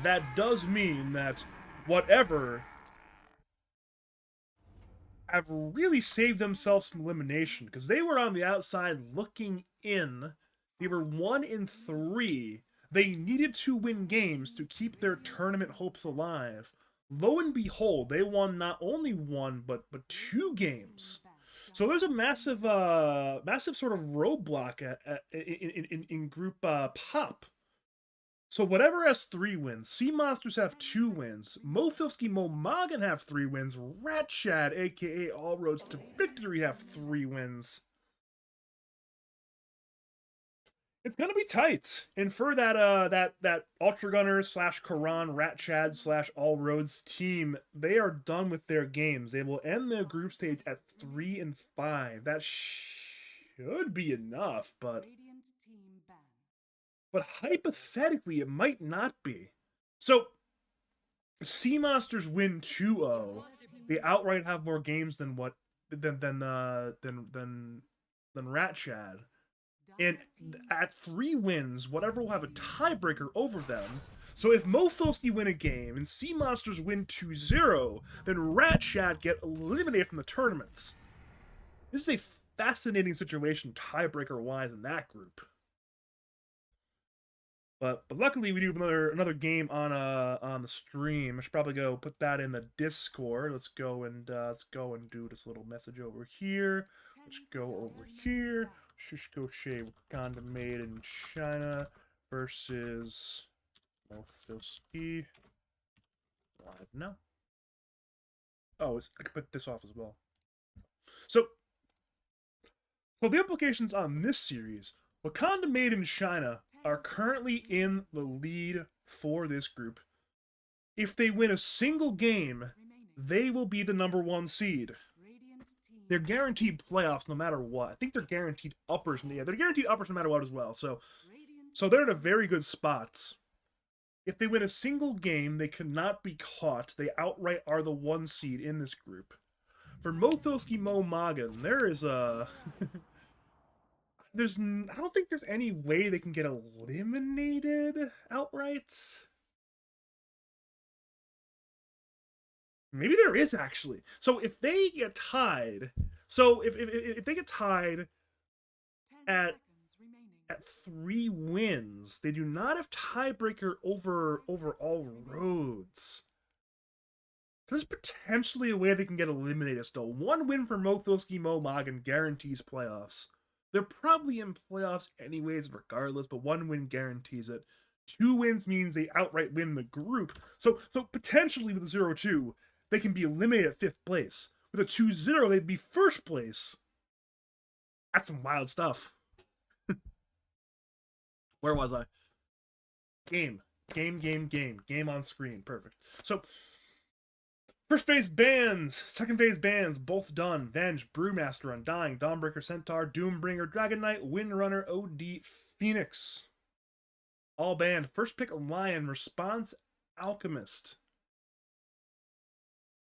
that does mean that whatever have really saved themselves from elimination because they were on the outside looking in. They were 1-3. They needed to win games to keep their tournament hopes alive. Lo and behold, they won not only one but two games. So there's a massive sort of roadblock in group pop. So whatever has 3 wins, Sea Monsters have 2 wins, Mo Filski, Moggin have 3 wins, Rat Chad, aka All Roads to Victory, have 3 wins. It's gonna be tight. And for that Ultra Gunner slash Karan, Rat Chad slash All Roads team, they are done with their games. They will end their group stage at 3-5. That should be enough, but hypothetically, it might not be. So, if Sea Monsters win 2-0, they outright have more games than what than Rat Chad. And at 3 wins, whatever will have a tiebreaker over them. So if Mofilski win a game and Sea Monsters win 2-0, then Rat Chad get eliminated from the tournaments. This is a fascinating situation tiebreaker wise in that group. But luckily we do have another game on the stream. I should probably go put that in the Discord. Let's go and do this little message over here. Let's go over here. Shishko Shea Wakanda made in China versus Filski. Live now. Oh, I could put this off as well. So the implications on this series: Wakanda made in China are currently in the lead for this group. If they win a single game, they will be the #1 seed. They're guaranteed playoffs no matter what. I think they're guaranteed uppers. Yeah, they're guaranteed uppers no matter what as well. So they're in a very good spot. If they win a single game, they cannot be caught. They outright are the 1 seed in this group. For Mofilski Moggin, there is a I don't think there's any way they can get eliminated outright. Maybe there is actually. So if they get tied, if they get tied at 3 wins, they do not have tiebreaker over All Roads. So there's potentially a way they can get eliminated still. 1 win for Mofilski Moggin guarantees playoffs. They're probably in playoffs anyways, regardless, but 1 win guarantees it. 2 wins means they outright win the group. So potentially with a 0-2, they can be eliminated at 5th place. With a 2-0, they'd be 1st place. That's some wild stuff. Where was I? Game on screen. Perfect. So, first phase bans, second phase bans, both done. Venge, Brewmaster, Undying, Dawnbreaker, Centaur, Doombringer, Dragon Knight, Windrunner, OD, Phoenix. All banned. First pick, Lion, Response, Alchemist.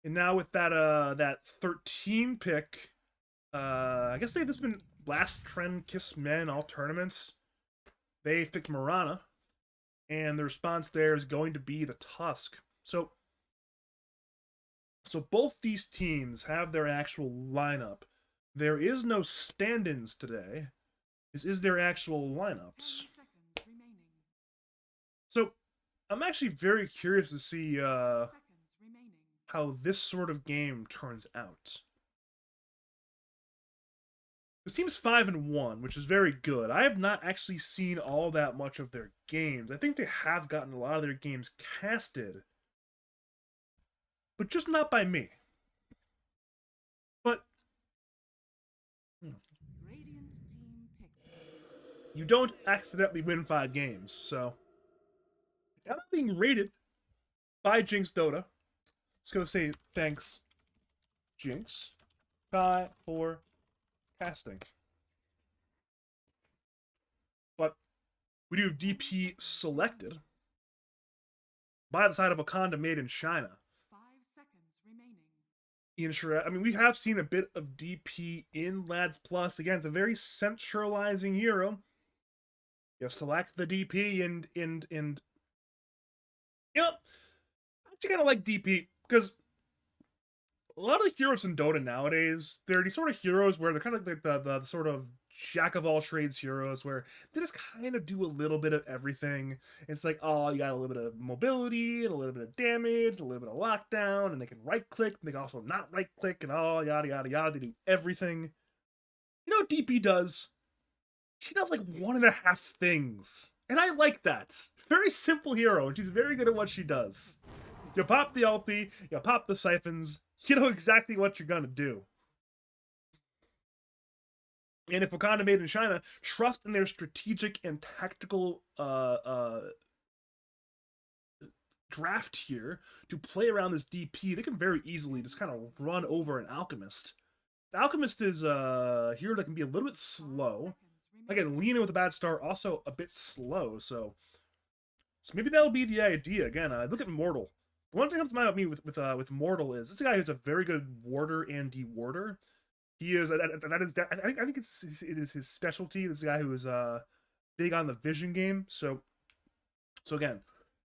And now with that 13 pick, I guess this been last trend Kiss Men all tournaments. They picked Marana, and the response there is going to be the Tusk. So both these teams have their actual lineup. There is no stand-ins today. This is their actual lineups. So I'm actually very curious to see how this sort of game turns out. This team's 5-1, which is very good. I have not actually seen all that much of their games. I think they have gotten a lot of their games casted, but just not by me. But you don't accidentally win 5 games, so I'm not being rated by Jinx Dota. Let's go say thanks, Jinx, for casting. But we do have DP selected by the side of Wakanda made in China. 5 seconds remaining. I mean, we have seen a bit of DP in Lads Plus. Again, it's a very centralizing hero. You select the DP and You know, I actually kind of like DP because a lot of the heroes in Dota nowadays, they're these sort of heroes where they're kind of like the sort of jack of all trades heroes where they just kind of do a little bit of everything. It's like, oh, you got a little bit of mobility, and a little bit of damage, a little bit of lockdown, and they can right click, and they can also not right click, and all yada yada yada. They do everything. You know what DP does? She does like one and a half things. And I like that. Very simple hero, and she's very good at what she does. You pop the ulti, you pop the siphons, you know exactly what you're gonna do. And if Wakanda made in China trust in their strategic and tactical draft here to play around this DP, they can very easily just kind of run over an Alchemist. The Alchemist is a hero that can be a little bit slow. Again, Lena with a bad start, also a bit slow, so maybe that'll be the idea. Again, look at Mortal. The one thing that comes to mind about me with Mortal is this guy who's a very good warder and dewarder. He is I think it is his specialty. This guy who is big on the vision game. So again,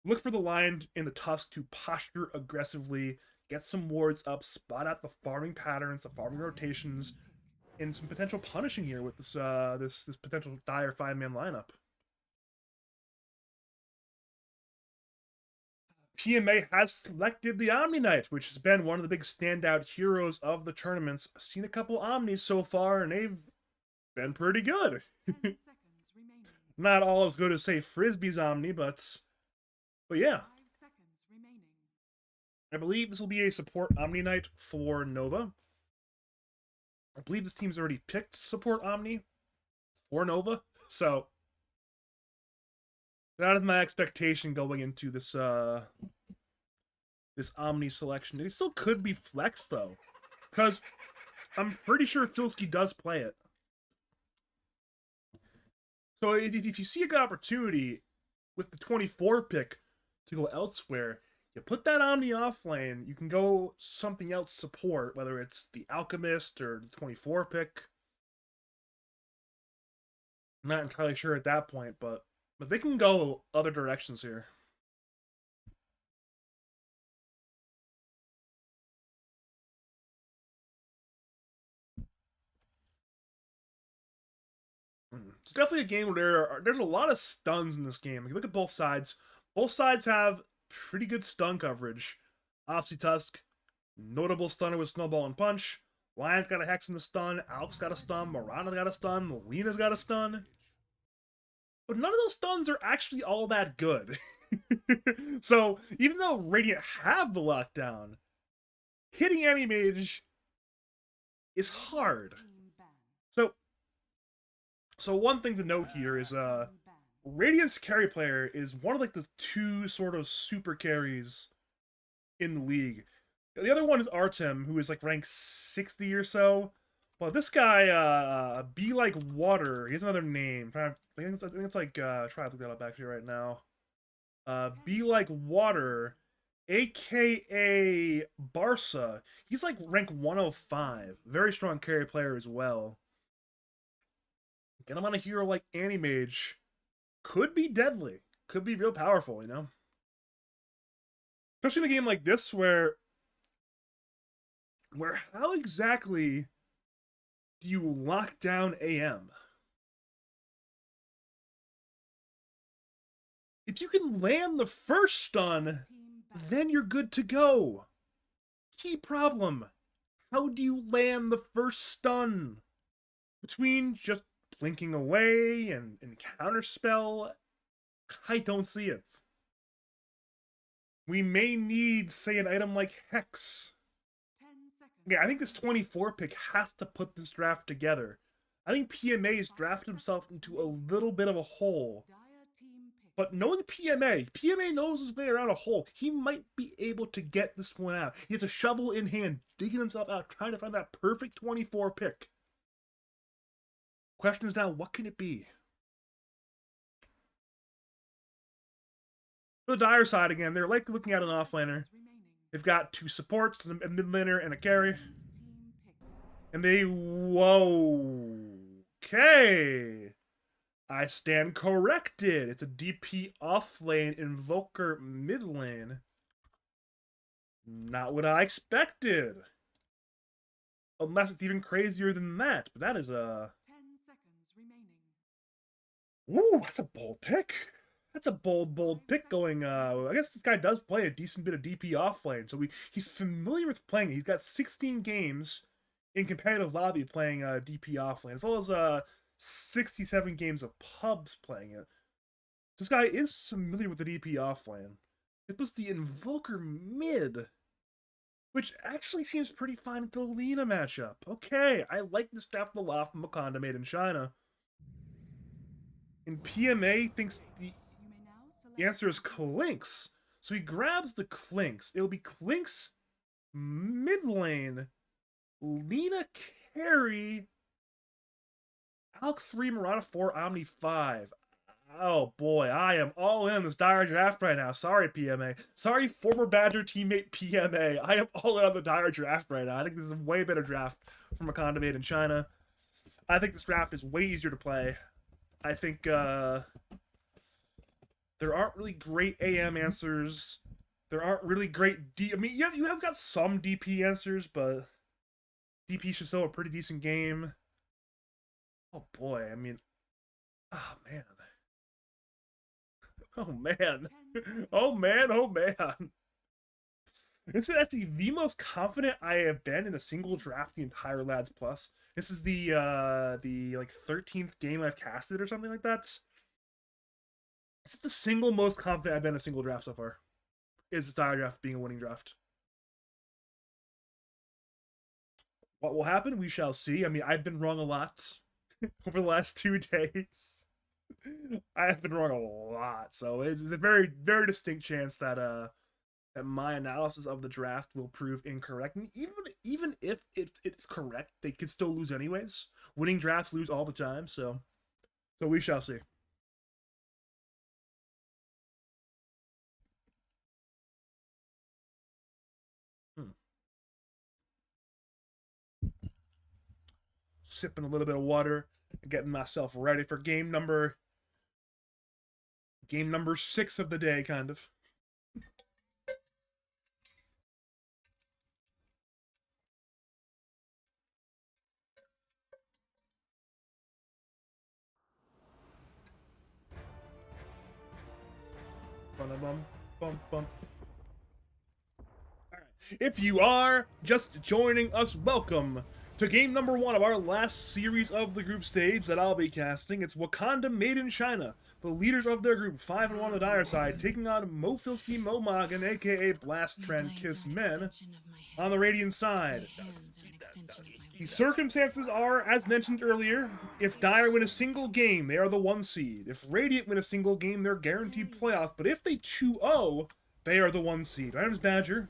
look for the line in the Tusk to posture aggressively, get some wards up, spot out the farming patterns, the farming rotations, and some potential punishing here with this potential dire 5-man lineup. PMA has selected the Omni Knight, which has been one of the big standout heroes of the tournaments. I've seen a couple Omnis so far, and they've been pretty good. Not all as good as, say, Frisbee's Omni, but yeah. I believe this will be a support Omni Knight for Nova. I believe this team's already picked support Omni for Nova, so that is my expectation going into this this Omni selection. It still could be Flex though, because I'm pretty sure Filski does play it. So if you see a good opportunity with the 24 pick to go elsewhere, you put that Omni off lane, you can go something else support, whether it's the Alchemist or the 24 pick. I'm not entirely sure at that point, but they can go other directions here. It's definitely a game where there's a lot of stuns in this game. If you look at both sides, have pretty good stun coverage. Obviously, Tusk, notable stunner with Snowball and Punch. Lion's got a Hex in the stun. Alex got a stun. Mirana's got a stun. Lena's got a stun. But none of those stuns are actually all that good. So, even though Radiant have the lockdown, hitting Anti-Mage is hard. So one thing to note here is Radiant's carry player is one of like the two sort of super carries in the league. The other one is Artem, who is like ranked 60 or so. But this guy, Be Like Water, he has another name. I think it's like try to look that up actually right now. Be Like Water, aka Barca. He's like rank 105. Very strong carry player as well. Get him on a hero like Anti-Mage. Could be deadly. Could be real powerful, you know? Especially in a game like this where how exactly do you lock down AM? If you can land the first stun, then you're good to go. Key problem. How do you land the first stun? Between just blinking away and counterspell, I don't see it. We may need, say, an item like Hex. Yeah, I think this 24 pick has to put this draft together. I think PMA's drafted himself into a little bit of a hole. But knowing PMA knows his way around a hole. He might be able to get this one out. He has a shovel in hand, digging himself out, trying to find that perfect 24 pick. Question is now, what can it be? For the Dire side, again, they're likely looking at an offlaner. They've got two supports, a mid laner, and a carry. And they... Whoa. Okay. I stand corrected. It's a DP off lane, Invoker mid lane. Not what I expected. Unless it's even crazier than that. But that is a... 10 seconds remaining. Ooh, that's a bold pick. That's a bold pick going. I guess this guy does play a decent bit of DP off lane, so he's familiar with playing it. He's got 16 games in competitive lobby playing DP off lane, as well as 67 games of pubs playing it. This guy is familiar with the DP off lane. It was the Invoker mid, which actually seems pretty fine with the Lina matchup. Okay, I like this draft a lot from Wakanda made in China. And PMA thinks the answer is Clinks. So he grabs the Clinks. It'll be Clinks mid lane, Lina carry, Alk 3, Murata 4, Omni 5. Oh boy, I am all in this dire draft right now. Sorry, PMA. Sorry, former Badger teammate PMA. I am all in on the dire draft right now. I think this is a way better draft from Wakanda made in China. I think this draft is way easier to play. I think there aren't really great AM answers. There aren't really great D. I mean, yeah, you have got some DP answers, but DP should still a pretty decent game. Oh boy, I mean, oh man. Oh man. Oh man, oh man. This is actually the most confident I have been in a single draft the entire Lads Plus. This is the like 13th game I've casted or something like that. It's the single most confident I've been in a single draft so far. Is the entire draft being a winning draft. What will happen? We shall see. I mean, I've been wrong a lot over the last 2 days. I have been wrong a lot, so it's a very, very distinct chance that that my analysis of the draft will prove incorrect. And even if it's correct, they could still lose anyways. Winning drafts lose all the time, so we shall see. Sipping a little bit of water, getting myself ready for game number 6 of the day, kind of. Bum, bum, bum. All right. If you are just joining us, welcome to game number 1 of our last series of the group stage that I'll be casting. It's Wakanda made in China. The leaders of their group, 5-1 on the dire side, taking on Filski, Moggin, aka Blast Trend Kiss Men, on the Radiant side. The circumstances are, as mentioned earlier, if Dire win a single game, they are the 1 seed. If Radiant win a single game, they're guaranteed playoff. But if they 2-0, they are the 1 seed. My name is Badger.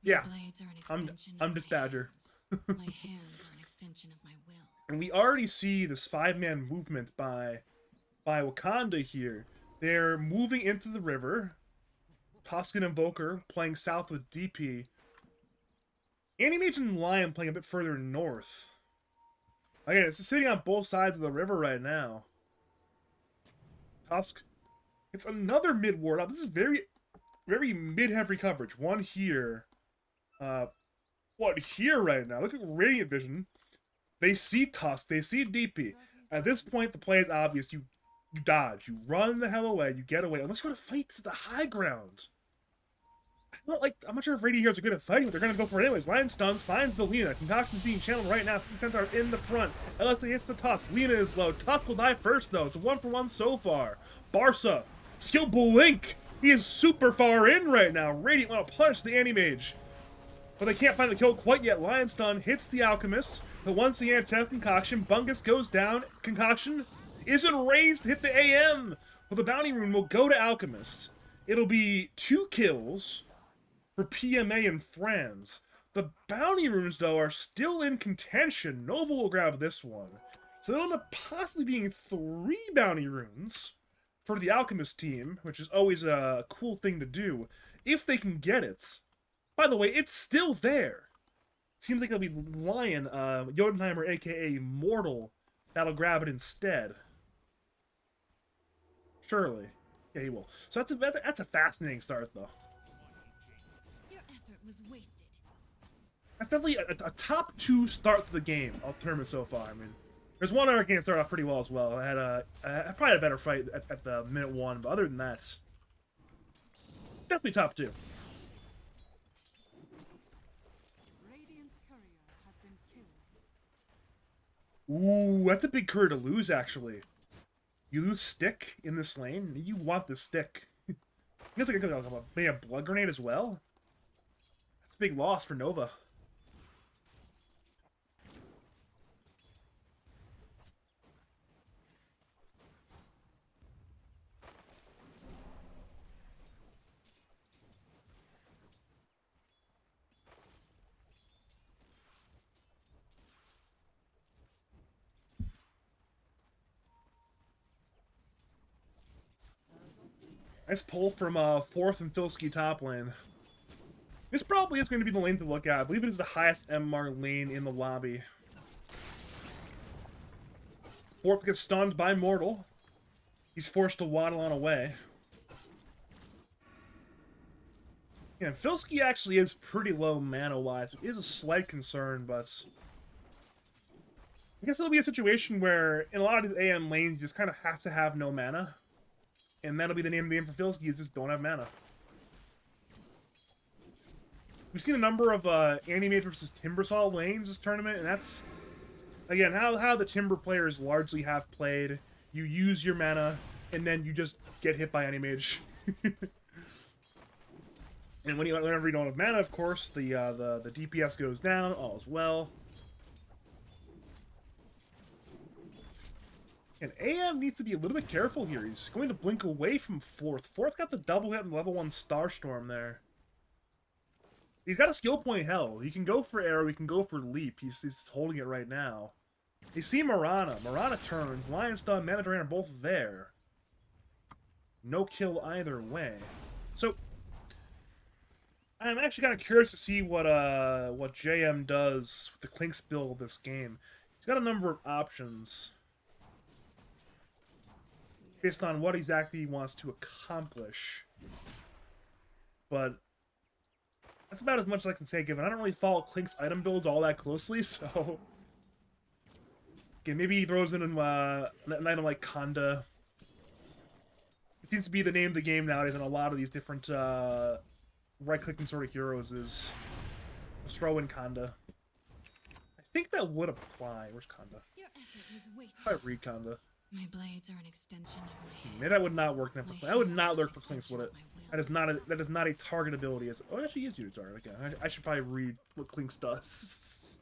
Yeah, I'm just Badger. My hands are an extension of my will. And we already see this 5-man movement by Wakanda here. They're moving into the river. Tuscan Invoker playing south with DP. Animage and Lion playing a bit further north. Again, it's sitting on both sides of the river right now. Tusk. It's another mid ward up. This is very, very mid-heavy coverage. One here. What here right now? Look at Radiant Vision. They see Tusk. They see DP. At this point, the play is obvious. You dodge. You run the hell away. You get away. Unless you want to fight, it's a high ground. I'm not sure if Radiant heroes are good at fighting, but they're going to go for it anyways. Lion stuns, finds the Lina. Concoction's being channeled right now. Centaur in the front. LSA hits the Tusk. Lina is low. Tusk will die first, though. It's a 1-for-1 so far. Barca. Skill Blink. He is super far in right now. Radiant want to punish the Animage. But they can't find the kill quite yet. Lion stun hits the Alchemist. But once the anti Concoction, Bungus goes down. Concoction isn't raised to hit the AM. Well, the Bounty Rune will go to Alchemist. It'll be 2 kills for PMA and friends. The Bounty Runes, though, are still in contention. Nova will grab this one. So it'll end up possibly being 3 Bounty Runes for the Alchemist team, which is always a cool thing to do, if they can get it. By the way, it's still there. Seems like it'll be Lion, Jotunheimer, aka Mortal, That'll grab it instead. Surely. Yeah, he will. So that's a fascinating start, though. Your effort was wasted. That's definitely a top 2 start to the game, I'll term it so far. I mean, there's one other game that started off pretty well as well. I probably had a better fight at the minute 1, but other than that, definitely top 2. Radiant's courier has been killed. Ooh, that's a big courier to lose, actually. You lose stick in this lane, you want the stick. It's like maybe a blood grenade as well. That's a big loss for Nova. Nice pull from 4th and Filski top lane. This probably is going to be the lane to look at. I believe it is the highest MR lane in the lobby. 4th gets stunned by Mortal. He's forced to waddle on away. Yeah, Filski actually is pretty low mana-wise. It is a slight concern, but I guess it'll be a situation where in a lot of these AM lanes, you just kind of have to have no mana. And that'll be the name of the game for Filski, is just don't have mana. We've seen a number of Animate versus Timbersaw lanes this tournament, and that's, again, how the Timber players largely have played. You use your mana, and then you just get hit by Animage. And whenever you don't have mana, of course, the DPS goes down, all is well. And AM needs to be a little bit careful here. He's going to blink away from 4th. 4th got the double hit and level 1 Starstorm there. He's got a skill point hell. He can go for arrow, he can go for leap. He's holding it right now. You see Mirana. Mirana turns. Lion Stun, Mana Drain are both there. No kill either way. So, I'm actually kind of curious to see what JM does with the Clinks build this game. He's got a number of options based on what exactly he wants to accomplish. But that's about as much as I can say, given I don't really follow Clink's item builds all that closely, so... Okay, maybe he throws in an item like Kanda. It seems to be the name of the game nowadays, and a lot of these different right-clicking sort of heroes is throw in Kanda. I think that would apply. Where's Kanda? Your effort was wasted. I read Kanda. My blades are an extension of my hand. Maybe that would not work. That would not work for Extension Clinks, would it? of my will. That is not a target ability. Oh, it actually is you to target. Okay, I should probably read what Clinks does.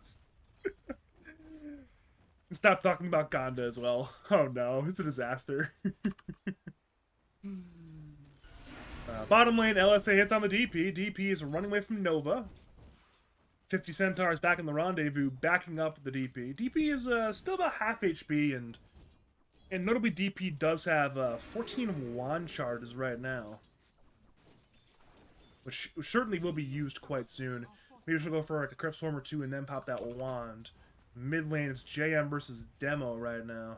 Stop talking about Ganda as well. Oh no, it's a disaster. Bottom lane, LSA hits on the DP. DP is running away from Nova. 50 Centaurs back in the rendezvous, backing up the DP. DP is still about half HP, and notably DP does have 14 wand charges right now. Which certainly will be used quite soon. Maybe she'll go for like a Crypt Swarm or 2 and then pop that wand. Mid lane is JM versus Demo right now.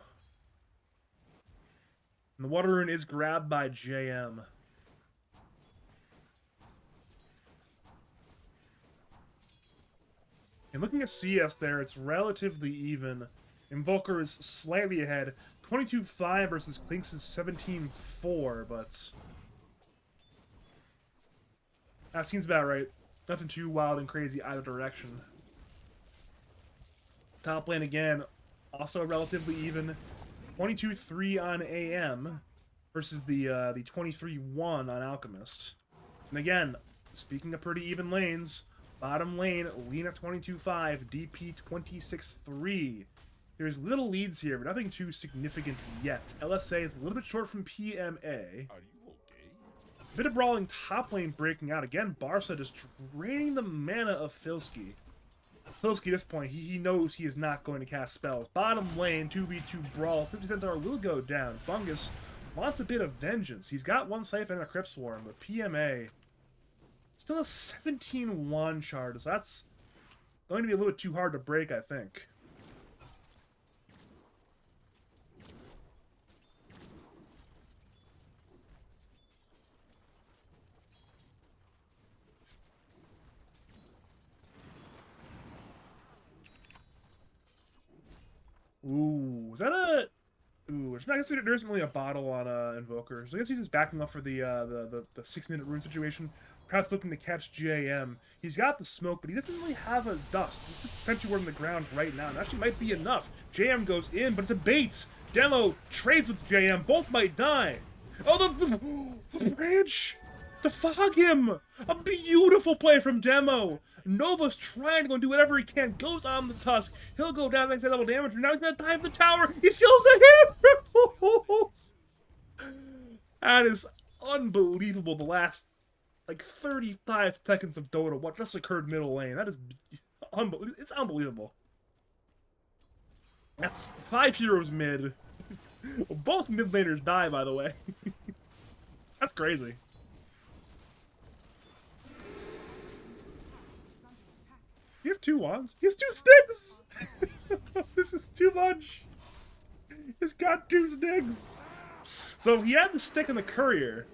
And the Water Rune is grabbed by JM. And looking at CS there, it's relatively even. Invoker is slightly ahead. 22-5 versus Clinks is 17-4, but... that seems about right. Nothing too wild and crazy either direction. Top lane again, also relatively even. 22-3 on AM versus the 23-1 on Alchemist. And again, speaking of pretty even lanes, bottom lane, Lena 22-5, DP 26-3. There's little leads here, but nothing too significant yet. LSA is a little bit short from PMA. Are you okay? Bit of brawling top lane breaking out. Again, Barca just draining the mana of Filski. Filski at this point, he knows he is not going to cast spells. Bottom lane, 2v2 brawl. 50 Centaur will go down. Bungus wants a bit of vengeance. He's got one Scythe and a Crypt Swarm, but PMA still a 17-1 shard, so that's going to be a little bit too hard to break, I think. that a... Ooh, it's not considered. There isn't really a bottle on Invoker. So I guess he's just backing up for the 6-minute rune situation. Perhaps looking to catch JM. He's got the smoke, but he doesn't really have a dust. This is essentially where on the ground right now. And that actually might be enough. JM goes in, but it's a bait. Demo trades with JM. Both might die. Oh, the branch to fog him. A beautiful play from Demo. Nova's trying to go and do whatever he can. Goes on the Tusk. He'll go down next to double damage. And now he's going to dive the tower. He steals the hit. That is unbelievable. The last, like, 35 seconds of Dota, what just occurred middle lane. That is unbelievable. It's unbelievable. That's 5 heroes mid. Both mid laners die, by the way. That's crazy. You have 2 wands? He has 2 sticks! This is too much. He's got 2 sticks. So he had the stick in the courier.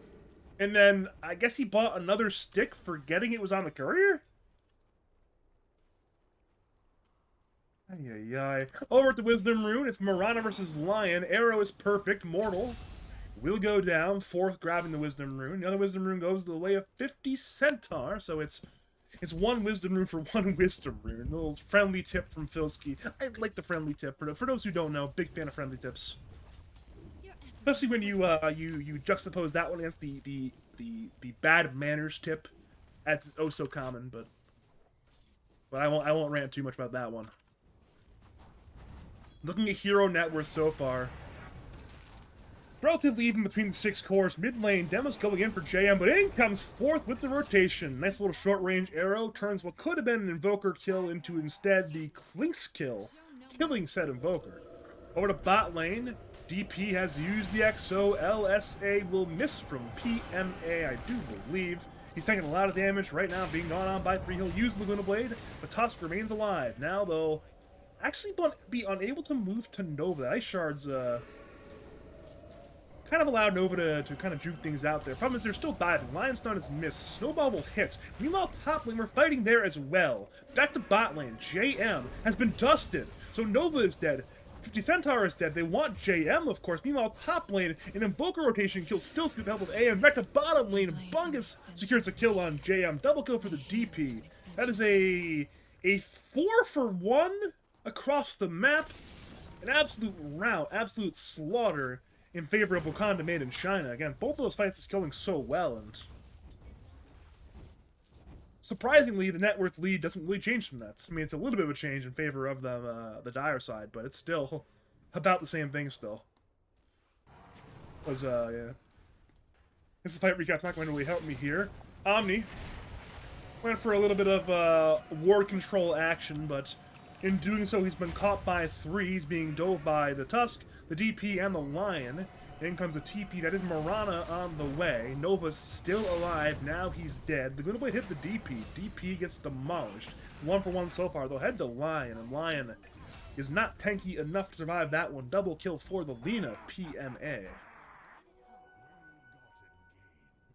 And then I guess he bought another stick forgetting it was on the courier? Ay, ay, ay. Over at the Wisdom Rune, it's Mirana versus Lion. Arrow is perfect. Mortal will go down. 4th grabbing the Wisdom Rune. The other Wisdom Rune goes the way of 50 Centaur. So it's 1 Wisdom Rune for 1 Wisdom Rune. A little friendly tip from Filski. I like the friendly tip. For those who don't know, big fan of friendly tips. Especially when you juxtapose that one against the bad manners tip. That's oh so common, but I won't rant too much about that one. Looking at hero net worth so far, relatively even between the 6 cores. Mid lane, Demo's going in for JM, but in comes 4th with the rotation. Nice little short range arrow turns what could have been an Invoker kill into instead the Clinks kill, killing said Invoker. Over to bot lane, DP has used the XO. LSA will miss from PMA, I do believe. He's taking a lot of damage right now, being gone on by 3. He'll use Laguna Blade, but Tusk remains alive. Now they'll actually be unable to move to Nova. The Ice Shards kind of allowed Nova to kind of juke things out there. Problem is they're still diving. Lion's Stun is missed. Snowball will hit. Meanwhile, top lane, we're fighting there as well. Back to bot lane. JM has been dusted. So Nova is dead. 50 Centaur is dead. They want JM, of course. Meanwhile, top lane, an Invoker rotation kills Filski with help of AM. Back to bottom lane, Bungus secures a kill on JM. Double kill for the DP. That is a 4-for-1 across the map. An absolute rout, absolute slaughter in favor of Wakanda made in Chyna. Again, both of those fights is going so well, and surprisingly, the net worth lead doesn't really change from that. I mean, it's a little bit of a change in favor of the dire side, but it's still about the same thing still. Yeah. This fight recap's not going to really help me here. Omni went for a little bit of ward control action, but in doing so, he's been caught by 3. He's being dove by the Tusk, the DP, and the Lion. In comes the TP. That is Mirana on the way. Nova's still alive. Now he's dead. The Laguna Blade hit the DP. DP gets demolished. 1-for-1 so far, though. Head to Lion, and Lion is not tanky enough to survive that one. Double kill for the Lina of PMA.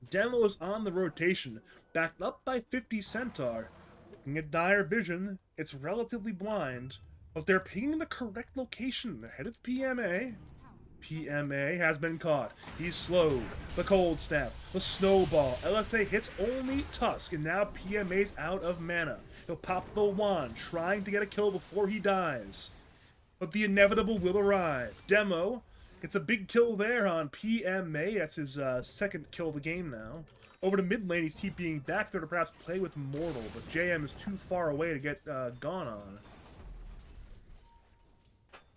Demo is on the rotation, backed up by 50 Centaur. Looking at dire vision, it's relatively blind, but they're pinging the correct location. Ahead of PMA. PMA has been caught. He's slowed. The cold snap. The snowball. LSA hits only Tusk, and now PMA's out of mana. He'll pop the wand, trying to get a kill before he dies. But the inevitable will arrive. Demo gets a big kill there on PMA. That's his 2nd kill of the game now. Over to mid lane, he's TPing back there to perhaps play with Mortal, but JM is too far away to get gone on.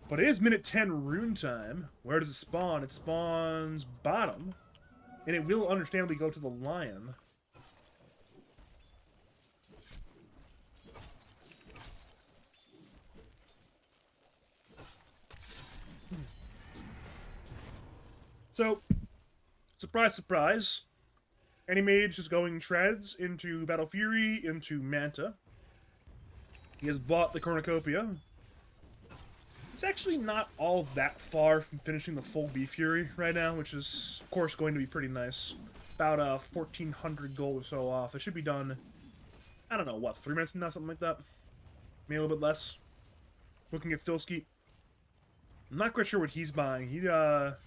But it is minute 10 rune time. Where does it spawn? It spawns bottom, and it will understandably go to the Lion. So, surprise, surprise. Any mage is going Treads into Battle Fury, into Manta. He has bought the Cornucopia. It's actually not all that far from finishing the full B Fury right now, which is, of course, going to be pretty nice. About 1,400 gold or so off. It should be done, I don't know, what, 3 minutes from now, something like that? Maybe a little bit less. Looking at Filski. I'm not quite sure what he's buying. He's bought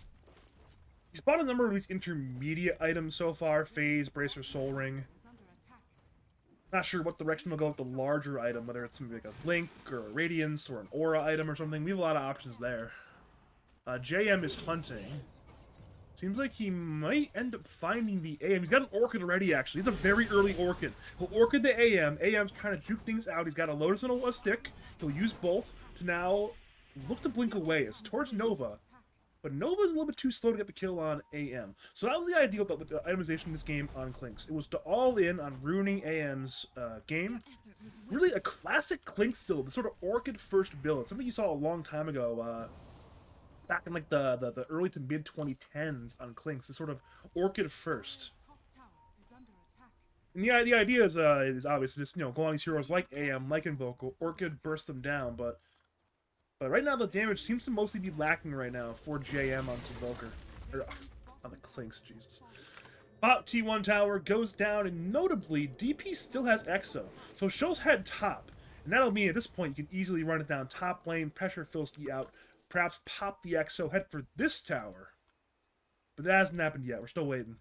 a number of these intermediate items so far. Phase, Bracer, Soul Ring. is under attack. Not sure what direction we'll go with the larger item, whether it's something like a Blink or a Radiance or an Aura item or something. We have a lot of options there. JM is hunting. Seems like he might end up finding the AM. He's got an Orchid already, actually. He's a very early Orchid. He'll Orchid the AM. AM's trying to juke things out. He's got a Lotus and a stick. He'll use Bolt to now look to blink away. It's towards Nova. But Nova's a little bit too slow to get the kill on AM. So that was the idea about the itemization in this game on Clinks. It was to all in on ruining AM's game. Really a classic Clinks build, the sort of Orchid first build. Something you saw a long time ago, back in like the early to mid 2010s on Clinks. This sort of Orchid first. Top tower is under attack. And the idea is obviously just, go on these heroes like AM, like Invoker, Orchid, burst them down, but right now the damage seems to mostly be lacking right now for JM on Invoker. Or on the Clinks, Jesus. Top T1 tower goes down, and notably, DP still has Exo. So shows head top. And that'll mean at this point you can easily run it down top lane, pressure Filski out, perhaps pop the Exo, head for this tower. But that hasn't happened yet. We're still waiting.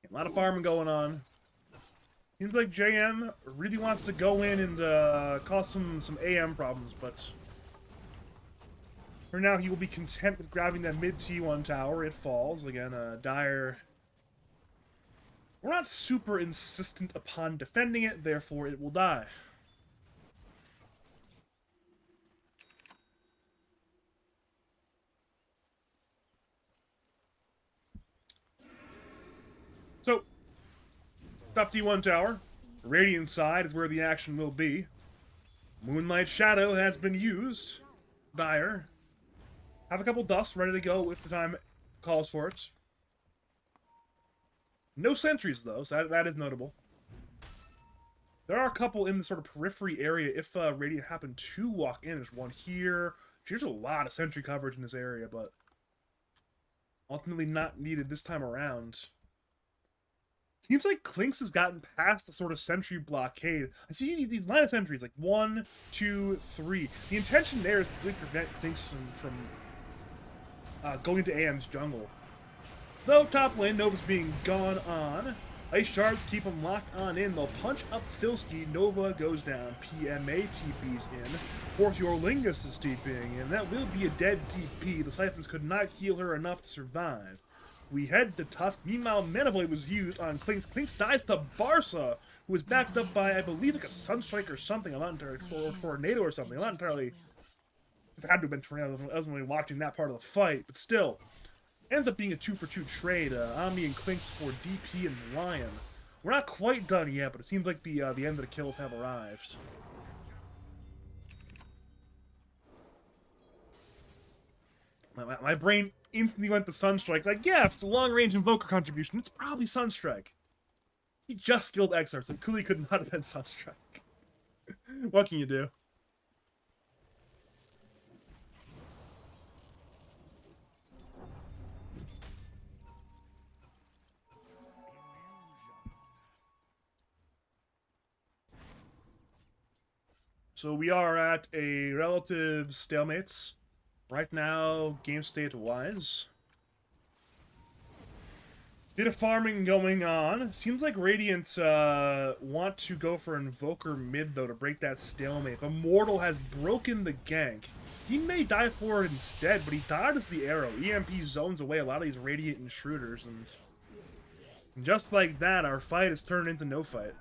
A lot of farming going on. Seems like JM really wants to go in and cause some AM problems, but for now he will be content with grabbing that mid T1 tower. It falls. Again, Dire. We're not super insistent upon defending it, therefore it will die. So, top T1 tower. Radiant side is where the action will be. Moonlight Shadow has been used. Dire. Have a couple dusts ready to go if the time calls for it. No sentries, though, so that is notable. There are a couple in the sort of periphery area if Radiant happen to walk in. There's one here. There's a lot of sentry coverage in this area, but ultimately not needed this time around. Seems like Clinks has gotten past the sort of sentry blockade. I see these line of sentries, like 1, 2, 3. The intention there is to really prevent Clinks from going into AM's jungle. Though top lane, Nova's being gone on. Ice Shards keep them locked on in. They'll punch up Filski. Nova goes down. PMA TP's in. Force Your Lingus is TPing in. That will be a dead TP. The Siphons could not heal her enough to survive. We head to Tusk. Meanwhile, Mana Blade was used on Clinks. Clinks dies to Barca, who was backed up by, I believe, like a Sunstrike or something. I'm not entirely, or Tornado or something. I'm not entirely. It had to have been Tornado. I wasn't really watching that part of the fight, but still. Ends up being a 2-for-2 trade. Omni and Clinks for DP and Lion. We're not quite done yet, but it seems like the end of the kills have arrived. My brain instantly went to Sunstrike. Like, yeah, if it's a long-range Invoker contribution, it's probably Sunstrike. He just skilled Exarch, so clearly could not have been Sunstrike. What can you do? So we are at a relative stalemates right now, game state wise. Bit of farming going on. Seems like Radiant want to go for Invoker mid though to break that stalemate. But Mortal has broken the gank. He may die for it instead, but he dodges the arrow. EMP zones away a lot of these Radiant intruders, and just like that, our fight is turned into no fight.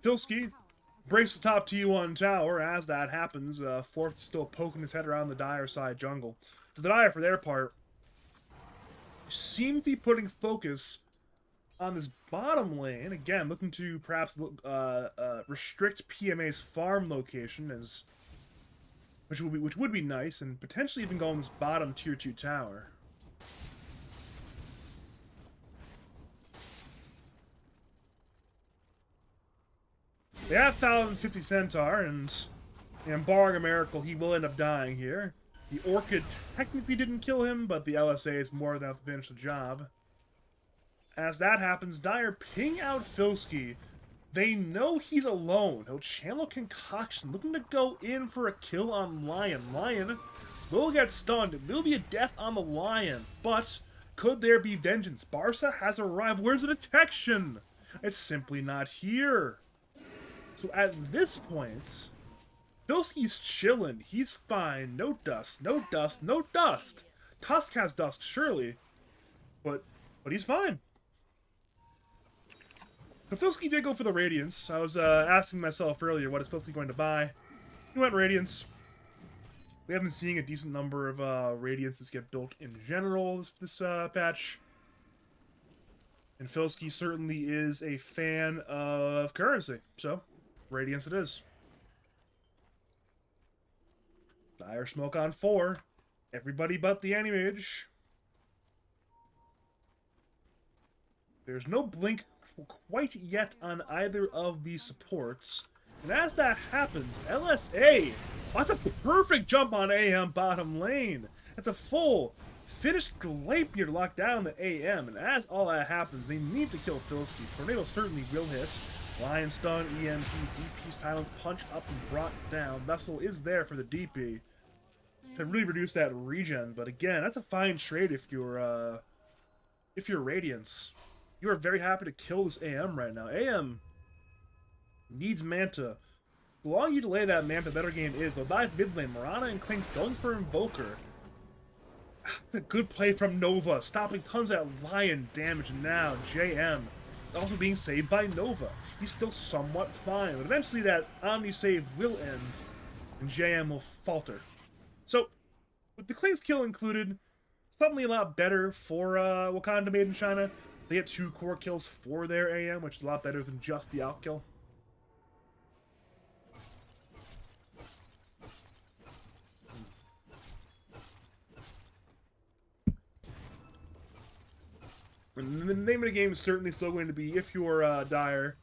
Filski breaks the top T1 tower. As that happens, Fourth is still poking his head around the Dire side jungle. The Dire, for their part, seem to be putting focus on this bottom lane. Again, looking to perhaps restrict PMA's farm location, which would be nice, and potentially even go on this bottom tier 2 tower. They have found 50 Centaur, and barring a miracle, he will end up dying here. The Orchid technically didn't kill him, but the LSA is more than enough to finish the job. As that happens, Dire ping out Filski. They know he's alone. He'll channel Concoction, looking to go in for a kill on Lion. Lion will get stunned. It will be a death on the Lion, but could there be vengeance? Barca has arrived. Where's the detection? It's simply not here. So at this point, Filski's chilling. He's fine. No dust. No dust. No dust. Tusk has dust, surely. But he's fine. Filski did go for the Radiance. I was asking myself earlier, what is Filski going to buy? He went Radiance. We have been seeing a decent number of Radiances get built in general this patch. And Filski certainly is a fan of currency. So, Radiance it is. Dire Smoke on 4. Everybody but the Animage. There's no blink quite yet on either of these supports. And as that happens, LSA, that's a perfect jump on AM bottom lane. That's a full finished Glapier to lock down the AM. And as all that happens, they need to kill Filski. Tornado certainly will hit. Lion Stun, EMP, DP Silence, Punch up and brought down. Vessel is there for the DP to really reduce that regen. But again, that's a fine trade if you're Radiance. You are very happy to kill this AM right now. AM needs Manta. The longer you delay that Manta, the better game is. They'll dive mid lane. Mirana and Klink's going for Invoker. That's a good play from Nova, stopping tons of that Lion damage now. JM also being saved by Nova. He's still somewhat fine, but eventually that Omni save will end, and JM will falter. So, with the Klink's kill included, suddenly a lot better for Wakanda Made in China. They get 2 core kills for their AM, which is a lot better than just the outkill. And the name of the game is certainly still going to be, if you're Dire,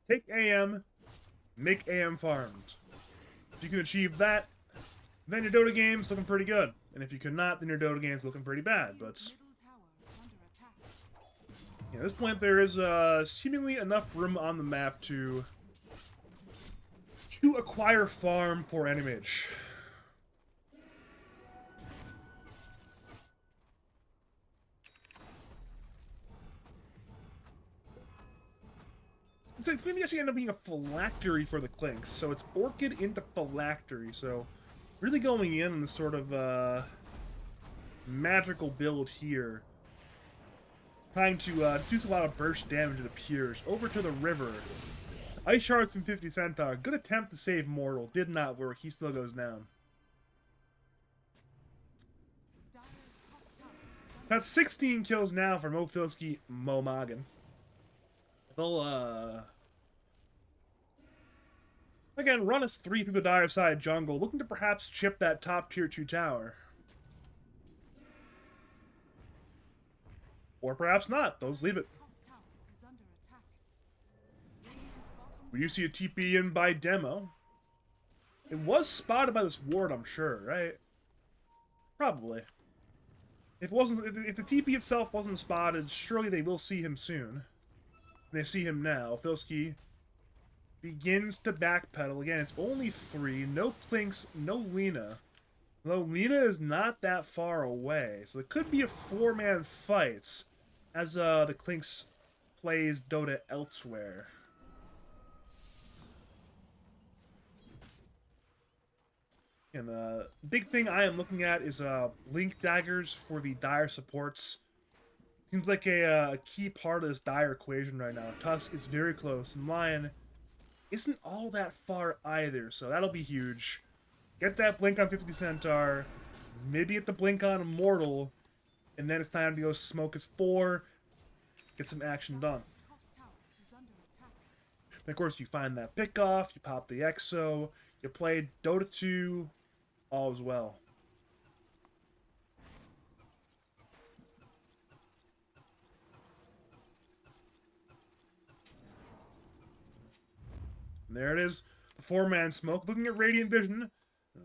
take AM, make AM farmed. If you can achieve that, then your Dota game's looking pretty good. And if you cannot, then your Dota game's looking pretty bad. But at this point, there is seemingly enough room on the map to acquire farm for Animage. So it's going to actually end up being a phylactery for the Clinks. So it's Orchid into phylactery. So really going in on this sort of magical build here. Trying to do a lot of burst damage, it appears. Over to the river. Ice Shards and 50 Centaur. Good attempt to save Mortal. Did not work. He still goes down. So that's 16 kills now for Mo Filski, Moggin. They'll, again, run us 3 through the Dire side jungle, looking to perhaps chip that top tier 2 tower. Or perhaps not. Those leave it. We do see a TP in by Demo. It was spotted by this ward, I'm sure, right? Probably. If the TP itself wasn't spotted, surely they will see him soon. They see him now. Filski begins to backpedal. Again, it's only 3. No Clinks, no Lina. Though Lina is not that far away. So it could be a 4-man fight as the Clinks plays Dota elsewhere. And the big thing I am looking at is Blink Daggers for the Dire supports. Seems like a key part of this Dire equation right now. Tusk is very close, and Lion isn't all that far either, so that'll be huge. Get that Blink on 50 Centaur, maybe get the Blink on Immortal, and then it's time to go smoke his 4, get some action done. And of course, you find that pick off, you pop the Exo, you play Dota 2, all is well. And there it is, the four-man smoke. Looking at Radiant Vision,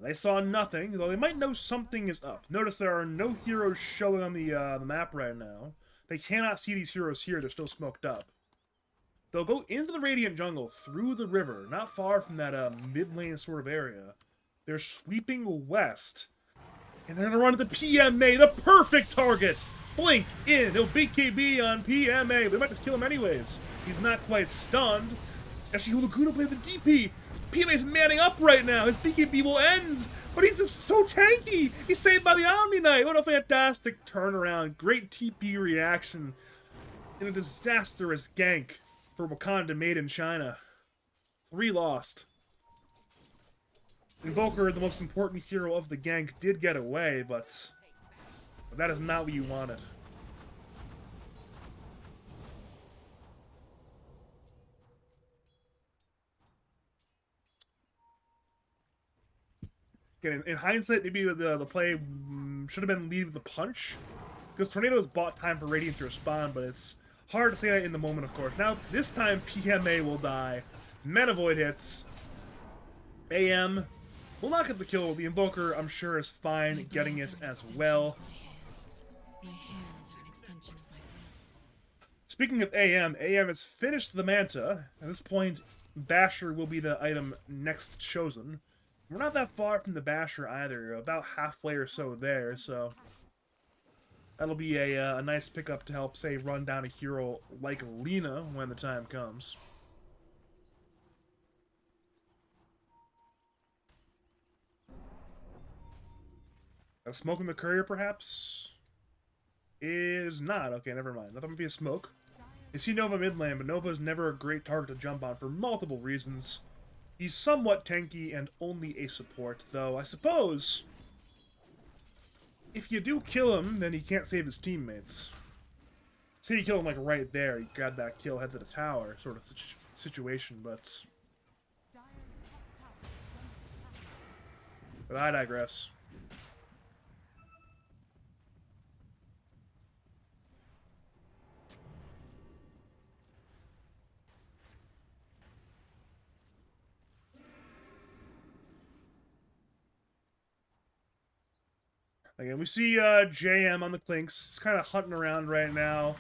they saw nothing, though they might know something is up. Notice there are no heroes showing on the map right now. They cannot see these heroes here, they're still smoked up. They'll go into the Radiant Jungle, through the river, not far from that mid-lane sort of area. They're sweeping west. And they're going to run to the PMA, the perfect target! Blink in, he'll BKB on PMA. They might just kill him anyways. He's not quite stunned. Actually, Laguna played the DP. PMA's manning up right now. His BKB will end, but he's just so tanky. He's saved by the Omni Knight. What a fantastic turnaround. Great TP reaction in a disastrous gank for Wakanda made in China. 3 lost. Invoker, the most important hero of the gank, did get away, but that is not what you wanted. Again, in hindsight, maybe the play should have been leave the punch, because Tornado's bought time for Radiant to respond, but it's hard to say that in the moment, of course. Now, this time, PMA will die. Mana Void hits. AM will not get the kill. The Invoker, I'm sure, is fine getting it as well. My hands are an extension of my will. Speaking of AM, AM has finished the Manta. At this point, Basher will be the item next chosen. We're not that far from the Basher either, about halfway or so there, so that'll be a nice pickup to help, say, run down a hero like Lina when the time comes. A smoke in the courier, perhaps? Is not. Okay, never mind. That might be a smoke. I see Nova mid lane, but Nova is never a great target to jump on for multiple reasons. He's somewhat tanky and only a support, though I suppose if you do kill him, then he can't save his teammates. Say you kill him like right there, you grab that kill, head to the tower, sort of situation, but I digress. Again, we see JM on the Clinks. He's kind of hunting around right now,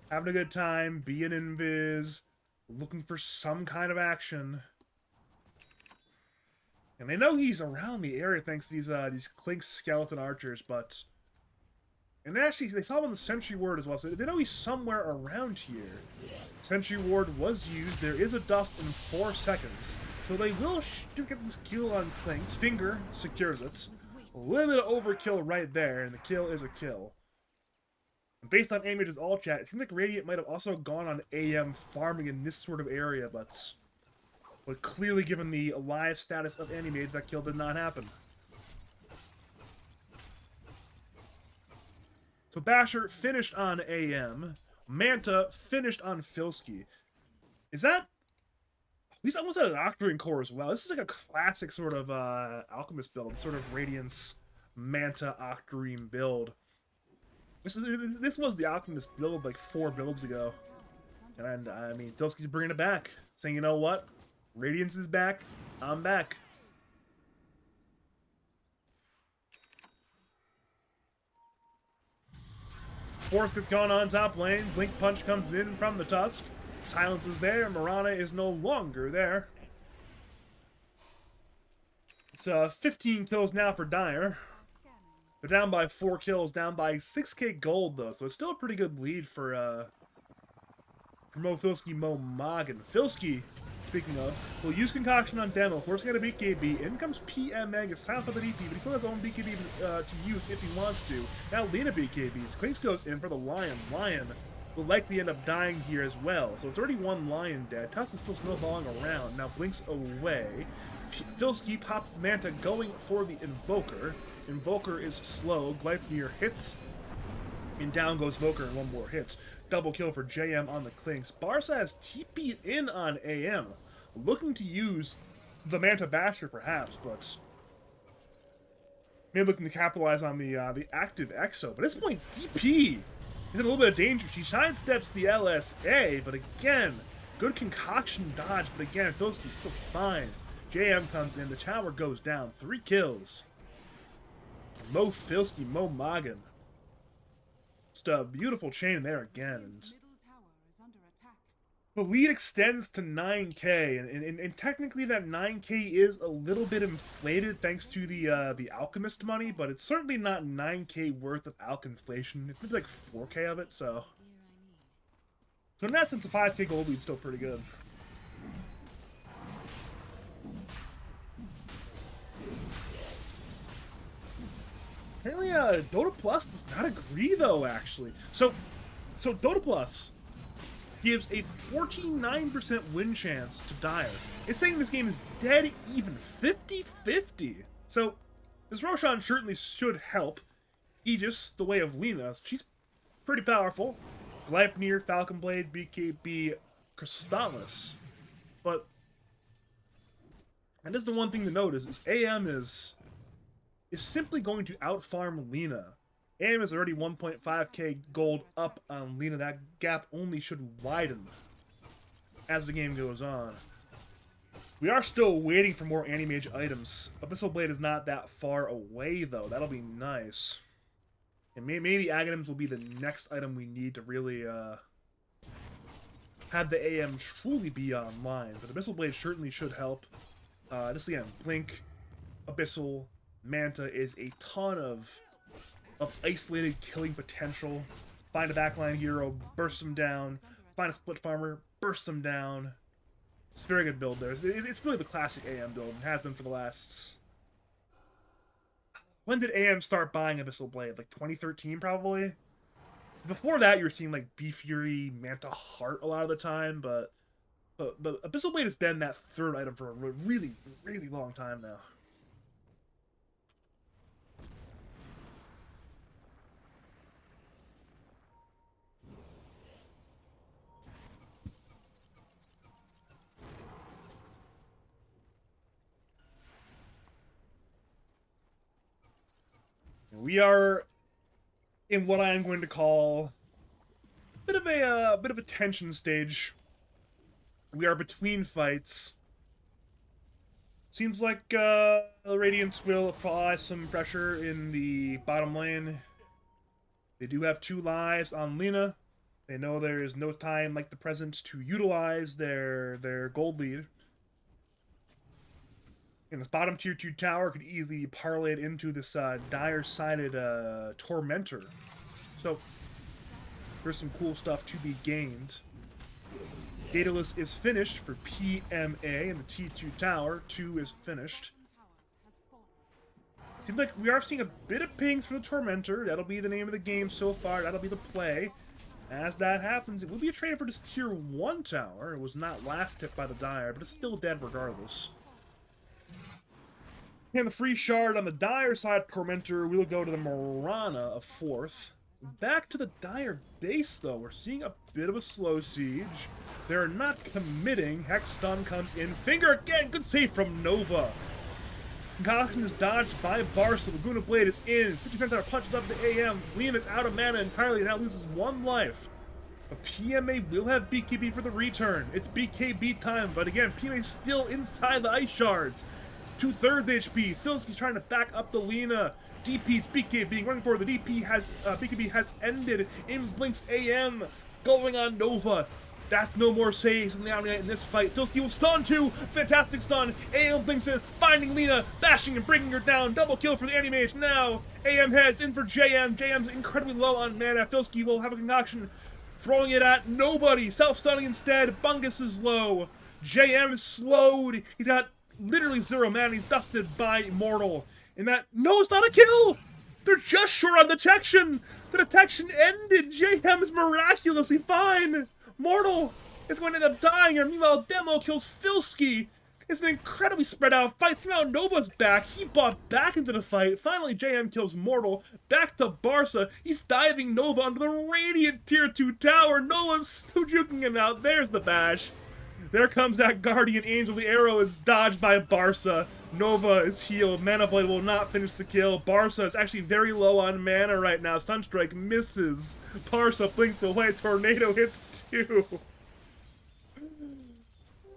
having a good time, being invis, looking for some kind of action. And they know he's around the area thanks to these Clinks skeleton archers, but and actually they saw him on the Sentry Ward as well, so they know he's somewhere around here. Sentry Ward was used. There is a dust in 4 seconds, so they will get this kill on Clinks. Finger secures it. A little bit of overkill right there, and the kill is a kill. And based on Amage's all chat, it seems like Radiant might have also gone on AM farming in this sort of area, but clearly given the alive status of Animage, that kill did not happen. So Basher finished on AM. Manta finished on Filski. Is that... He's almost at an Octarine core as well. This is like a classic sort of Alchemist build, sort of Radiance Manta Octarine build. This was the Alchemist build like 4 builds ago. And I mean, Filski's bringing it back. Saying, you know what? Radiance is back. I'm back. Fourth gets gone on top lane. Blink Punch comes in from the Tusk. Silence is there. Mirana is no longer there. It's 15 kills now for Dire. They're down by 4 kills, down by 6k gold though, so it's still a pretty good lead for Mo Filski, Mo Moggin. Filski, speaking of, will use Concoction on demo, forcing out a BKB. In comes PMA, gets silenced by the DP, but he still has his own BKB to use if he wants to. Now Lina BKBs. Clinks goes in for the Lion. Lion will likely end up dying here as well. So it's already 1 Lion dead. Tusk is still snowballing around. Now blinks away. Filski pops the Manta going for the Invoker. Invoker is slow. Gleipnir hits. And down goes Voker in 1 more hit. Double kill for JM on the Clinks. Barca has TP'd in on AM. Looking to use the Manta Basher perhaps, but maybe looking to capitalize on the active Exo. But at this point, DP is in a little bit of danger. She sidesteps the LSA, but again, Good concoction dodge, but again, Filski's still fine. JM comes in, the tower goes down. 3 kills. Mo Filski, Mo Moggin. Just a beautiful chain there again. And Middle tower is under attack. the lead extends to 9k, and technically that 9k is a little bit inflated thanks to the Alchemist money, but it's certainly not 9k worth of Alch inflation. It's maybe like 4k of it, so... So in essence, a 5k gold lead's still pretty good. Apparently, Dota Plus does not agree, though, actually. So Dota Plus gives a 49% win chance to Dire. It's saying this game is dead even 50-50. So this Roshan certainly should help. Aegis, the way of Lina, she's pretty powerful. Gleipnir, Falcon Blade, BKB, Crystallis. But, and this is the one thing to note, is AM is simply going to outfarm Lina. AM is already 1.5k gold up on Lina. That gap only should widen as the game goes on. We are still waiting for more anti-mage items. Abyssal Blade is not that far away, though. That'll be nice. And maybe Aghanims will be the next item we need to really have the AM truly be online. But Abyssal Blade certainly should help. Just again, Blink, Abyssal, Manta is a ton of isolated killing potential. Find a backline hero, burst them down. Find a split farmer, burst them down. It's a very good build there. It's really the classic AM build. It has been for the last... When did AM start buying Abyssal Blade? Like 2013, probably? Before that, you were seeing like B-Fury, Manta Heart a lot of the time, but Abyssal Blade has been that third item for a really, really long time now. We are in what I am going to call a bit of a tension stage. We are between fights. Seems like the Radiants will apply some pressure in the bottom lane. They do have 2 lives on Lina. They know there is no time like the present to utilize their gold lead. And this bottom tier 2 tower could easily parlay it into this dire-sided Tormentor. So, there's some cool stuff to be gained. Daedalus is finished for PMA in the T2 tower. 2 is finished. Seems like we are seeing a bit of pings for the Tormentor. That'll be the name of the game so far. That'll be the play. As that happens, it will be a trade for this tier 1 tower. It was not last hit by the Dire, but it's still dead regardless. And the free shard on the Dire side, Tormentor, we'll go to the Morana of 4th. Back to the Dire base, though. We're seeing a bit of a slow siege. They're not committing. Hex Stun comes in. Finger again! Good save from Nova. Concoction is dodged by Barca. Laguna Blade is in. 50 cent punches up the AM. Liam is out of mana entirely and now loses 1 life. But PMA will have BKB for the return. It's BKB time, but again, PMA is still inside the ice shards. 2/3 HP. Filski's trying to back up the Lina. DP's BKB running forward. The DP has BKB has ended in Blink's AM. Going on Nova. That's no more saves from the Omni Knight in this fight. Filski will stun too. Fantastic stun. AM blinks in, finding Lina, bashing and bringing her down. Double kill for the anti-mage. Now AM heads in for JM. JM's incredibly low on mana. Filski will have a concoction, throwing it at nobody. Self-stunning instead. Bungus is low. JM is slowed. He's got literally 0 mana. He's dusted by Immortal. And that, no, it's not a kill! They're just short on detection! The detection ended! JM is miraculously fine! Mortal is going to end up dying, and meanwhile Demo kills Filski. It's an incredibly spread out fight. Somehow Nova's back. He bought back into the fight. Finally JM kills Mortal. Back to Barca. He's diving Nova onto the Radiant Tier 2 tower. Nova's still juking him out. There's the bash. There comes that Guardian Angel. The arrow is dodged by Barca. Nova is healed. Mana Blade will not finish the kill. Barca is actually very low on mana right now. Sunstrike misses. Barca blinks away. Tornado hits 2.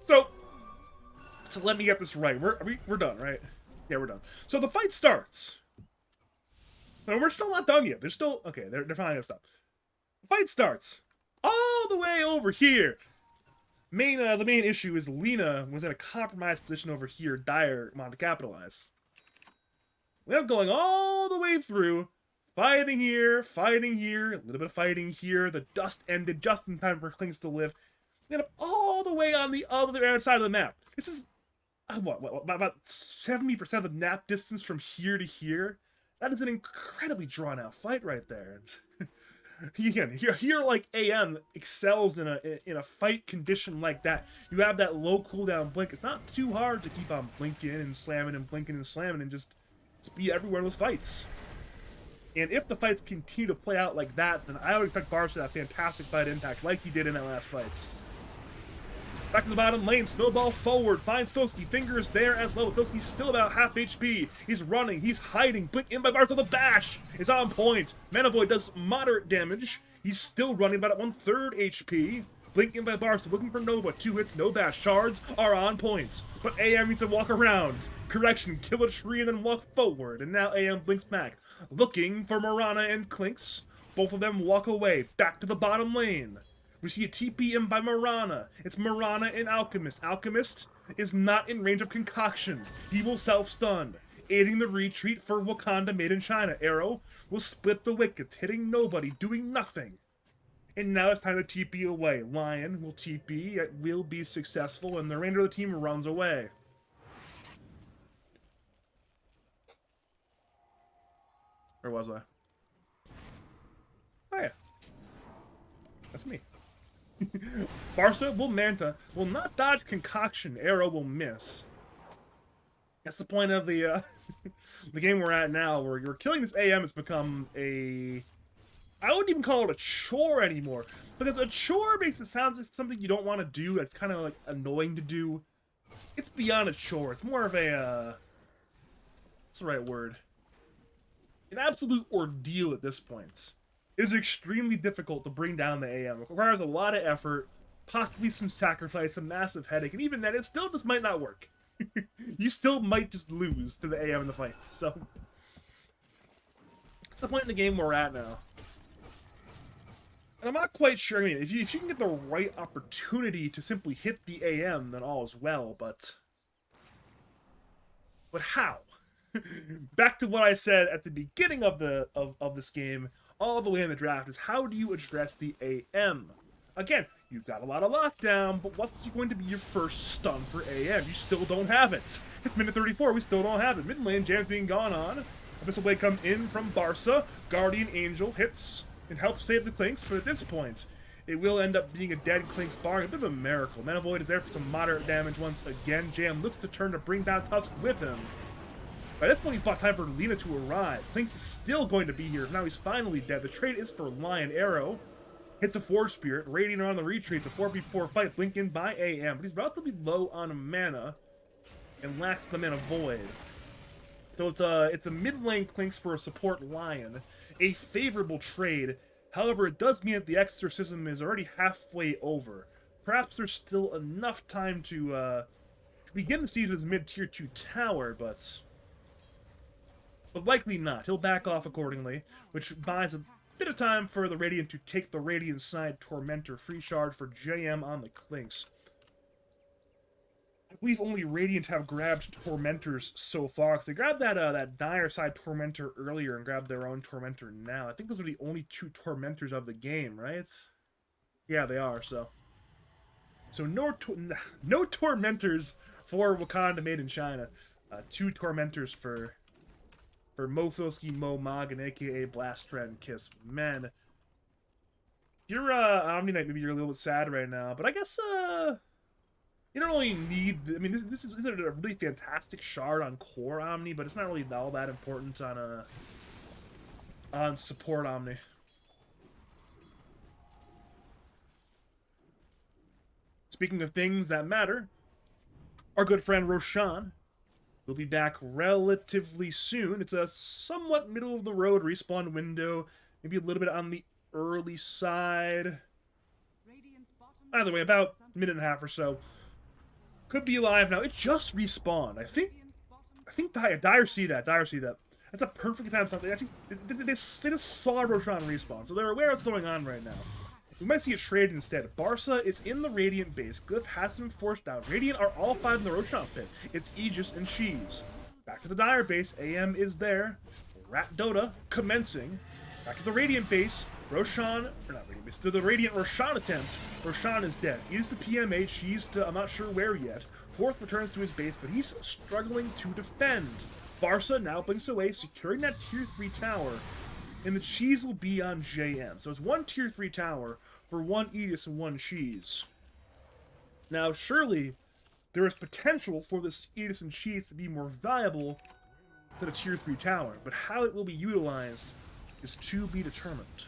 So let me get this right. We're done, right? Yeah, we're done. So the fight starts. And we're still not done yet. They're still okay. They're finally gonna stop. The fight starts all the way over here. The main issue is Lena was in a compromised position over here. Dyer wanted to capitalize. We end up going all the way through, fighting here, a little bit of fighting here. The dust ended just in time for Clinks to live. We end up all the way on the other side of the map. This is about 70% of the map distance from here to here. That is an incredibly drawn out fight right there. Again, here like AM excels in a fight condition like that. You have that low cooldown blink. It's not too hard to keep on blinking and slamming and blinking and slamming and just be everywhere in those fights. And if the fights continue to play out like that, then I would expect Barca to have fantastic fight impact like he did in that last fight. Back to the bottom lane, snowball forward, finds Filski, fingers there as well. Filski's still about half HP. He's running, he's hiding, blink in by Barca, the bash is on point. Manavoid does moderate damage. He's still running about at 1/3 HP. Blink in by Barca, looking for Nova, 2 hits, no bash. Shards are on point, but AM needs to walk around. Correction, kill a tree and then walk forward, and now AM blinks back. Looking for Marana and Clinks. Both of them walk away, back to the bottom lane. We see a TP in by Marana. It's Marana and Alchemist. Alchemist is not in range of Concoction. He will self-stun, aiding the retreat for Wakanda made in China. Arrow will split the wickets, hitting nobody, doing nothing. And now it's time to TP away. Lion will TP, it will be successful, and the remainder of the team runs away. Where was I? Oh yeah. That's me. Barca will Manta will not dodge Concoction. Arrow will miss. That's the point of the the game we're at now, where you're killing this AM has become a... I wouldn't even call it a chore anymore, because a chore makes it sound like something you don't want to do, that's kind of like annoying to do. It's beyond a chore. It's more of a what's the right word? An absolute ordeal at this point. It is extremely difficult to bring down the AM. It requires a lot of effort, possibly some sacrifice, some massive headache, and even then, it still just might not work. You still might just lose to the AM in the fights, so... That's the point in the game we're at now. And I'm not quite sure, I mean, if you can get the right opportunity to simply hit the AM, then all is well, but... But how? Back to what I said at the beginning of this game, all the way in the draft, is how do you address the AM? Again, you've got a lot of lockdown, but what's going to be your first stun for AM? You still don't have it. It's minute 34, we still don't have it. Mid lane, Jam's being gone on. Abyssal Blade comes in from Barca. Guardian Angel hits and helps save the Clinks, but at this point, it will end up being a dead Clinks bar. A bit of a miracle. Manavoid is there for some moderate damage once again. Jam looks to turn to bring down Tusk with him. By this point, he's bought time for Lena to arrive. Clinks is still going to be here. Now he's finally dead. The trade is for Lion. Arrow hits a Forge Spirit. Radiant on the retreat. It's a 4v4 fight. Blink in by AM. But he's relatively low on mana and lacks the Mana Void. So it's a mid lane Clinks for a support Lion. A favorable trade. However, it does mean that the Exorcism is already halfway over. Perhaps there's still enough time to begin the siege of his mid-tier 2 tower, but likely not. He'll back off accordingly, which buys a bit of time for the Radiant to take the Radiant side Tormentor. Free shard for JM on the Clinks. I believe only Radiant have grabbed Tormentors so far, because they grabbed that Dire side Tormentor earlier and grabbed their own Tormentor now. I think those are the only 2 Tormentors of the game, right? Yeah, they are, so no Tormentors for Wakanda made in China. 2 Tormentors for Mo Filski, Mo Moggin, aka Blast Trend Kiss. Man, if you're Omni Knight, maybe you're a little bit sad right now, but I guess you don't really need... I mean, this is a really fantastic shard on core Omni, but it's not really all that important on support Omni. Speaking of things that matter, our good friend Roshan will be back relatively soon. It's a somewhat middle-of-the-road respawn window, maybe a little bit on the early side. Either way, about a minute and a half or so. Could be alive now. It just respawned. I think Dire see that. Dire see that. That's a perfect time something. Actually, they just saw Roshan respawn, so they're aware of what's going on right now. We might see a trade instead. Barca is in the Radiant base. Glyph has been forced out. Radiant are all 5 in the Roshan pit. It's Aegis and Cheese. Back to the Dire base. AM is there. Rat Dota commencing. Back to the Radiant base. Roshan, or not Radiant base, to the Radiant Roshan attempt. Roshan is dead. Is the PMH. Cheese to, I'm not sure where yet. Fourth returns to his base, but he's struggling to defend. Barca now blinks away, securing that tier 3 tower. And the Cheese will be on JM. So it's 1 tier 3 tower for 1 Aegis and 1 Cheese. Now, surely, there is potential for this Aegis and Cheese to be more valuable than a tier 3 tower. But how it will be utilized is to be determined.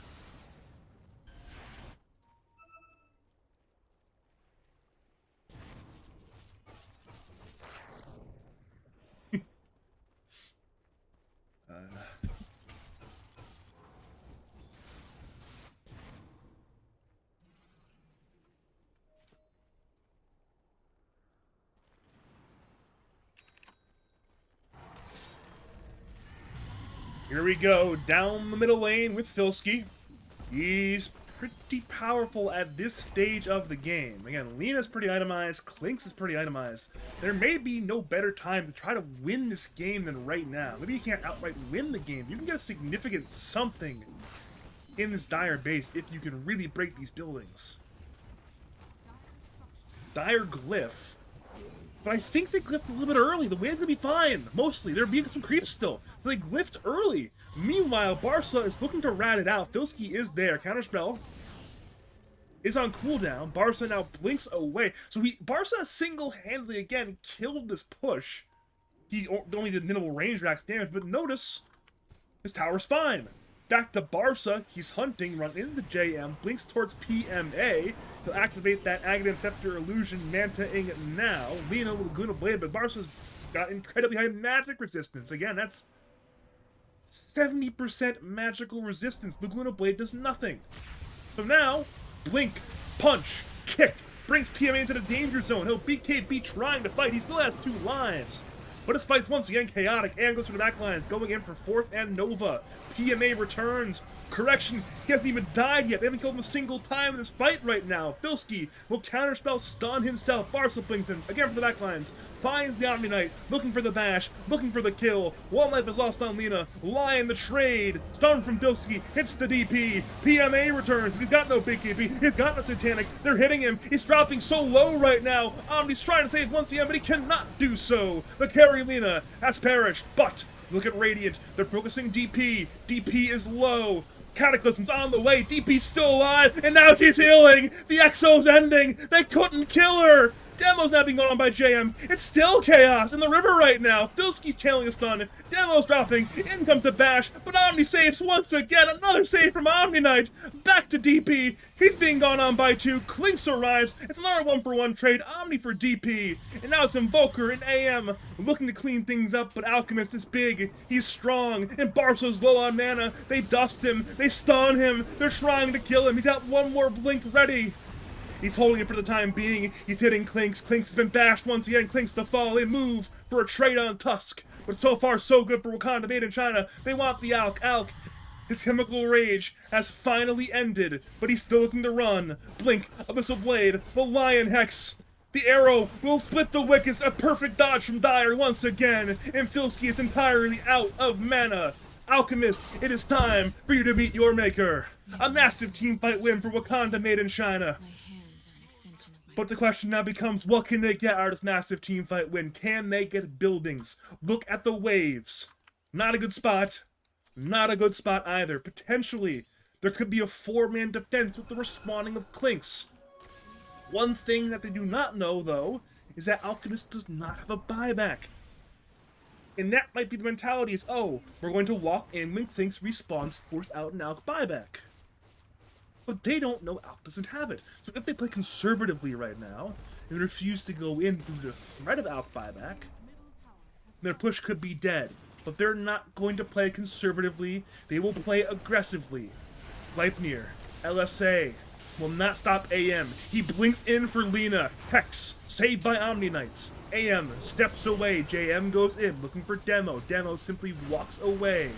Here we go, down the middle lane with Filski. He's pretty powerful at this stage of the game. Again, Lena's pretty itemized, Klinks is pretty itemized. There may be no better time to try to win this game than right now. Maybe you can't outright win the game. You can get a significant something in this Dire base if you can really break these buildings. Dire Glyph. But I think they glyphed a little bit early. The wave's gonna be fine, mostly. There being some creeps still. So they glyphed early. Meanwhile, Barca is looking to rat it out. Filski is there. Counterspell is on cooldown. Barca now blinks away. So Barca single-handedly, again, killed this push. He only did minimal range rack damage, but notice his tower's fine. Back to Barca, he's hunting, run into JM, blinks towards PMA. He'll activate that Aghanim Scepter Illusion, Manta-ing now. Lena with Laguna Blade, but Barca's got incredibly high magic resistance. Again, that's 70% magical resistance. Laguna Blade does nothing. So now, blink, punch, kick, brings PMA into the danger zone. He'll BKB trying to fight. He still has 2 lives. But his fight's once again chaotic. And goes for the back lines, going in for 4th and Nova. PMA returns. Correction, he hasn't even died yet. They haven't killed him a single time in this fight right now. Filski will counterspell stun himself. Barca blinks in, again for the back lines. Finds the Omni Knight, looking for the bash, looking for the kill. 1 life is lost on Lena. Lion the trade. Stun from Filski, hits the DP. PMA returns, but he's got no big KP. He's got no Satanic. They're hitting him. He's dropping so low right now. Omni's trying to save once again, but he cannot do so. The carry Lena has perished, but look at Radiant. They're focusing DP. DP is low. Cataclysm's on the way. DP's still alive, and now she's healing. The Exo's ending. They couldn't kill her. Demo's now being gone on by JM. It's still chaos in the river right now. Filski's channeling a stun. Demo's dropping. In comes the bash, but Omni saves once again. Another save from Omni Knight. Back to DP. He's being gone on by 2. Klinks arrives. It's another 1-for-1 trade. Omni for DP. And now it's Invoker and AM looking to clean things up, but Alchemist is big. He's strong. And Barca's low on mana. They dust him. They stun him. They're trying to kill him. He's got 1 more blink ready. He's holding it for the time being. He's hitting Klinks. Klinks has been bashed once again. Klinks to fall. They move for a trade on Tusk. But so far, so good for Wakanda made in China. They want the Alk. Alk, his chemical rage has finally ended, but he's still looking to run. Blink, Abyssal Blade, the Lion Hex. The arrow will split the wickets. A perfect dodge from Dire once again. And Filski is entirely out of mana. Alchemist, it is time for you to meet your maker. A massive teamfight win for Wakanda made in China. But the question now becomes, what can they get out of this massive teamfight win? Can they get buildings? Look at the waves. Not a good spot. Not a good spot either. Potentially, there could be a 4-man defense with the respawning of Klinks. One thing that they do not know, though, is that Alchemist does not have a buyback. And that might be the mentality is, oh, we're going to walk in when Klinks respawns, force out an Alk buyback. But they don't know Alk doesn't have it. So if they play conservatively right now, and refuse to go in through the threat of Alk buyback, their push could be dead. But they're not going to play conservatively, they will play aggressively. Leipnir, LSA, will not stop AM. He blinks in for Lena. Hex, saved by Omni Knights. AM steps away. JM goes in, looking for Demo. Demo simply walks away.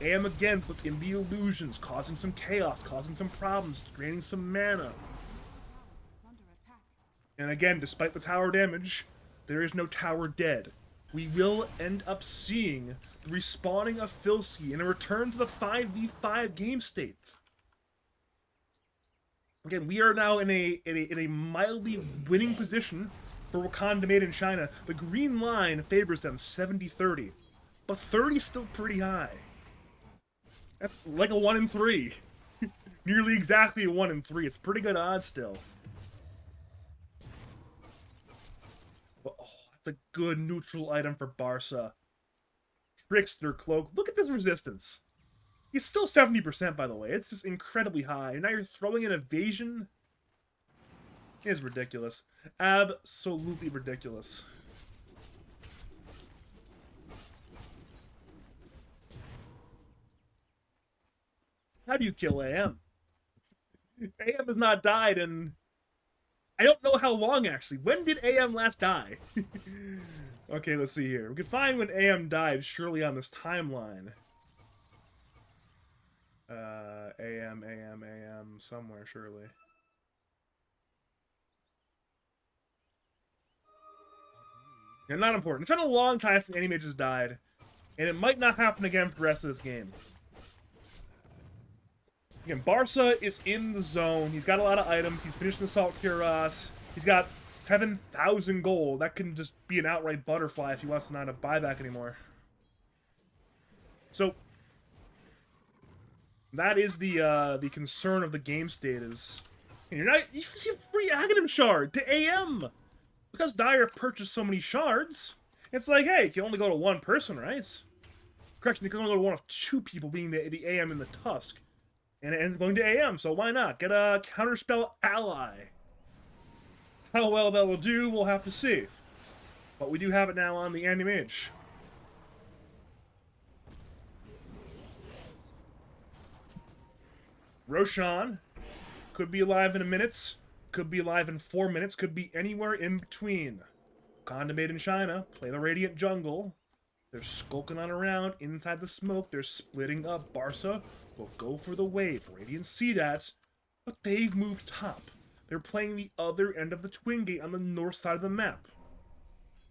AM again puts in the illusions, causing some chaos, causing some problems, draining some mana. Tower is under attack. And again, despite the tower damage, there is no tower dead. We will end up seeing the respawning of Filski and a return to the 5v5 game state. Again, we are now in a mildly winning position for Wakanda made in China. The green line favors them 70-30, but 30 is still pretty high. That's like a 1 in 3. Nearly exactly a 1 in 3. It's pretty good odds still. But, oh, that's a good neutral item for Barca. Trickster Cloak. Look at this resistance. He's still 70%, by the way. It's just incredibly high. And now you're throwing in evasion? It is ridiculous. Absolutely ridiculous. How do you kill AM? AM has not died in... I don't know how long, actually. When did AM last die? Okay, let's see here. We can find when AM died, surely on this timeline. AM, somewhere, surely. Yeah, not important. It's been a long time since any mages died, and it might not happen again for the rest of this game. Again, Barca is in the zone. He's got a lot of items. He's finished the Assault Cuirass. He's got 7,000 gold. That can just be an outright butterfly if he wants to not have buyback anymore. So, that is the concern of the game state is... You see a free Aghanim shard to AM! Because Dyer purchased so many shards, it's like, hey, you can only go to one person, right? Correction, you can only go to one of 2 people, being the AM and the Tusk. And it ends up going to AM, so why not? Get a Counterspell ally. How well that will do, we'll have to see. But we do have it now on the Anti-Mage. Roshan could be alive in a minute, could be alive in 4 minutes, could be anywhere in between. Wakanda made in China, play the Radiant Jungle. They're skulking on around inside the smoke. They're splitting up. Barca will go for the wave. Radiant see that, but they've moved top. They're playing the other end of the Twin Gate on the north side of the map.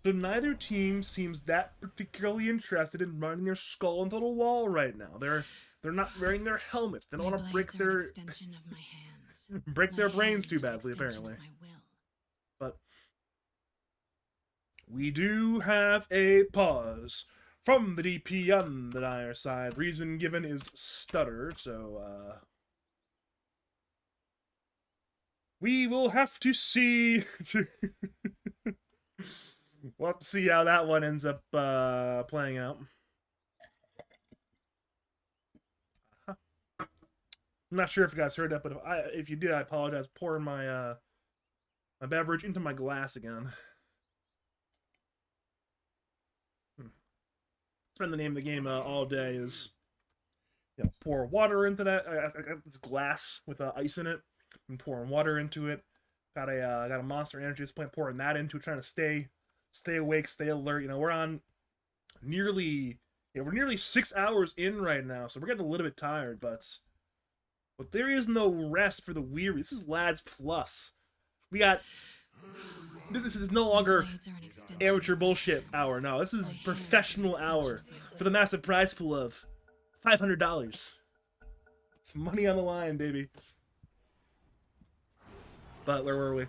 So neither team seems that particularly interested in running their skull into the wall right now. They're not wearing their helmets. They don't want to break their extension of my hands. break their My brains hands too are an badly, extension apparently. of my will. But we do have a pause from the DP on the Dire side. Reason given is stutter, so we will have to see. We'll have to see how that one ends up playing out. I'm not sure if you guys heard that, but if you did, I apologize. Pouring my my beverage into my glass again. It's been the name of the game all day. Is pour water into that. I got this glass with ice in it. I'm pouring water into it. Got a Monster Energy display, pouring that into it, trying to stay awake, stay alert. You know, we're on nearly 6 hours in right now, so we're getting a little bit tired, but there is no rest for the weary. This is Lads Plus. We got this is no longer amateur bullshit hour. No, this is professional hour for the massive prize pool of $500. Some money on the line, baby. But where were we?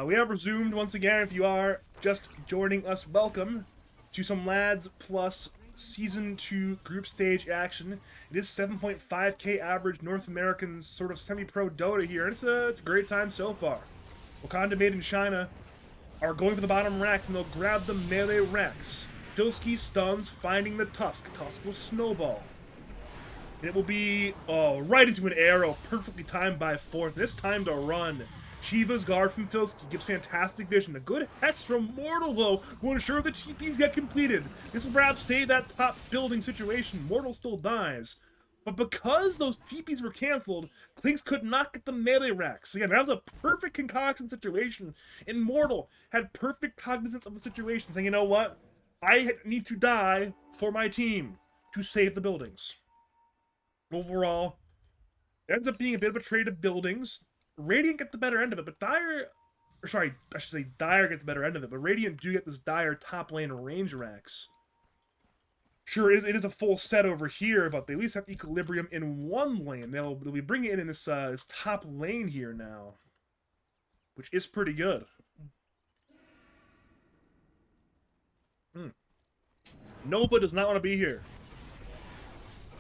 We have resumed once again. If you are just joining us, welcome to some Lads Plus Season 2 group stage action. It is 7.5k average North American sort of semi-pro Dota here, and it's a great time so far. Wakanda made in China are going for the bottom racks, and they'll grab the melee racks. Filski stuns, finding the Tusk. Tusk will snowball. And it will be right into an arrow, perfectly timed by Fourth. This time to run. Shiva's guard from Filski gives fantastic vision. A good hex from Mortal, though, will ensure the TPs get completed. This will perhaps save that top building situation. Mortal still dies. But because those TPs were canceled, Clinks could not get the melee racks. So again, that was a perfect concoction situation. Immortal had perfect cognizance of the situation, saying, you know what? I need to die for my team to save the buildings. Overall, it ends up being a bit of a trade of buildings. Radiant get the better end of it, but Dire... Or sorry, I should say Dire get the better end of it, but Radiant do get this Dire top lane range racks. Sure, it is a full set over here, but they at least have equilibrium in one lane. They'll be bringing it in this top lane here now, which is pretty good. Nova does not want to be here.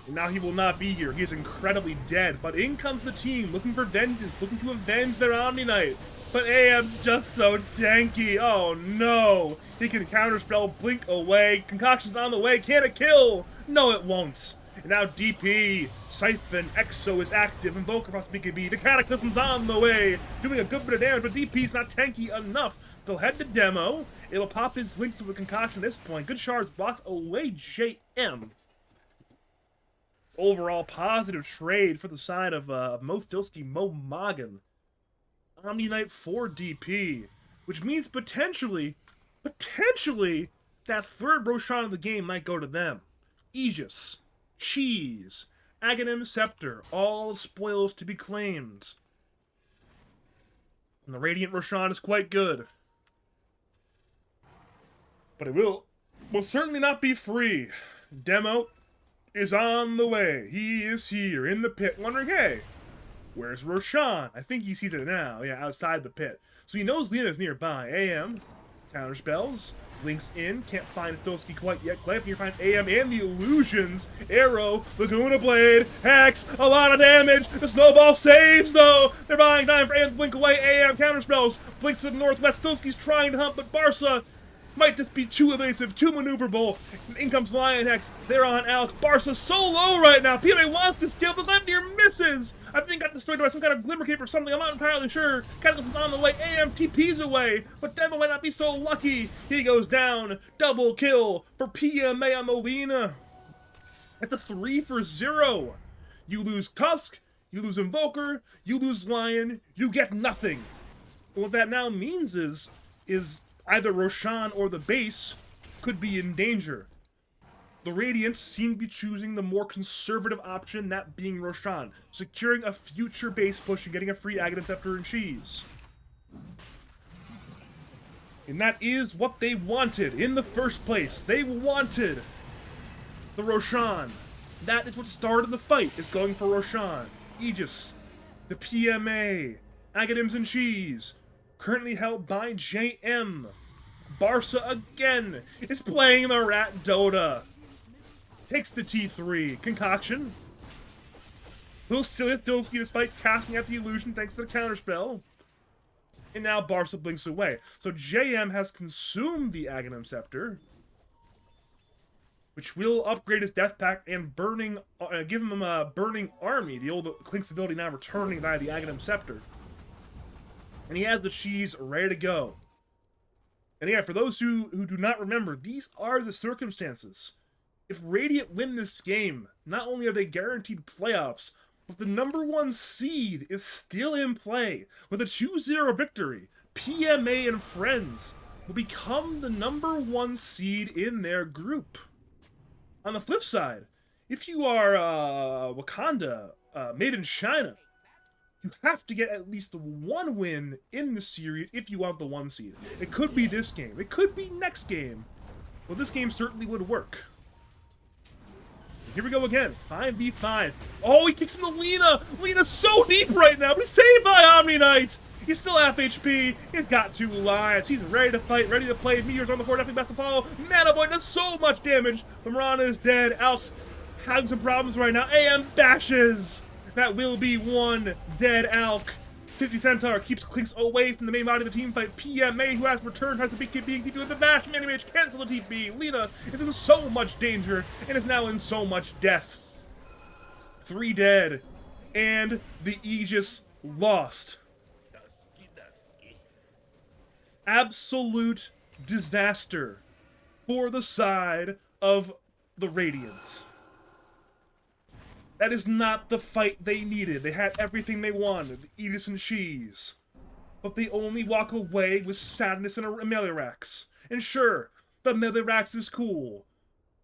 And now he will not be here. He is incredibly dead. But in comes the team, looking for vengeance, looking to avenge their Omni Knight. But AM's just so tanky. Oh no. He can counterspell, blink away. Concoction's on the way. Can it kill? No, it won't. And now DP, Siphon, Exo is active, Invoker plus BKB. The Cataclysm's on the way. Doing a good bit of damage, but DP's not tanky enough. They'll head to demo. It'll pop his links with the concoction at this point. Good shards blocks away JM. Overall positive trade for the side of Mo Filski, Moggin. Omni Knight for DP, which means potentially, that third Roshan of the game might go to them. Aegis, Cheese, Aghanim Scepter, all spoils to be claimed. And the Radiant Roshan is quite good. But it will certainly not be free. Demo is on the way. He is here in the pit, wondering, hey, where's Roshan? I think he sees it now. Yeah, outside the pit. So he knows Lena's nearby. AM, counterspells, links in, can't find Filski quite yet. Glampier finds AM and the illusions. Arrow, Laguna Blade, Hex, a lot of damage. The snowball saves, though. They're buying time for AM to blink away. AM counterspells, blinks to the northwest. Filski's trying to hump, but Barca might just be too evasive, too maneuverable. In comes Lion Hex. They're on Alk. Barca's so low right now. PMA wants this kill, but Glampier misses. I think got destroyed by some kind of Glimmer Cape or something. I'm not entirely sure. Cataclysm's on the way. AM TP's away, but Demo might not be so lucky. He goes down. Double kill for PMA on Molina. It's a 3-for-0. You lose Tusk, you lose Invoker, you lose Lion, you get nothing. And what that now means is either Roshan or the base could be in danger. The Radiant seem to be choosing the more conservative option, that being Roshan, securing a future base push and getting a free Aghanim Scepter and Cheese. And that is what they wanted in the first place. They wanted the Roshan. That is what started the fight, is going for Roshan. Aegis, the PMA, Aghanims and Cheese, currently held by JM. Barca again is playing the Rat Dota. Takes the T3. Concoction. Will still hit Filski despite casting out the illusion thanks to the counterspell. And now Barca blinks away. So JM has consumed the Aghanim Scepter, which will upgrade his Death Pact and burning, give him a Burning Army, the old Clink's ability now returning via the Aghanim Scepter. And he has the Cheese ready to go. And yeah, for those who do not remember, these are the circumstances. If Radiant win this game, not only are they guaranteed playoffs, but the #1 seed is still in play. With a 2-0 victory, PMA and friends will become the #1 seed in their group. On the flip side, if you are Wakanda, made in Chyna, you have to get at least one win in the series if you want the 1 seed. It could be this game. It could be next game. Well, this game certainly would work. Here we go again. 5v5. Oh, he kicks into Lena. Lena's so deep right now, but he's saved by Omni Knight. He's still half HP. He's got 2 lives. He's ready to fight, ready to play. Meteor's on the floor, definitely best to follow. Mana Boy does so much damage. Mirana is dead. Alk's having some problems right now. AM bashes. That will be 1 dead Alk. 50 Centaur keeps Clinks away from the main body of the team fight. PMA, who has returned, has a big being TP with the bash. Many Mage cancel the TP. Lena is in so much danger and is now in so much death. 3 dead. And the Aegis lost. Absolute disaster for the side of the Radiants. That is not the fight they needed. They had everything they wanted, Edis and cheese. But they only walk away with sadness and a Ameliarax. And sure, the Ameliarax is cool.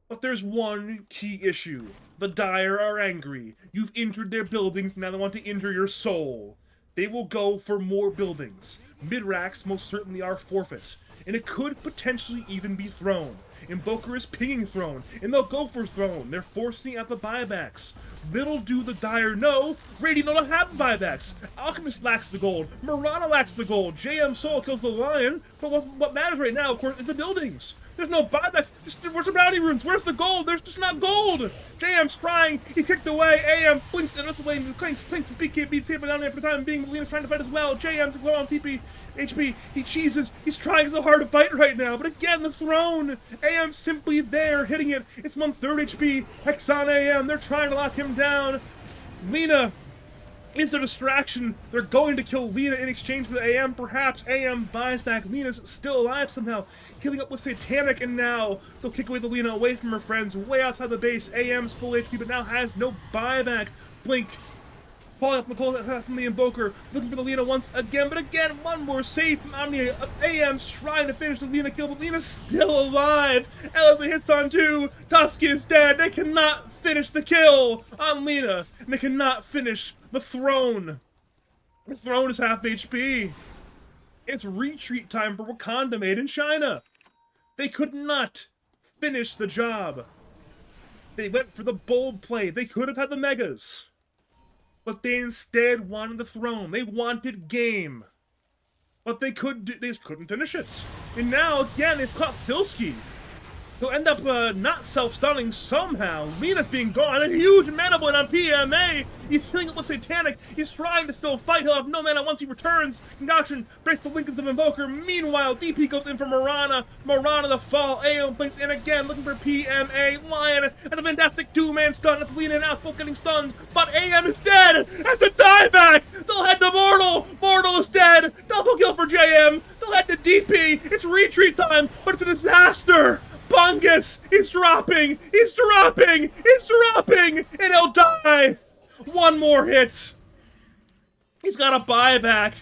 But there's one key issue. The Dire are angry. You've injured their buildings, now they want to injure your soul. They will go for more buildings. Midrax most certainly are forfeit, and it could potentially even be Throne. Invoker is pinging Throne, and they'll go for Throne. They're forcing out the buybacks. Little do the Dire know, Radiant don't have buybacks. Alchemist lacks the gold, Mirana lacks the gold, JM Soul kills the Lion, but what matters right now, of course, is the buildings. There's no buybacks. Where's the bounty runes? Where's the gold? There's just not gold. JM's trying. He kicked away. AM blinks and runs away and clinks his BKB taper down there for the time being. Lena's trying to fight as well. JM's low on TP, HP. He cheeses. He's trying so hard to fight right now. But again, the throne. AM simply there, hitting it. It's 1/3 HP. Hex on AM. They're trying to lock him down. Lena is a distraction. They're going to kill Lena in exchange for the AM. Perhaps AM buys back. Lena's still alive somehow, healing up with Satanic, and now they'll kick away the Lena away from her friends, way outside the base. AM's full HP, but now has no buyback. Blink falling off McCall from the Invoker, looking for the Lena once again, but again, one more save from Omnia. AM's trying to finish the Lena kill, but Lena's still alive. Elsa hits on two. Tusk is dead. They cannot finish the kill on Lena, and they cannot finish the throne. The throne is half HP. It's retreat time for Wakanda made in China. They could not finish the job. They went for the bold play. They could have had the megas, but they instead wanted the throne. They wanted game. But they just couldn't finish it. And now, again, they've caught Filski. He'll end up not self-stunning somehow. Lena's being gone. A huge mana blade on PMA. He's healing up with Satanic. He's trying to still fight. He'll have no mana once he returns. Concoction breaks the Lincolns of Invoker. Meanwhile, DP goes in for Mirana. Mirana the fall. Aeon blinks in again, looking for PMA. Lion and a fantastic two-man stun. That's Lena and Alf both getting stunned. But AM is dead. That's a dieback. They'll head to Mortal. Mortal is dead. Double kill for JM. They'll head to DP. It's retreat time, but it's a disaster. Bungus! He's dropping! He's dropping! He's dropping! And he'll die! One more hit! He's got a buyback.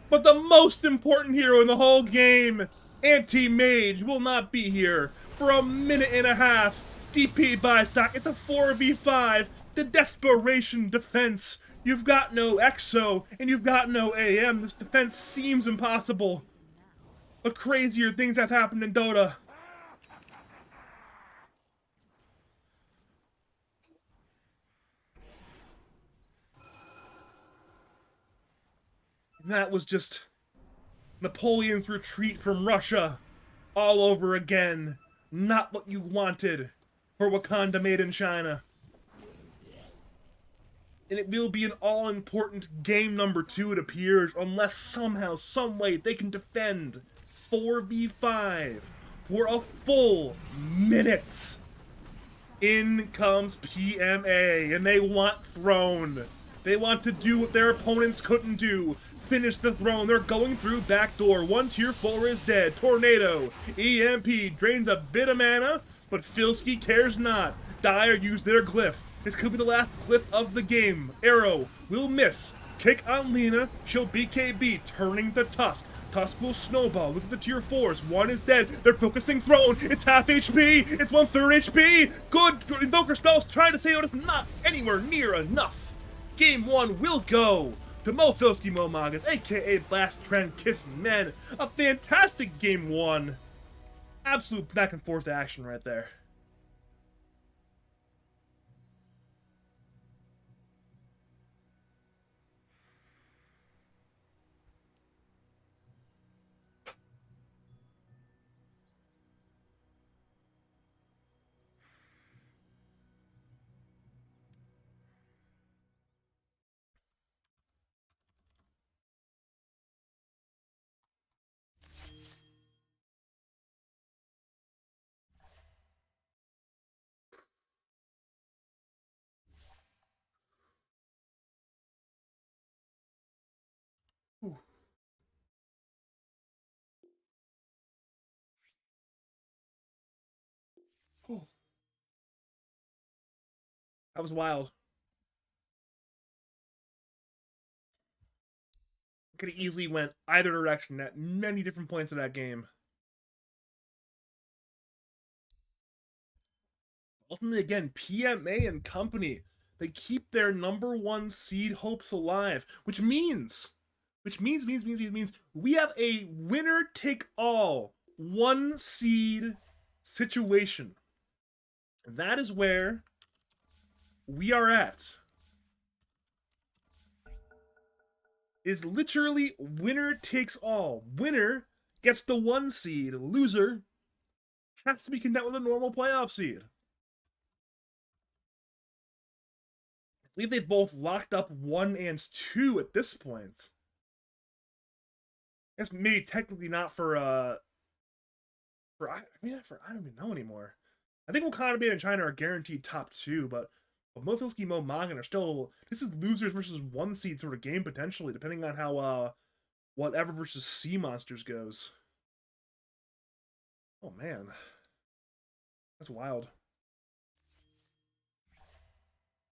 But the most important hero in the whole game, Anti-Mage, will not be here for a minute and a half. DP buys back. It's a 4v5. The desperation defense. You've got no EXO, and you've got no AM. This defense seems impossible. But crazier things have happened in Dota. That was just Napoleon's retreat from Russia all over again. Not what you wanted for Wakanda made in China. And it will be an all-important game number 2, it appears, unless somehow, someway, they can defend 4v5 for a full minute. In comes PMA, and they want Throne. They want to do what their opponents couldn't do. Finish the throne. They're going through back door. One tier 4 is dead. Tornado. EMP drains a bit of mana, but Filski cares not. Dire use their glyph. This could be the last glyph of the game. Arrow will miss. Kick on Lena. She'll BKB, turning the Tusk. Tusk will snowball. Look at the tier 4s. One is dead. They're focusing Throne. It's half HP. It's 1/3 HP. Good Invoker spells trying to say, but it's not anywhere near enough. Game 1 will go to Mo Filski, Mo Moggin, aka Blast Trend Kiss Men. A fantastic game 1. Absolute back and forth action right there. Ooh. Ooh. That was wild. Could have easily went either direction at many different points of that game. Ultimately, again, PMA and company, they keep their #1 seed hopes alive, which means we have a winner take all 1 seed situation. That is where we are at. Is literally winner takes all. Winner gets the 1 seed. Loser has to be content with a normal playoff seed. I believe they both locked up 1 and 2 at this point. I guess maybe technically not for I don't even know anymore. I think Wakanda and Chyna are guaranteed top 2, but Filski, Moggin are still. This is losers versus 1 seed sort of game potentially, depending on how whatever versus Sea Monsters goes. Oh man, that's wild.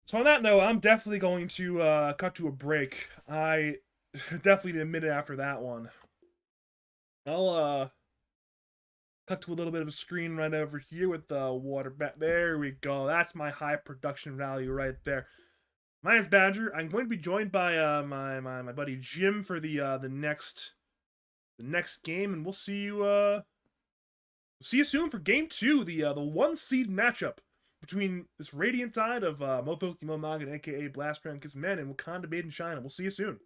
So on that note, I'm definitely going to cut to a break. I definitely need a minute after that one. I'll cut to a little bit of a screen right over here with the water back. There we go. That's my high production value right there. My name's Badger. I'm going to be joined by my buddy Jim for the next game, and we'll see you soon for game 2, the 1 seed matchup between this Radiant Tide of Filski, Moggin, aka Blast Round Kiss Men, and Wakanda Made in China. We'll see you soon.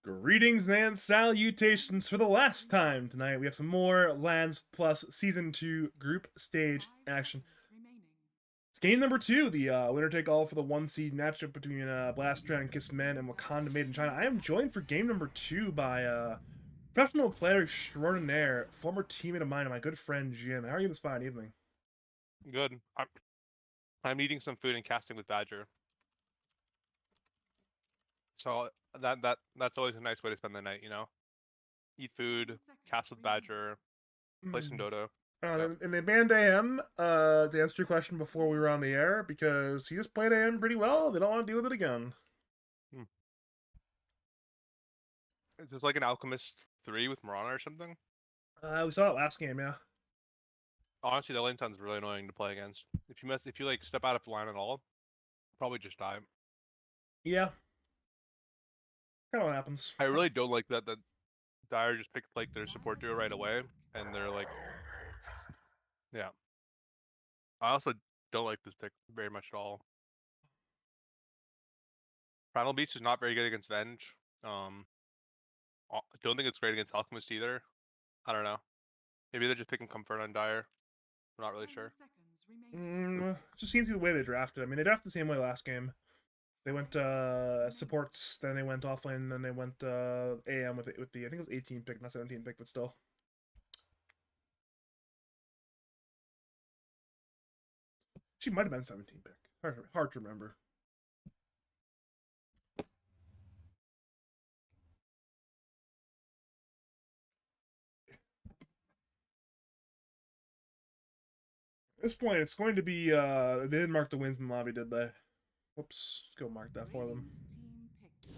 Greetings and salutations for the last time tonight. We have some more Lands Plus Season 2 group stage 5 action. seconds remaining. It's game number 2, the winner take all for the 1 seed matchup between Blastran and Kiss Men and Wakanda Made in China. I am joined for game number 2 by professional player extraordinaire, former teammate of mine, and my good friend Jim. How are you this fine evening? Good. I'm eating some food and casting with Badger. So that's always a nice way to spend the night, you know? Eat 10 food, seconds cast with remaining. Badger, play some Dota. And they banned AM to answer your question before we were on the air because he just played AM pretty well. They don't want to deal with it again. Is this like an Alchemist 3 with Mirana or something? We saw it last game, yeah. Honestly, the lane sounds really annoying to play against. If you like step out of line at all, probably just die. Yeah. Kind of what happens. I really don't like that Dire just picked like their support duo right away, and they're like, yeah. I also don't like this pick very much at all. Primal Beast is not very good against Venge. I don't think it's great against Alchemist either. I don't know. Maybe they're just picking comfort on Dire. I'm not really 10 sure. seconds remaining. It just seems to be the way they drafted. I mean, they drafted the same way last game. They went supports, then they went offlane, then they went AM with the I think it was 18 pick, not 17 pick, but still. She might have been 17 pick. Hard to remember. At this point, it's going to be they didn't mark the wins in the lobby, did they? Whoops. Let's go mark that for them. Radiant team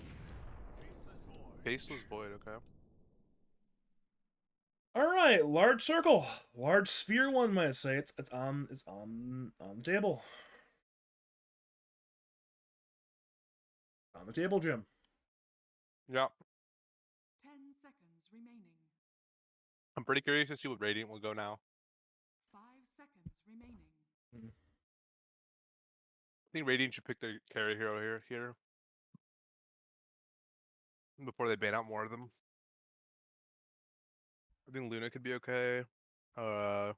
picked. Faceless Void, okay. Alright, large circle. Large sphere one might say. It's on the table. On the table, Jim. Yeah. 10 seconds remaining. I'm pretty curious to see what Radiant will go now. 5 seconds remaining. I think Radiant should pick their carry hero here. Before they ban out more of them. I think Luna could be okay. Could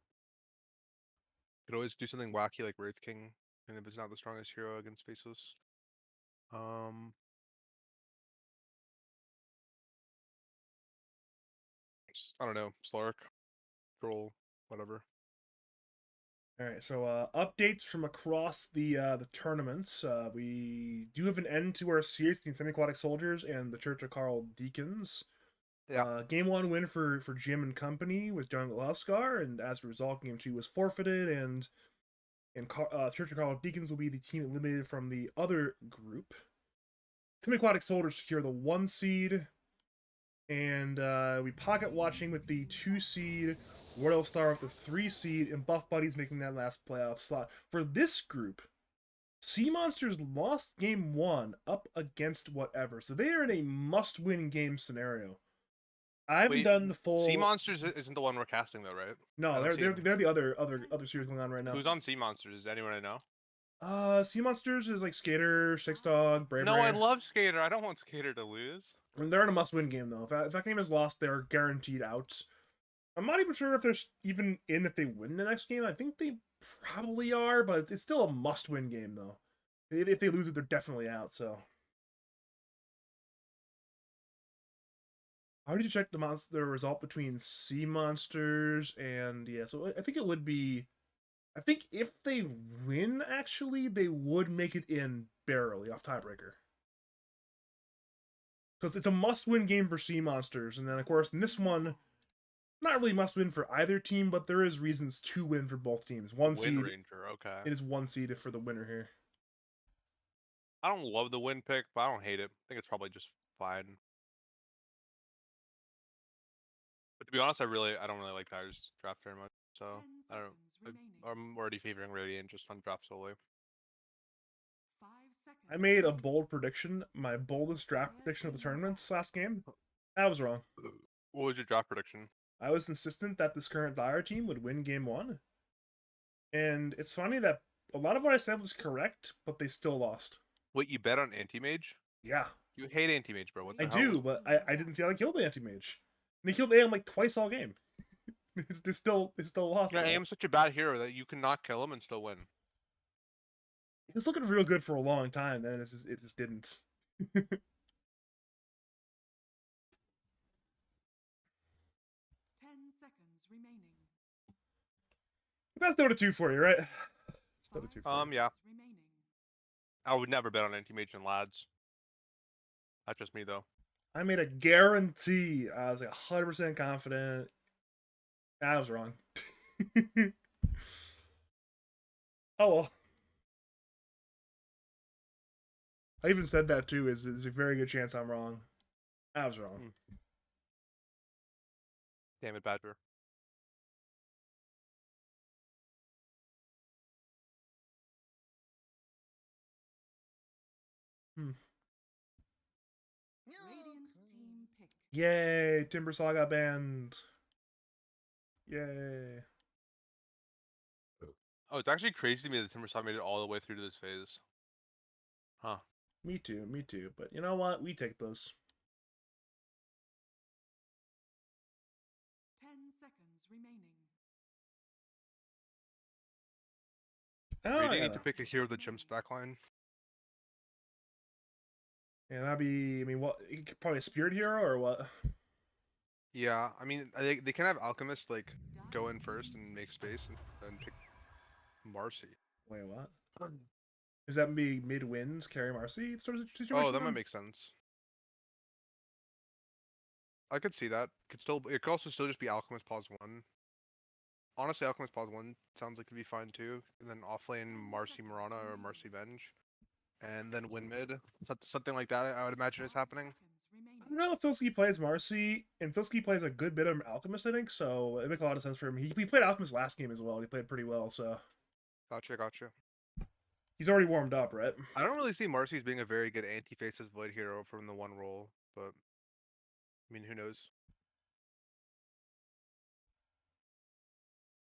always do something wacky like Wraith King, and if it's not the strongest hero against Faceless. I don't know, Slark, Troll, whatever. All right, so updates from across the tournaments. We do have an end to our series between Semi-Aquatic Soldiers and the Church of Carl Deacons. Yeah. Game 1 win for Jim and company with Jungle Huskar, and as a result, Game 2 was forfeited, and Church of Carl Deacons will be the team eliminated from the other group. Semi-Aquatic Soldiers secure the 1 seed, and we pocket watching with the 2 seed, Royal Star with the 3 seed, and Buff Buddies making that last playoff slot. For this group, Sea Monsters lost game 1 up against whatever, so they are in a must-win game scenario. I haven't done the full. Sea Monsters isn't the one we're casting though, right? No, they're the other series going on right now. Who's on Sea Monsters? Is anyone I know? Sea Monsters is like Skater, Six Dog, Brave. No, I love Skater. I don't want Skater to lose. And they're in a must-win game though. If that game is lost, they're guaranteed out. I'm not even sure if they're even in if they win the next game. I think they probably are, but it's still a must-win game though. If they lose it, they're definitely out. So, how did you check the result between Sea Monsters and yeah? So I think it would be. I think if they win, actually, they would make it in barely off tiebreaker. Because it's a must-win game for Sea Monsters, and then of course in this one, not really must-win for either team, but there is reasons to win for both teams. One seed. Ranger, okay. It is 1 seed for the winner here. I don't love the win pick, but I don't hate it. I think it's probably just fine. But to be honest, I don't really like Tiger's draft very much, so 10 I don't. seconds remaining. I'm already favoring Radiant just on draft solely. 5 seconds. I made a bold prediction, my boldest draft prediction of the tournaments last game. I was wrong. What was your draft prediction? I was insistent that this current Dire team would win game 1. And it's funny that a lot of what I said was correct, but they still lost. Wait, you bet on Anti-Mage? Yeah. You hate anti-mage, bro. What the I hell? do, but I didn't see how they killed the anti-mage. And they killed AM like twice all game. They still lost. Yeah, Though. AM's such a bad hero that you cannot kill him and still win. He was looking real good for a long time, then it just didn't. 10 seconds remaining. That's Dota 2 for you, right? It's Dota 2 for you. Yeah. Remaining. I would never bet on anti-mage and lads. That's just me though. I made a guarantee. I was like 100% confident. I was wrong. Oh well. I even said that too. Is a very good chance I'm wrong. I was wrong. Damn it, Badger. Radiant team pick. Yay! Timbersaw got banned. Yay! Oh, it's actually crazy to me that Timbersaw made it all the way through to this phase. Huh. Me too. Me too. But you know what? We take those. 10 seconds remaining. Oh, Really yeah. need to pick a hero that jumps backline. Yeah, that'd be. I mean, what? Probably a spirit hero or what? Yeah, I mean, they can have Alchemist like go in first and make space and then pick Marcy. Wait, what? Does that be mid wins carry Marcy sort of situation? Oh, that then? might make sense. I could see that. It could also still just be Alchemist pause 1. Honestly, Alchemist pause 1 sounds like it'd be fine too. And then offlane Marcy Mirana or Marcy Venge. And then win mid. Something like that I would imagine is happening. I don't know if Filski plays Marcy, and Filski plays a good bit of Alchemist, I think, so it makes a lot of sense for him. He played Alchemist last game as well, and he played pretty well, so Gotcha. he's already warmed up, right? I don't really see Marcy as being a very good anti-faces Void hero from the one role, but I mean, who knows?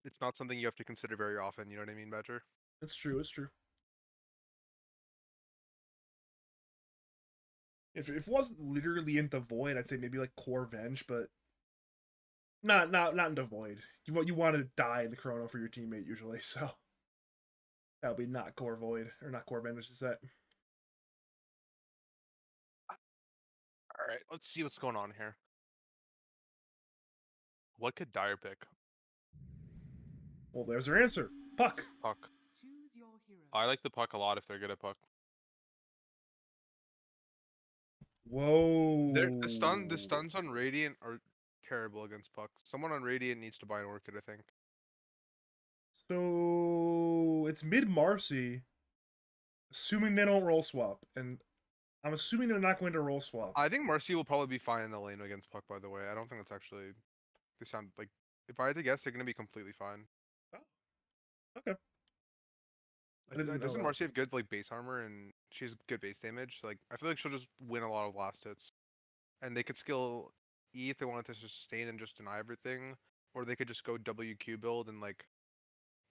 It's not something you have to consider very often, you know what I mean, Badger? It's true, it's true. If it wasn't literally into Void, I'd say maybe like Core Venge, but not into Void. You want to die in the Chrono for your teammate usually, so that would be not Core Void or not Core Venge, I should say. All right, let's see what's going on here. What could Dire pick? Well, there's their answer. Puck. Puck. Choose your hero. I like the Puck a lot if they're good at Puck. Whoa. The stuns on Radiant are terrible against Puck. Someone on Radiant needs to buy an Orchid, I think. So it's mid Marcy, assuming they don't roll swap, and I'm assuming they're not going to roll swap. I think Marcy will probably be fine in the lane against Puck, by the way. I don't think that's actually... They sound like... If I had to guess, they're going to be completely fine. Okay. Doesn't Marcy have good like base armor and she has good base damage? Like I feel like she'll just win a lot of last hits. And they could skill E if they wanted to sustain and just deny everything. Or they could just go WQ build and like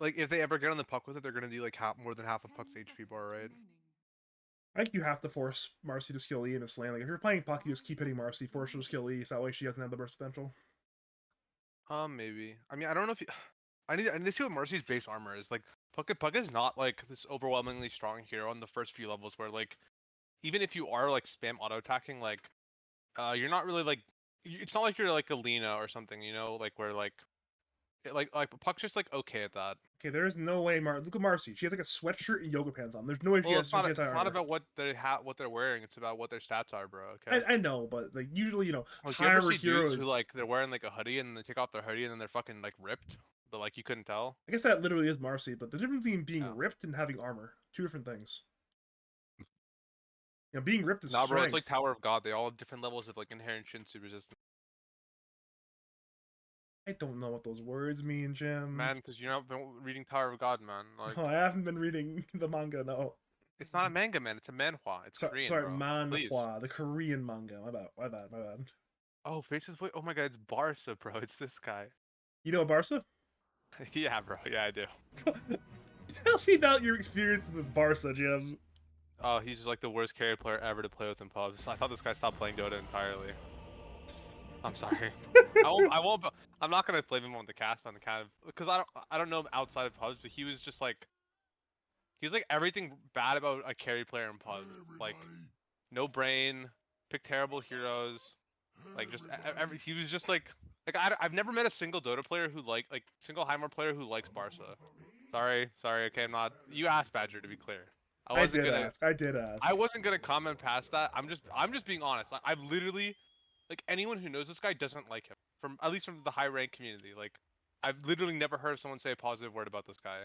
if they ever get on the Puck with it, they're gonna do like more than half of 10 Puck's HP seconds bar, right? remaining. I think you have to force Marcy to skill E in this lane. Like if you're playing Puck, you just keep hitting Marcy, force her to skill E, so that way she doesn't have the burst potential. Maybe. I mean, I don't know if you... I need to see what Marcy's base armor is. Like Puck is not like this overwhelmingly strong hero on the first few levels where like even if you are like spam auto attacking, like you're not really like it's not like you're like a Lena or something, you know, like where like Puck's just like okay at that. Okay, there is no way. Look at Marcy. She has like a sweatshirt and yoga pants on. There's no way she Well, has. it's not about what they're wearing. It's about what their stats are, bro. Okay. I know, but like usually, Like, do you higher ever see heroes. dudes who like they're wearing like a hoodie and they take off their hoodie and then they're fucking like ripped, but like you couldn't tell. I guess that literally is Marcy, but the difference between being Yeah. ripped and having armor, two different things. You know, being ripped is Nah, bro, it's strength. like Tower of God. They all have different levels of like inherent Shinsu resistance. I don't know what those words mean, Jim. Man, because you're not been reading Tower of God, man. Like Oh, I haven't been reading the manga. No, it's not a manga, man. It's a manhwa. It's Korean, sorry, bro. Please. manhwa, the Korean manga. My bad. Oh, Faces Voice. Oh my God, it's Barca, bro. It's this guy. You know Barca? Yeah, bro. Yeah, I do. Tell me about your experience with Barca, Jim. Oh, he's like the worst carry player ever to play with in pubs. I thought this guy stopped playing Dota entirely. I'm sorry. I won't. I won't. I'm not gonna blame him on the cast on account of because I don't know him outside of pubs, but he was just like he was like everything bad about a carry player in pubs. Like no brain, pick terrible heroes. Like just every he was just like I've never met a single Dota player who like single Highmore player who likes Barca. Sorry. Okay, I'm not. You asked Badger to be clear. I I wasn't did gonna. ask. I did ask. I wasn't gonna comment past that. I'm just being honest. I've literally like anyone who knows this guy doesn't like him from at least from the high rank community. Like I've literally never heard someone say a positive word about this guy.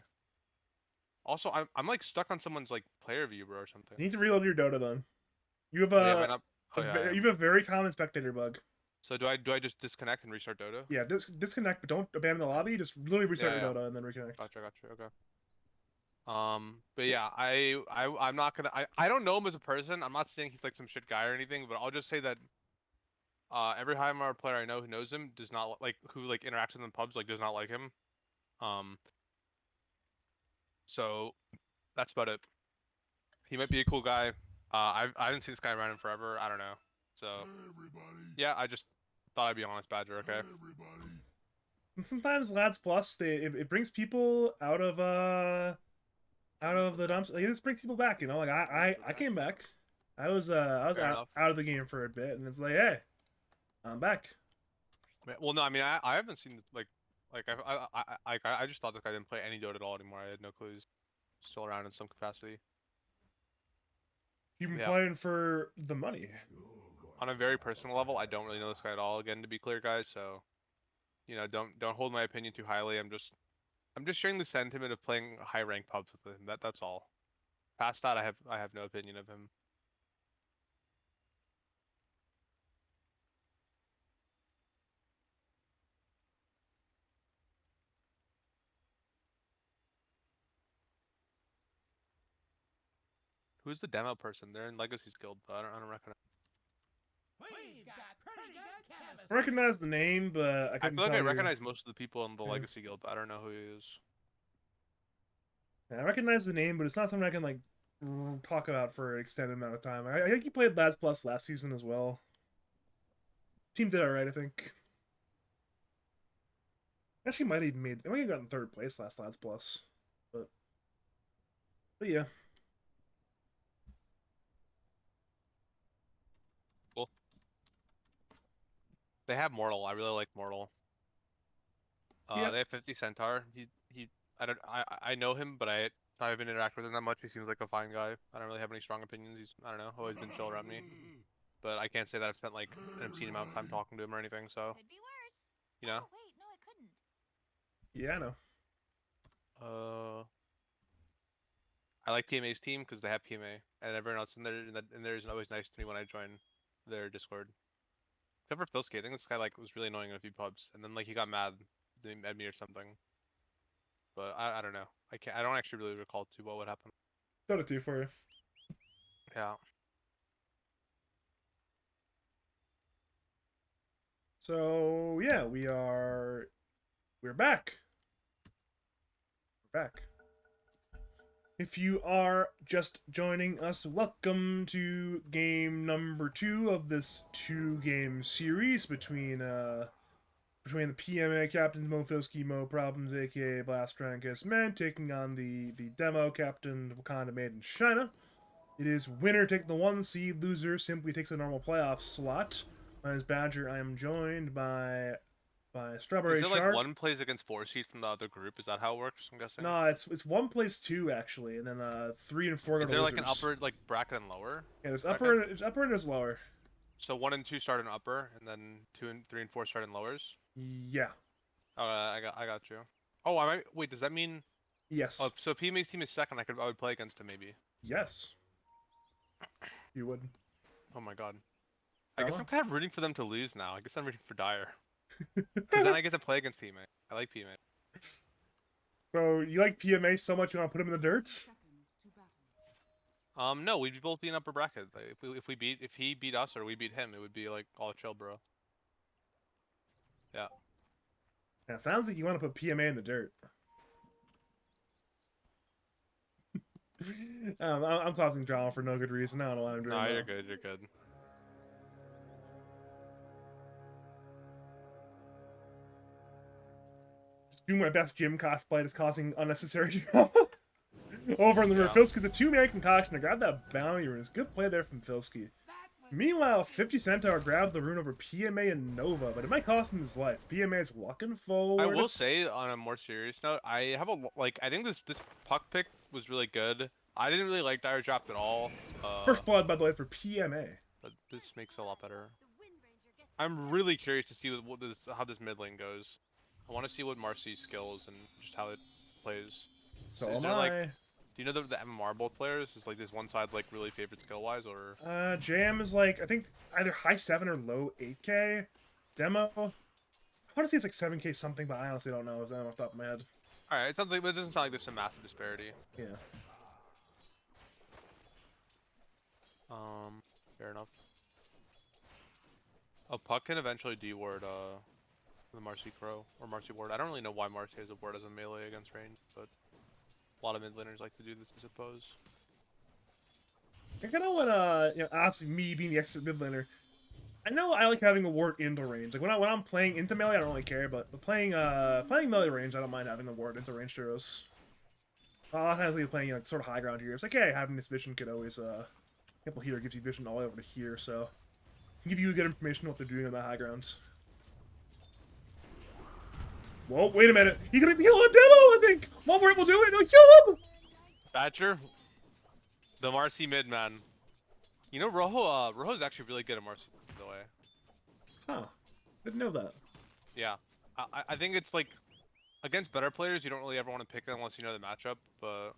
Also, I'm like stuck on someone's like player view, bro, or something. You need to reload your Dota then. You have Oh yeah, man. Oh yeah, I you am. have a very common spectator bug. So do I just disconnect and restart Dota? Yeah, disconnect, but don't abandon the lobby. Just literally restart Yeah, your yeah. Dota and then reconnect. Gotcha. Okay. But yeah, I'm not gonna. I don't know him as a person. I'm not saying he's like some shit guy or anything, but I'll just say that every Highmar player I know who knows him does not like who like interacts with him in pubs like does not like him. Um, so that's about it. He might be a cool guy. I haven't seen this guy around in forever. I don't know. So yeah, I just thought I'd be honest, Badger. Okay. And sometimes Lads Plus, it brings people out of the dumps. Like, it just brings people back. You know, like I came back. I was Fair enough. out of the game for a bit, and it's like, hey, I'm back. Well, no, I mean I haven't seen like I just thought this guy didn't play any Dota at all anymore. I had no clues. Still around in some capacity. You've been Yeah. playing for the money. On a very personal level, I don't really know this guy at all. Again, to be clear, guys. So, don't hold my opinion too highly. I'm just sharing the sentiment of playing high rank pubs with him. That's all. Past that, I have no opinion of him. Who's the demo person? They're in Legacy's guild, but I don't recognize. I recognize the name, but I I couldn't feel like tell I you. recognize most of the people in the Yeah. Legacy guild, but I don't know who he is. Yeah, I recognize the name, but it's not something I can like talk about for an extended amount of time. I think he played Lads Plus last season as well. Team did alright, I think. Actually, might have even made. I might have gotten third place last Lads Plus, but yeah. Cool. They have Mortal. I really like Mortal. Yeah. They have 50 Centaur. I don't. I know him, but I haven't interacted with him that much. He seems like a fine guy. I don't really have any strong opinions. I don't know, always been chill around me. But I can't say that I've spent like an obscene amount of time talking to him or anything. So, Could be worse. you know. Oh, wait, no, it couldn't. Yeah, I know. I like PMA's team because they have PMA, and everyone else in there is always nice to me when I join their Discord. Except for Filski, I think this guy like was really annoying in a few pubs, and then like he got mad at me or something. But I don't know. I don't actually really recall too well what happened. Got a two for you. Yeah. So yeah, we're back. We're back. If you are just joining us, welcome to game number 2 of this 2-game series between the PMA captains Mo Filski, Mo Problems, aka Blast Drancus Man, taking on the demo captain Wakanda Maiden Chyna. It is winner take the 1 seed, loser simply takes a normal playoff slot. My name is Badger. I am joined by Strawberry Is it like Shark. one plays against 4 seeds from the other group? Is that how it works? I'm guessing. No, it's 1 plays 2 actually, and then 3 and 4 go Is to there losers. like an upper like bracket and lower? Yeah, there's bracket? upper and there's lower. So 1 and 2 start in upper, and then 2 and 3 and 4 start in lowers. Yeah. Oh, I got you. Oh, I might wait. Does that mean? Yes. Oh, so if PMA's team is second, I would play against him maybe. Yes. You would. Oh my god. I guess Drama? I'm kind of rooting for them to lose now. I guess I'm rooting for Dire. Because then I get to play against PMA. I like PMA. So you like PMA so much you want to put him in the dirt? Seconds to battle. No, we'd both be in upper bracket. Like, if he beat us or we beat him, it would be like all chill, bro. Yeah. Yeah, sounds like you want to put PMA in the dirt. I'm causing drama for no good reason. I don't know why I'm doing No, that. you're good. You're good. Just doing my best gym cosplay is causing unnecessary drama. Over in the Yeah. river, Filski's a 2-man concoction to grab that bounty rune. It's good play there from Filski. Meanwhile, 50 Centaur grabbed the rune over PMA and Nova, but it might cost him his life. PMA is walking forward. I will say, on a more serious note, I have I think this puck pick was really good. I didn't really like Dire Draft at all. First blood, by the way, for PMA. But this makes it a lot better. I'm really curious to see how this mid lane goes. I want to see what Marcy's skills and just how it plays. So is am there, I. like, do you know the MMR both players? Is like this one side like really favored skill wise or? Jam is like, I think either high 7 or low 8k. Demo, I want to say it's like 7k something, but I honestly don't know. Is that off the top of my head? All right, it sounds like, but it doesn't sound like there's some massive disparity. Yeah. Fair enough. A puck can eventually D-ward the Marcy Crow or Marcy ward. I don't really know why Marcy has a ward as a melee against range, but a lot of mid laners like to do this, I suppose. I kind of want obviously me being the expert mid laner, I know I like having a ward into range. Like when I'm playing into melee, I don't really care, but playing melee range, I don't mind having the ward into range heroes. A lot of times when you're playing sort of high ground here, it's like, hey, having this vision could always Temple Heater gives you vision all the way over to here, so can give you good information on what they're doing on that high ground. Whoa, wait a minute. He's gonna heal on demo, I think! One more will do it, no, kill him! Thatcher, the Marcy mid man. You know Rojo's actually really good at Marcy, by the way. Huh. Didn't know that. Yeah. I think it's like against better players you don't really ever want to pick it unless you know the matchup, but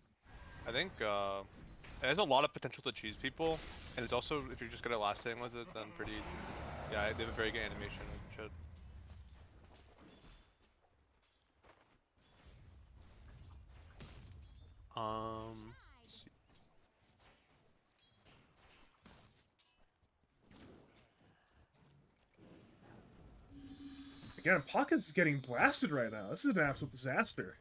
I think it has a lot of potential to cheese people, and it's also, if you're just good at last hitting with it, then pretty, yeah, they have a very good animation and shit. Let's see. Again, Pocket's getting blasted right now. This is an absolute disaster.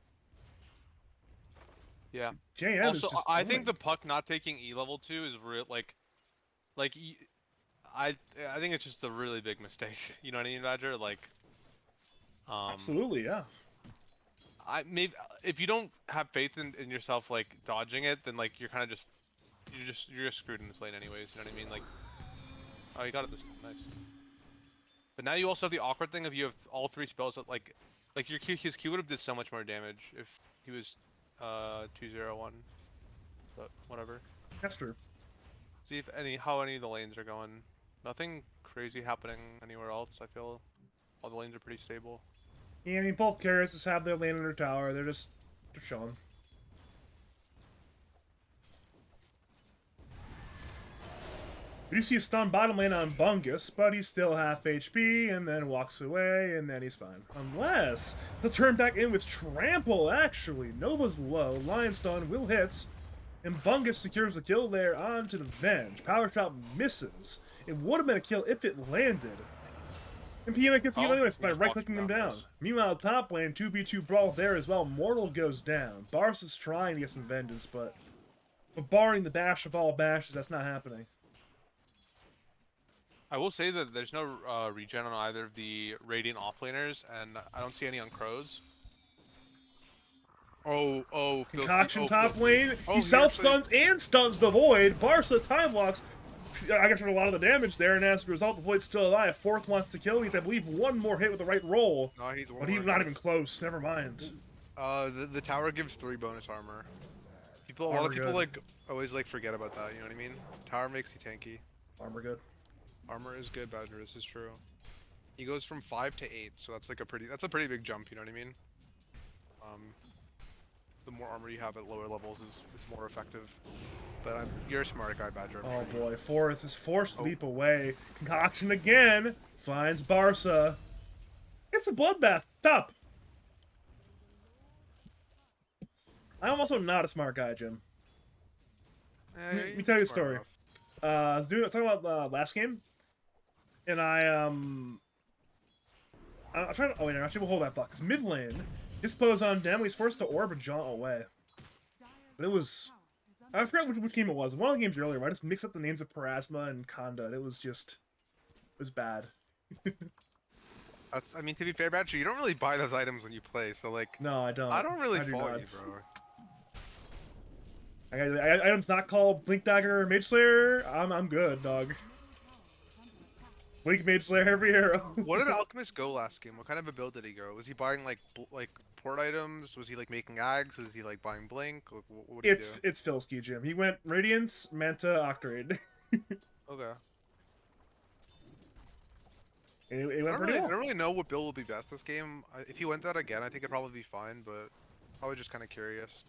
Yeah. JM Also, is just I think the puck not taking E level 2 is real, I think it's just a really big mistake. You know what I mean, Badger? Like, absolutely, yeah. maybe if you don't have faith in yourself, like dodging it, then like you're kind of you're just screwed in this lane anyways. You know what I mean? Like, oh, you got it this one, nice. But now you also have the awkward thing of you have all three spells that like your his Q would have did so much more damage if he was 2-0-1. But whatever. That's true. See if how any of the lanes are going. Nothing crazy happening anywhere else. I feel all the lanes are pretty stable. Yeah, I mean, both carriers just have their lane in their tower. They're chilling. We do see a stun bottom lane on Bungus, but he's still half HP, and then walks away, and then he's fine. Unless he'll turn back in with Trample, actually. Nova's low, Lion Stun will hit, and Bungus secures the kill there onto the Venge. Power Shot misses. It would have been a kill if it landed. And PMA gets the kill anyways by right-clicking him down. Meanwhile, top lane, 2v2 brawl there as well. Mortal goes down. Bars is trying to get some vengeance, but barring the bash of all bashes, that's not happening. I will say that there's no regen on either of the Radiant offlaners, and I don't see any on Crows. Oh, Concoction Filski, top lane. Oh, He self-stuns and stuns the Void. Barca time blocks. I guess for a lot of the damage there, and as a result, the Void's still alive. Fourth wants to kill. He needs, I believe, one more hit with the right roll. No, he's one But he's more not hit. even close. Never mind. The tower gives 3 bonus armor. A lot Armor of people good. like always like forget about that. You know what I mean? Tower makes you tanky. Armor good. Armor is good, Badger. This is true. He goes from 5 to 8, so that's like a pretty big jump. You know what I mean? The more armor you have at lower levels it's more effective. But you're a smart guy, Badger. Oh boy, fourth is forced to leap away. Concoction again finds Barca. It's a bloodbath. Top. I'm also not a smart guy, Jim. Let me tell you a story. I was talking about last game, and I'm trying to. Oh wait, no, actually, we'll hold that thought. Cause mid lane, dispose on Dem. He's forced to orb and jaunt away. But it was I forgot which game it was. One of the games earlier where I just mixed up the names of Parasma and Kanda. It was bad. I mean, to be fair, Badger, you don't really buy those items when you play, so like, No, I don't. I don't really I do fault not. you, bro. I got items not called Blink Dagger or Mage Slayer. I'm good, dog. Blink Mage Slayer every hero. What did Alchemist go last game? What kind of a build did he go? Was he buying like port items? Was he like making ags? Was he like buying Blink? Like, what did he do? It's Filski, Jim. He went Radiance, Manta, Octarade. Okay. It I went don't, pretty really, I well. don't really know what build will be best this game. If he went that again, I think it'd probably be fine, but I was just kind of curious.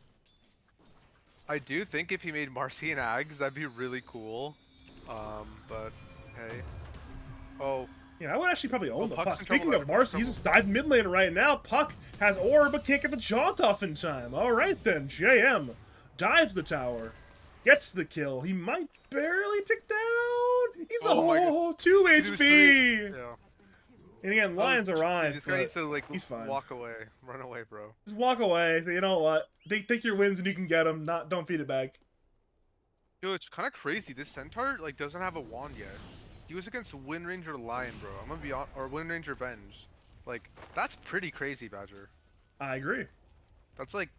I do think if he made Marcy and Ags, that'd be really cool. But hey. Oh, Yeah, I would actually probably own the Puck's Puck. in Speaking trouble of there, Puck's Marcy, in he's just dive mid lane right now. Puck has Orb, but can't get the jaunt off in time. All right then, JM dives the tower, gets the kill. He might barely tick down. He's Oh my a 2 He was HP. yeah. And again, Lions arrive. This guy but needs to like he's fine. walk away, run away, bro. Just walk away. Say, you know what? Take your wins and you can get them. Don't feed it back. Yo, it's kind of crazy. This Centaur like doesn't have a wand yet. He was against Wind Ranger Lion, bro. I'm gonna be on, or Wind Ranger Venge. Like that's pretty crazy, Badger. I agree. That's like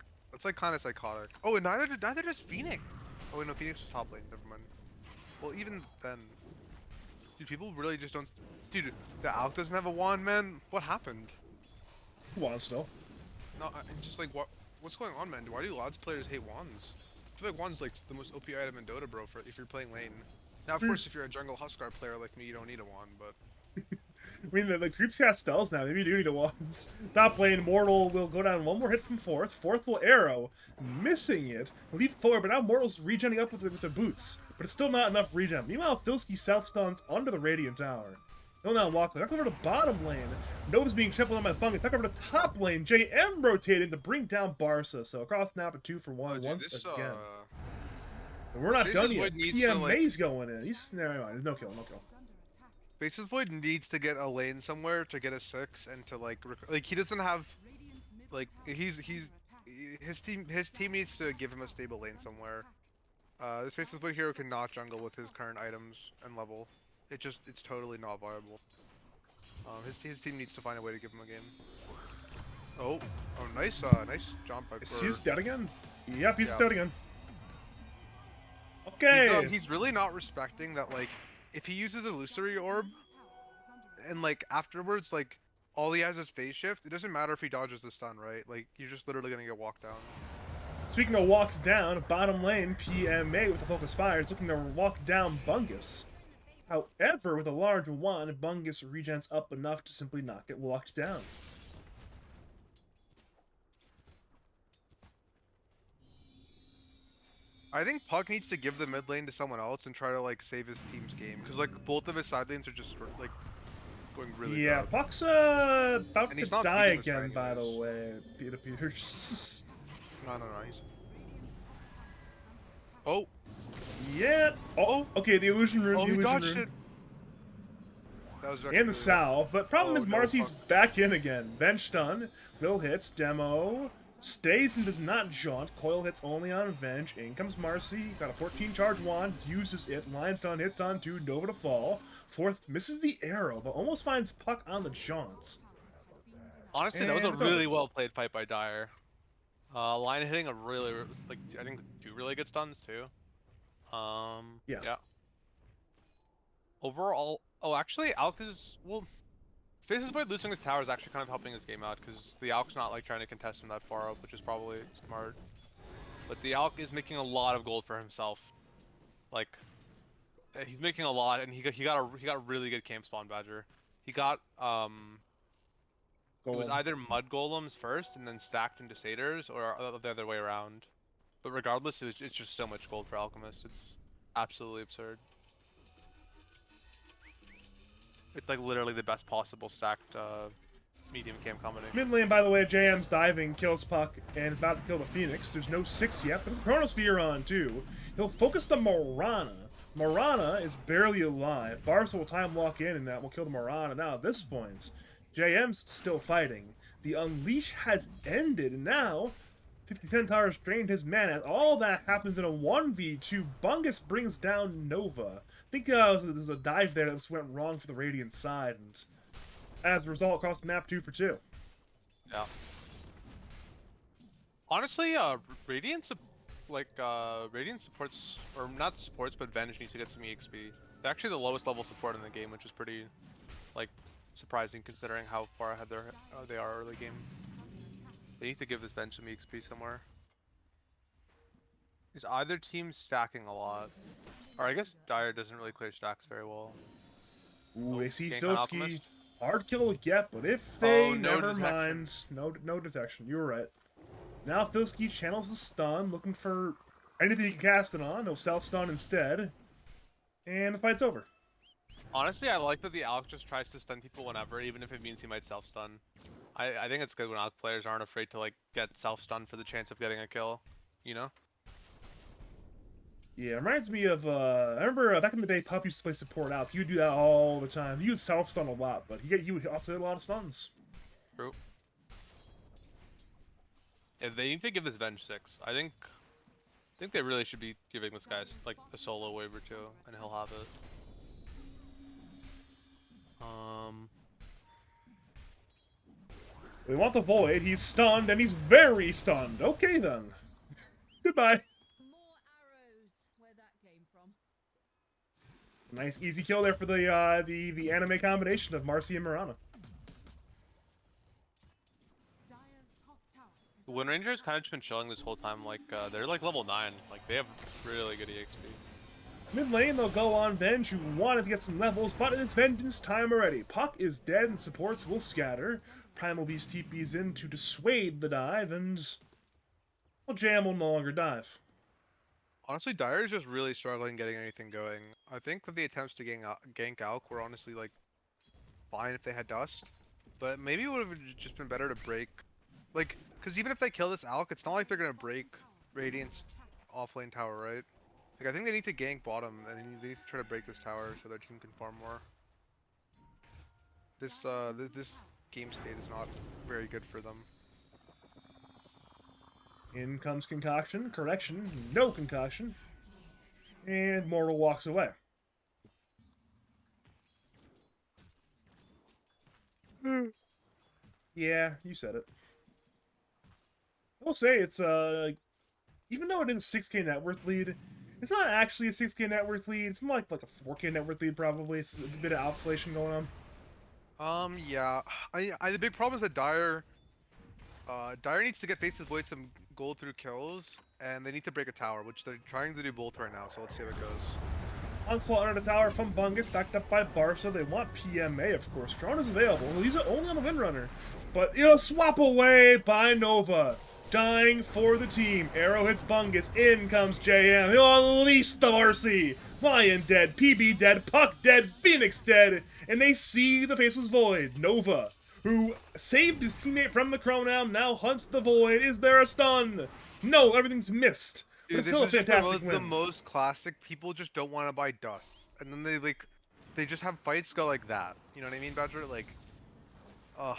kind of psychotic. Oh, and neither does Phoenix. Oh wait, no, Phoenix was top lane. Never mind. Well, even then, dude, people really just don't. Dude, the Alk doesn't have a wand, man. What happened? Wand still. No, just like what's going on, man? Why do lots of players hate wands? I feel like wands like the most OP item in Dota, bro. For if you're playing lane. Now, of course, if you're a jungle Huskar player like me, you don't need a wand, but. I mean, the creeps cast spells now. Maybe you do need a wand. Top lane, Mortal will go down one more hit from fourth. Fourth will arrow, missing it. Leap forward, but now Mortal's regenning up with the boots. But it's still not enough regen. Meanwhile, Filski self-stuns under the Radiant Tower. He'll now walk back over to bottom lane. Nova's being trampled on by Fungus. Back over to top lane. JM rotating to bring down Barca. So across now to 2 for 1 Dude, once this, again. And we're not Faces done yet. Void needs to, PMA's going in. He's no kill. Faces Void needs to get a lane somewhere to get a 6 and to like he doesn't have like his team needs to give him a stable lane somewhere. This Faces Void hero cannot jungle with his current items and level. It's totally not viable. His team needs to find a way to give him a game. Oh, nice jump by Is he dead again? Yep, he's Yeah. dead again. Okay. He's really not respecting that, like, if he uses Illusory Orb, and, like, afterwards, like, all he has is Phase Shift, it doesn't matter if he dodges the stun, right? Like, you're just literally gonna get walked down. Speaking of walked down, bottom lane, PMA with the focus fire is looking to walk down Bungus. However, with a large wand, Bungus regens up enough to simply not get walked down. I think Puck needs to give the mid lane to someone else and try to, like, save his team's game, because, like, both of his side lanes are just, like, going really Yeah, bad. Puck's about And he's to not die beating this guy again, by the anyways. way, Peter Peters. No, he's... Oh! Yeah. Oh, okay, the illusion room. Oh, the he illusion dodged room. it! That was actually And the really salve, but problem Oh, is no, Marcy's fuck. back in again. Bench stun, Will hits, demo, stays and does not jaunt. Coil hits only on Venge. In comes Marcy, got a 14 charge wand, uses it. Line stun hits on 2, Nova to fall. Fourth misses the arrow, but almost finds Puck on the jaunts. Honestly, that was And a it's over. really well played fight by Dyer. Line hitting a really, like, I think 2 really good stuns too. Yeah. Overall, actually, Alk is, well, Faces Void losing his tower is actually kind of helping his game out, because the Alk's not, like, trying to contest him that far up, which is probably smart. But the Alk is making a lot of gold for himself. Like, he's making a lot, and he got a really good camp spawn, Badger. He got, it was Golem. either mud golems first and then stacked into satyrs, or the other way around. But regardless, it's just so much gold for Alchemist. It's absolutely absurd. It's like literally the best possible stacked medium cam combination. Mid lane, by the way, JM's diving, kills Puck, and is about to kill the Phoenix. There's no 6 yet, but there's a Chronosphere on too. He'll focus the Morana. Morana is barely alive. Barca will time lock in, and that will kill the Morana. Now, at this point, JM's still fighting. The Unleash has ended, and now 50 Centaurs drained his mana. All that happens in a 1v2. Bungus brings down Nova. I think there's a dive there that just went wrong for the Radiant side, and as a result, cost map 2 for 2. Yeah. Honestly, Radiant supports, or not supports, but Venge needs to get some EXP. They're actually the lowest level support in the game, which is pretty, like, surprising considering how far ahead they are early game. They need to give this Venge some EXP somewhere. Is either team stacking a lot? Or I guess Dire doesn't really clear stacks very well. Ooh, they see gank on Filski. Alchemist. Hard kill to get, but if they... Oh, no never detection. mind. No detection. You were right. Now Filski channels the stun, looking for anything he can cast it on. No self-stun instead. And the fight's over. Honestly, I like that the Alc just tries to stun people whenever, even if it means he might self-stun. I think it's good when Alc players aren't afraid to like get self-stun for the chance of getting a kill, you know? Yeah, it reminds me of, I remember back in the day, Pup used to play support Alp. He would do that all the time. He would self-stun a lot, but he would also hit a lot of stuns. True. Yeah, they need to give this Venge 6. I think they really should be giving this guy like a solo wave or two, and he'll have it. We want the Void. He's stunned, and he's very stunned. Okay, then. Goodbye. More arrows. Where that came from. Nice easy kill there for the anime combination of Marcy and Mirana. The Wind Ranger's kind of just been chilling this whole time. Like they're like level 9. Like they have really good EXP. Mid lane, they'll go on Venge, who wanted to get some levels, but it's Vengeance time already. Puck is dead, and supports will scatter. Primal Beast TP's in to dissuade the dive, and well, Jam will no longer dive. Honestly, Dire is just really struggling getting anything going. I think that the attempts to gank Alk were honestly like fine if they had dust, but maybe it would have just been better to break, like, because even if they kill this Alk, it's not like they're gonna break Radiant's offlane tower, right? Like, I think they need to gank bottom, and they need to try to break this tower so their team can farm more. This game state is not very good for them. In comes Concoction. Correction, no Concoction. And Mortal walks away. Yeah, you said it. I will say it's even though it is a 6K net worth lead, it's not actually a 6K net worth lead. It's more like a 4K net worth lead probably. It's a bit of outflation going on. Yeah. The big problem is that Dire needs to get Faces Void some gold through kills, and they need to break a tower, which they're trying to do both right now, so let's see how it goes. Onslaught under the tower from Bungus, backed up by Barca. They want PMA, of course. Tron is available. He's only on the Windrunner. But, swap away by Nova. Dying for the team. Arrow hits Bungus. In comes JM. He'll unleash the Marcy. Lion dead. PB dead. Puck dead. Phoenix dead. And they see the Faceless Void. Nova, who saved his teammate from the Chronam, now hunts the Void. Is there a stun? No, everything's missed. Dude, But it's this still a is just fantastic the win. most classic. People just don't want to buy dust, and then they just have fights go like that. You know what I mean, Badger? Like, ugh.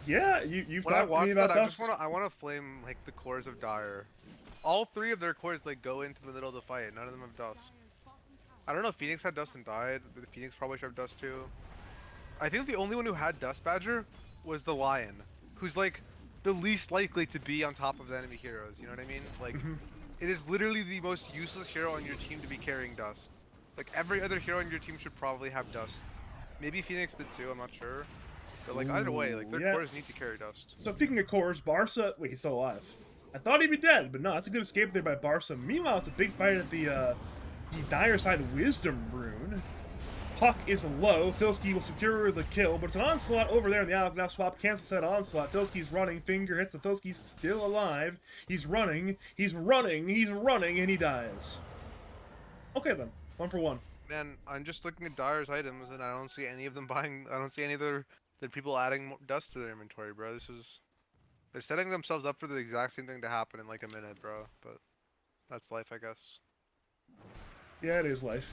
Yeah, you've When I talked to watch me that, about I Dust. just wanna flame like the cores of Dire. All 3 of their cores like go into the middle of the fight. None of them have dust. I don't know if Phoenix had dust and died. The Phoenix probably should have dust too. I think the only one who had dust, Badger, was the Lion, who's like the least likely to be on top of the enemy heroes. You know what I mean? Like, it is literally the most useless hero on your team to be carrying dust. Like, every other hero on your team should probably have dust. Maybe Phoenix did too, I'm not sure. But like, either way, like, their cores need to carry dust. So speaking of cores, Barca... Wait, he's still alive. I thought he'd be dead, but no, that's a good escape there by Barca. Meanwhile, it's a big fight at the Dire side Wisdom Rune. Puck is low. Filski will secure the kill, but it's an Onslaught over there in the Alec. Now Swap cancels that Onslaught. Filski's running. Finger hits the Filski's still alive. He's running. He's running. He's running, and he dies. Okay, then. 1 for 1. Man, I'm just looking at Dire's items, and I don't see any of them buying... I don't see any of the people adding dust to their inventory, bro. This is... They're setting themselves up for the exact same thing to happen in like a minute, bro. But that's life, I guess. Yeah, it is life.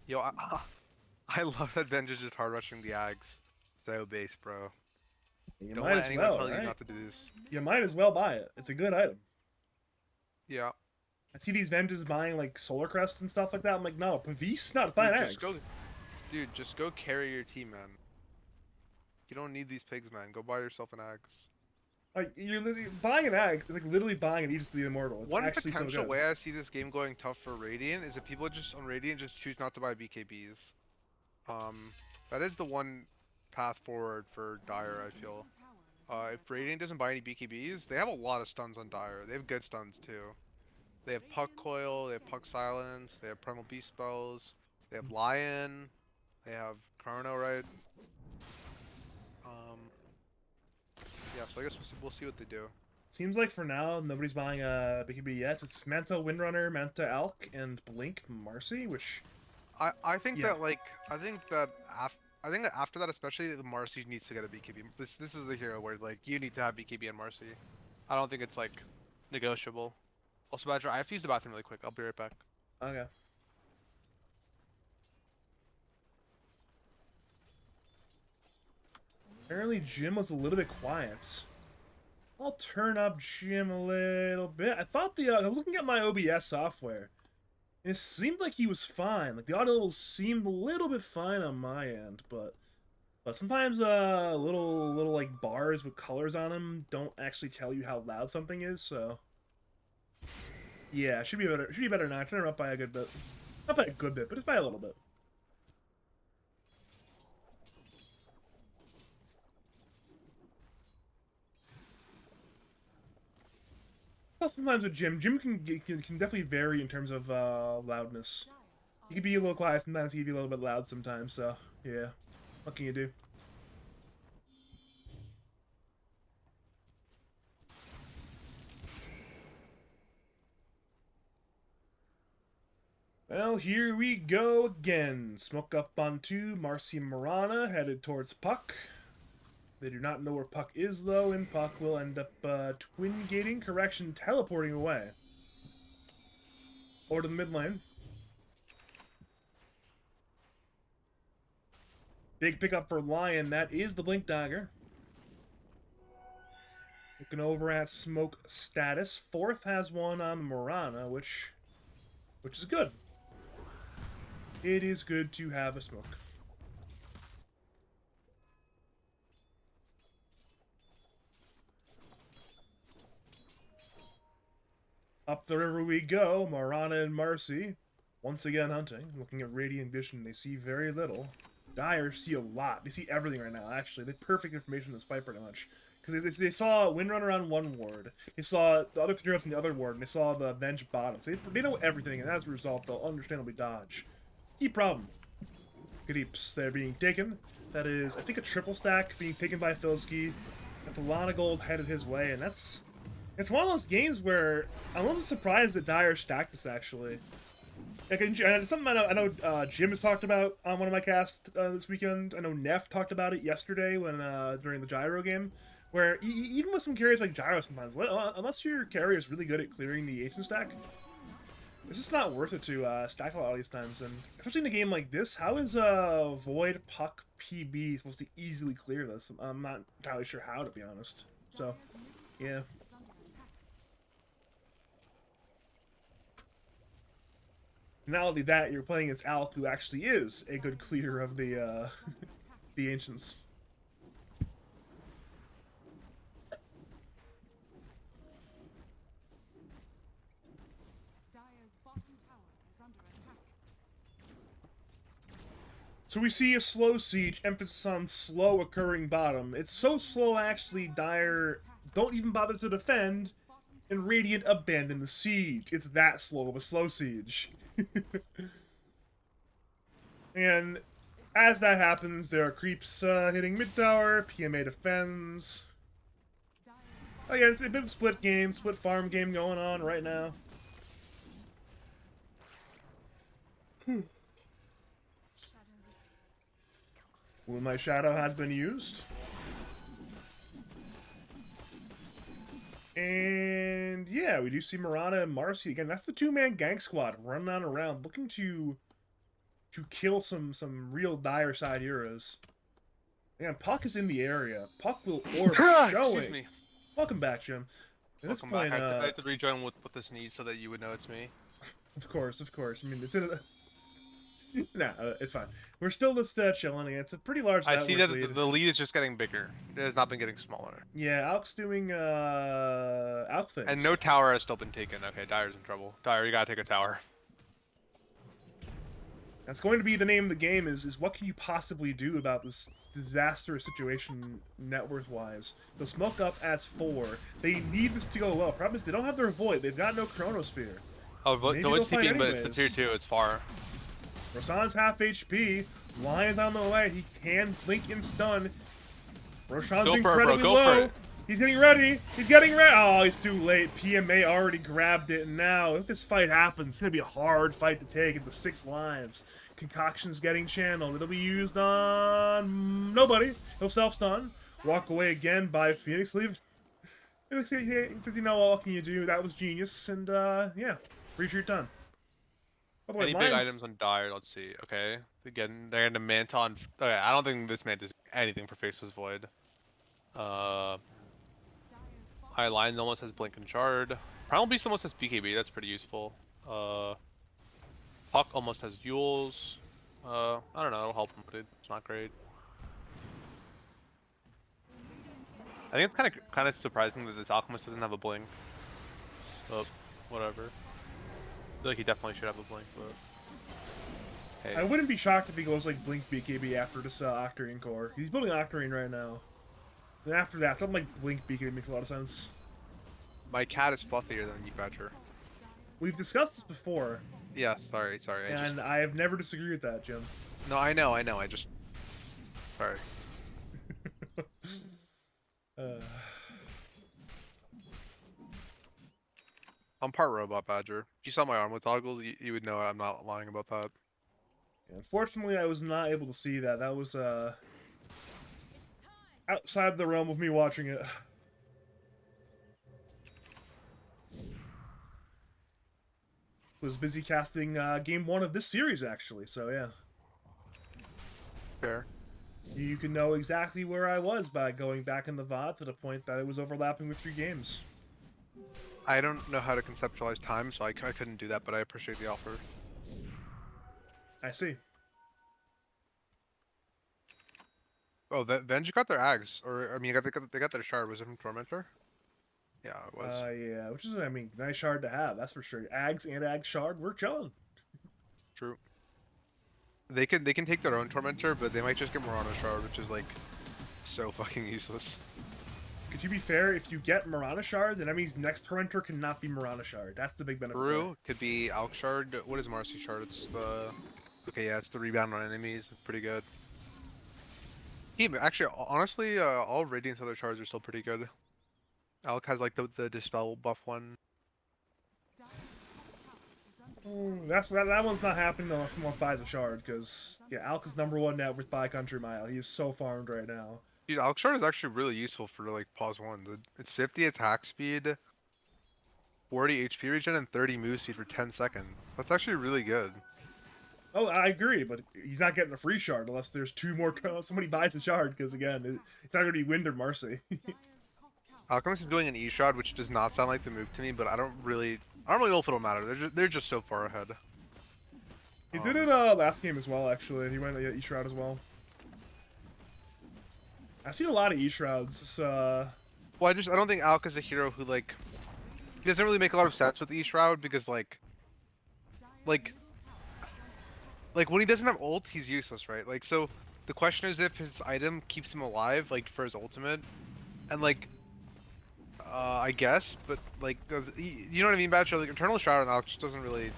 Yo, I love that Venge is just hard rushing the Ags. So base, bro. You Don't might let as anyone well, tell you right? not to do this. You might as well buy it. It's a good item. Yeah. I see these vendors buying like solar crests and stuff like that. I'm like, no, Pavis, not Dude, buying just go. eggs. Dude, just go carry your team, man. You don't need these pigs, man. Go buy yourself an eggs. Like you're literally buying an egg, like literally buying an Aegis to the Immortal. It's One actually so potential good. way I see this game going tough for Radiant is if people just on Radiant just choose not to buy BKBs. Um, that is the one path forward for Dire, I feel. If Radiant doesn't buy any BKBs, they have a lot of stuns on Dire. They have good stuns too. They have Puck Coil, they have Puck Silence, they have Primal Beast spells, they have Lion, they have Chrono, right? Um, yeah, so I guess we'll see what they do. Seems like for now nobody's buying a BKB yet. It's Manta Windrunner, Manta Elk, and Blink Marcy, which I think Yeah. that like I think that after that especially the Marcy needs to get a BKB. This is the hero where like you need to have BKB and Marcy. I don't think it's like negotiable. Also, Badger, I have to use the bathroom really quick. I'll be right back. okay. Apparently Jim was a little bit quiet. I'll turn up Jim a little bit. I thought I was looking at my OBS software. And it seemed like he was fine. Like the audio levels seemed a little bit fine on my end, but sometimes little like bars with colors on them don't actually tell you how loud something is. So yeah, it should be better. It should be better now. I turned it up by a good bit. Not by a good bit, but just by a little bit. Well, sometimes with Jim can definitely vary in terms of loudness. He can be a little quiet sometimes. He can be a little bit loud sometimes. So yeah, what can you do? Well, here we go again. Smoke up onto Marcy and Marana, headed towards Puck. They do not know where Puck is, though, and Puck will end up twin-gating, correction, teleporting away. Over to the mid lane. Big pickup for Lion, that is the Blink Dagger. Looking over at smoke status. Fourth has one on Marana, which is good. It is good to have a smoke. Up the river we go, Marana and Marcy. Once again hunting. Looking at Radiant Vision, they see very little. Dire see a lot. They see everything right now, actually. They have perfect information in this fight pretty much. Because they saw Windrunner on one ward. They saw the other three on the other ward, and they saw the Venge bottom. So they know everything, and as a result, they'll understandably dodge. Key problem. Creeps. They're being taken. That is, I think, a triple stack being taken by Filski. That's a lot of gold headed his way, and it's one of those games where I'm a little surprised that Dire stacked this, actually. Like, it's something I know Jim has talked about on one of my casts this weekend. I know Neff talked about it yesterday when during the Gyro game, where even with some carriers like Gyro sometimes, unless your carrier is really good at clearing the ancient stack, it's just not worth it to stack a lot of these times. And especially in a game like this, how is Void Puck PB supposed to easily clear this? I'm not entirely sure how, to be honest. So, yeah. Not only that, you're playing against Alec, who actually is a good clearer of the the ancients. So we see a slow siege, emphasis on slow occurring bottom. It's so slow actually, Dire don't even bother to defend, and Radiant abandon the siege. It's that slow of a slow siege. And as that happens, there are creeps hitting mid tower, PMA defends. Oh yeah, it's a bit of a split game, split farm game going on right now. Moonlight Shadow has been used. And yeah, we do see Marana and Marcy again. That's the two-man gank squad running on around, looking to kill some real Dire side heroes. Yeah, Puck is in the area. Puck will orb Excuse showing. me. Welcome back, Jim. At this Welcome back. point, I had to rejoin with this need so that you would know it's me. of course. I mean, it's in a... Nah, it's fine. We're still just chilling. It's a pretty large I network see that lead. the lead is just getting bigger. It has not been getting smaller. Yeah, Alk's doing Alk things. And no tower has still been taken. Okay, Dyer's in trouble. Dyer, you gotta take a tower. That's going to be the name of the game. Is what can you possibly do about this disastrous situation net worth wise? The smoke up as 4. They need this to go well. Problem is they don't have their void. They've got no chronosphere. Oh, Maybe the wood's they'll fight TPing, but it's the anyways. tier 2. It's far. Roshan's half HP. Lion's on the way. He can blink and stun. Roshan's Go for it, bro. incredibly Go low. for it. He's getting ready. He's getting ready. Oh, he's too late. PMA already grabbed it. And now, if this fight happens, it's going to be a hard fight to take at the 6 lives. Concoction's getting channeled. It'll be used on nobody. He'll self-stun. Walk away again by Phoenix. Leave. He says, you know, what can you do? That was genius. And, yeah. Retreat done. By the way, Any big Lions- items on Dyer? Let's see. Okay. Again, they're in the Manta on... Okay, I don't think this Manta is anything for Faceless Void. Lion almost has Blink and Shard. Primal Beast almost has BKB. That's pretty useful. Puck almost has Yules. I don't know. It'll help him, but it's not great. I think it's kind of surprising that this Alchemist doesn't have a Blink. But whatever. I feel like he definitely should have a Blink, but... Hey. I wouldn't be shocked if he goes like Blink BKB after this Octarine core. He's building Octarine right now. Then after that, something like Blink BKB makes a lot of sense. My cat is fluffier than you, Badger. We've discussed this before, Yeah, sorry. and I have never disagreed with that, Jim. No, I know. I just. Sorry. I'm part robot, Badger. If you saw my arm with toggles, you would know I'm not lying about that. Unfortunately, I was not able to see that. That was outside the realm of me watching it. Was busy casting game 1 of this series, actually, so yeah. Fair. You can know exactly where I was by going back in the VOD to the point that it was overlapping with 3 games. I don't know how to conceptualize time, so I couldn't do that, but I appreciate the offer. I see. Oh, Venge got their Ags, or I mean, they got their shard. Was it from Tormentor? Yeah, it was. Yeah, which is, I mean, nice shard to have, that's for sure. Ags and Ag shard, we're chilling. True. They can take their own Tormentor, but they might just get Morana shard, which is like so fucking useless. Could you be fair? If you get Morana shard, then that means next Tormentor cannot be Morana shard. That's the big benefit. Brew could be Alk shard. What is Marcy shard? It's the okay, yeah, it's the rebound on enemies. It's pretty good. Actually, honestly, all Radiant's other shards are still pretty good. Alk has like the dispel buff one. That one's not happening unless someone buys a shard, because yeah, Alk is #1 net worth by country mile. He is so farmed right now. Dude, Alk shard is actually really useful for like pause 1. It's 50 attack speed, 40 HP regen, and 30 move speed for 10 seconds. That's actually really good. Oh, I agree, but he's not getting a free shard unless there's 2 more. Somebody buys a shard, because again, it's not going to be Wind or Marcy. Alchemist is doing an E-Shot, which does not sound like the move to me, but I don't really know if it'll matter. They're just so far ahead. He did it last game as well, actually. He went E-Shroud as well. I've seen a lot of E-Shrouds. Well, I don't think Alk is a hero who like he doesn't really make a lot of sense with E-Shroud because like when he doesn't have ult, he's useless, right? Like so the question is if his item keeps him alive, like for his ultimate, and like I guess, but like you know what I mean, Bachelor? Like Eternal Shroud on Alk just doesn't really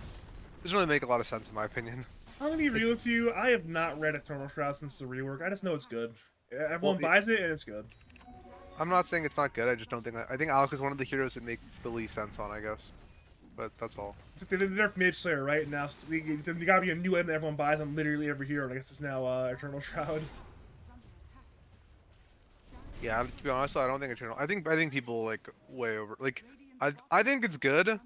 make a lot of sense in my opinion. I'm gonna be real with you. I have not read Eternal Shroud since the rework. I just know it's good. Everyone buys it and it's good. I'm not saying it's not good. I just don't think I think Alk is one of the heroes that makes the least sense on, I guess. But that's all. They nerfed Mage Slayer, right? Now you gotta be a new item that everyone buys on literally every hero. And I guess it's now Eternal Shroud. Yeah, to be honest, I don't think Eternal. I think people like way over. Like, I think it's good,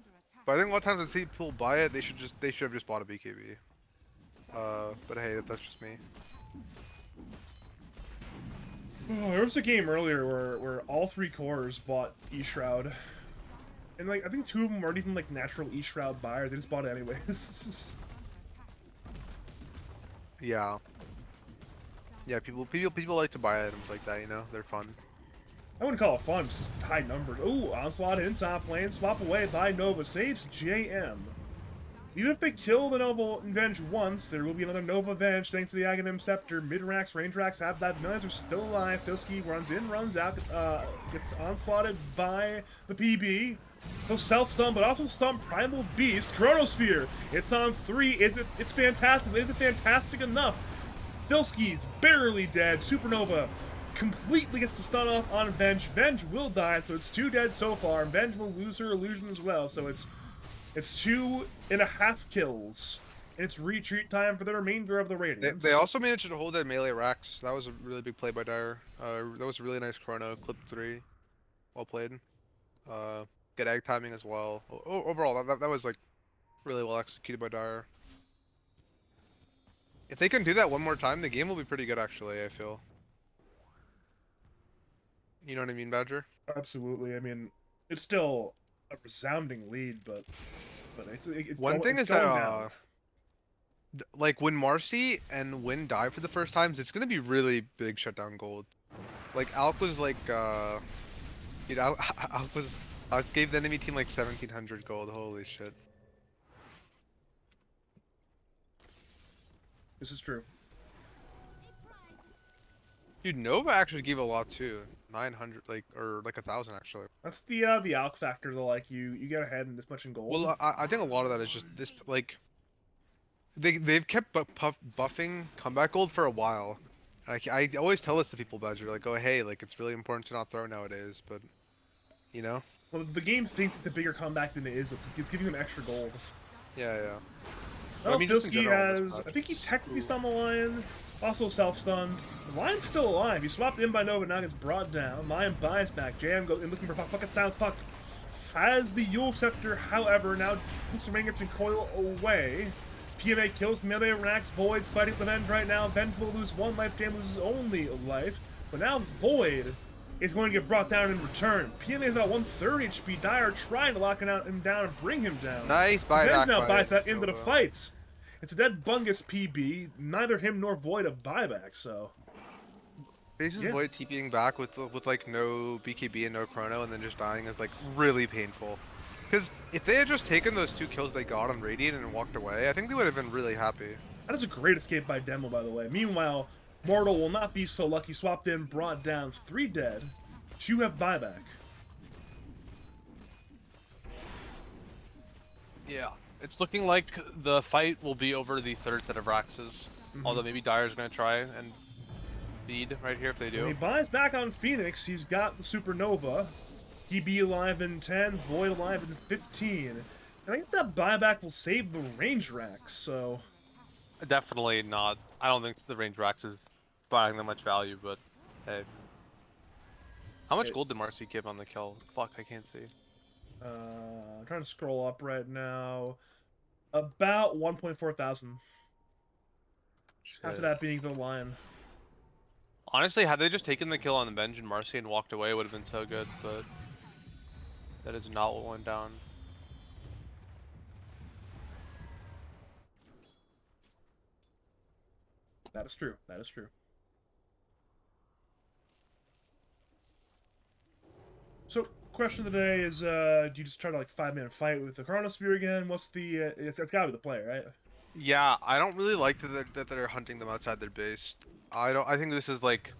but I think a lot of times I see people buy it, they should have just bought a BKB. But hey, that's just me. Oh, there was a game earlier where all 3 cores bought E-Shroud. And like I think 2 of them weren't even like natural E-Shroud buyers, they just bought it anyways. Yeah. Yeah, people like to buy items like that, you know? They're fun. I wouldn't call it fun, it's just high numbers. Ooh, Onslaught in top lane, swap away by Nova, saves JM. Even if they kill the Nova Venge once, there will be another Nova Venge thanks to the Aghanim Scepter. Mid-racks, range racks have that. Millions are still alive. Filski runs in, runs out, gets onslaughted by the PB. He'll self-stun, but also stun Primal Beast. Chronosphere, it's on 3. It's fantastic, but is it fantastic enough? Filski's barely dead. Supernova completely gets the stun off on Venge. Venge will die, so it's 2 dead so far. Venge will lose her illusion as well, so it's 2.5 kills. And it's retreat time for the remainder of the Radiance. They also managed to hold that melee racks. That was a really big play by Dire. That was a really nice chrono. Clip 3. Well played. Good egg timing as well. Overall, that was like really well executed by Dire. If they can do that one more time, the game will be pretty good actually, I feel. You know what I mean, Badger? Absolutely. I mean, it's still a resounding lead, but it's One thing is that down. like when Marcy and Win die for the first times, it's gonna be really big shutdown gold. Like Alk was like dude, Alk gave the enemy team like 1700 gold. Holy shit. This is true. Dude, Nova actually gave a lot too. 900 or 1000 actually. That's the Alk factor though, like you get ahead in this much in gold. Well, I think a lot of that is just this like they've kept buffing comeback gold for a while. And I always tell this to people, Badger, like, oh hey, like it's really important to not throw nowadays, but you know. Well, the game thinks it's a bigger comeback than it is. It's giving them extra gold. Yeah. Well, I mean, just in Filski general, has, I think he technically stunned the Lion, also self-stunned. The Lion's still alive. He swapped in by Nova, now gets brought down. Lion buys back. JM goes in looking for Puck. Puck it sounds Puck. Has the Yule Scepter, however, now puts the ring and coil away. PMA kills the melee racks. Void's fighting with the Venge right now. Venge will lose 1 life, Jam loses only life. But now Void is going to get brought down in return. PMA is about 130 HP. Dire trying to lock him down and bring him down. Nice buyback. Venge now buys back into the Nova. fights. It's a dead Bungus PB. Neither him nor Void a buyback, so. Faces Yeah. Void TPing back with like no BKB and no chrono and then just dying is like really painful. Because if they had just taken those 2 kills they got on Radiant and walked away, I think they would have been really happy. That is a great escape by Demo, by the way. Meanwhile, Mortal will not be so lucky. Swapped in, brought down. 3 dead. 2 have buyback. Yeah, it's looking like the fight will be over the 3rd set of Raxes. Although maybe Dire's gonna try and feed right here if they When he do. buys back on Phoenix, he's got the Supernova. He be alive in 10, Void alive in 15. I think that buyback will save the range racks, so. Definitely not. I don't think the range Rax is buying them much value, but hey. How much gold did Marcy give on the kill? Fuck, I can't see. I'm trying to scroll up right now. About 1.4 thousand. After Shit. that being the Lion. Honestly, had they just taken the kill on the bench and Marcy and walked away, it would have been so good, but that is not what went down. That is true. That is true. So, question of the day is, do you just try to like 5-minute fight with the Chronosphere again? What's the? It's gotta be the play, right? Yeah, I don't really like that they're hunting them outside their base. I think this is like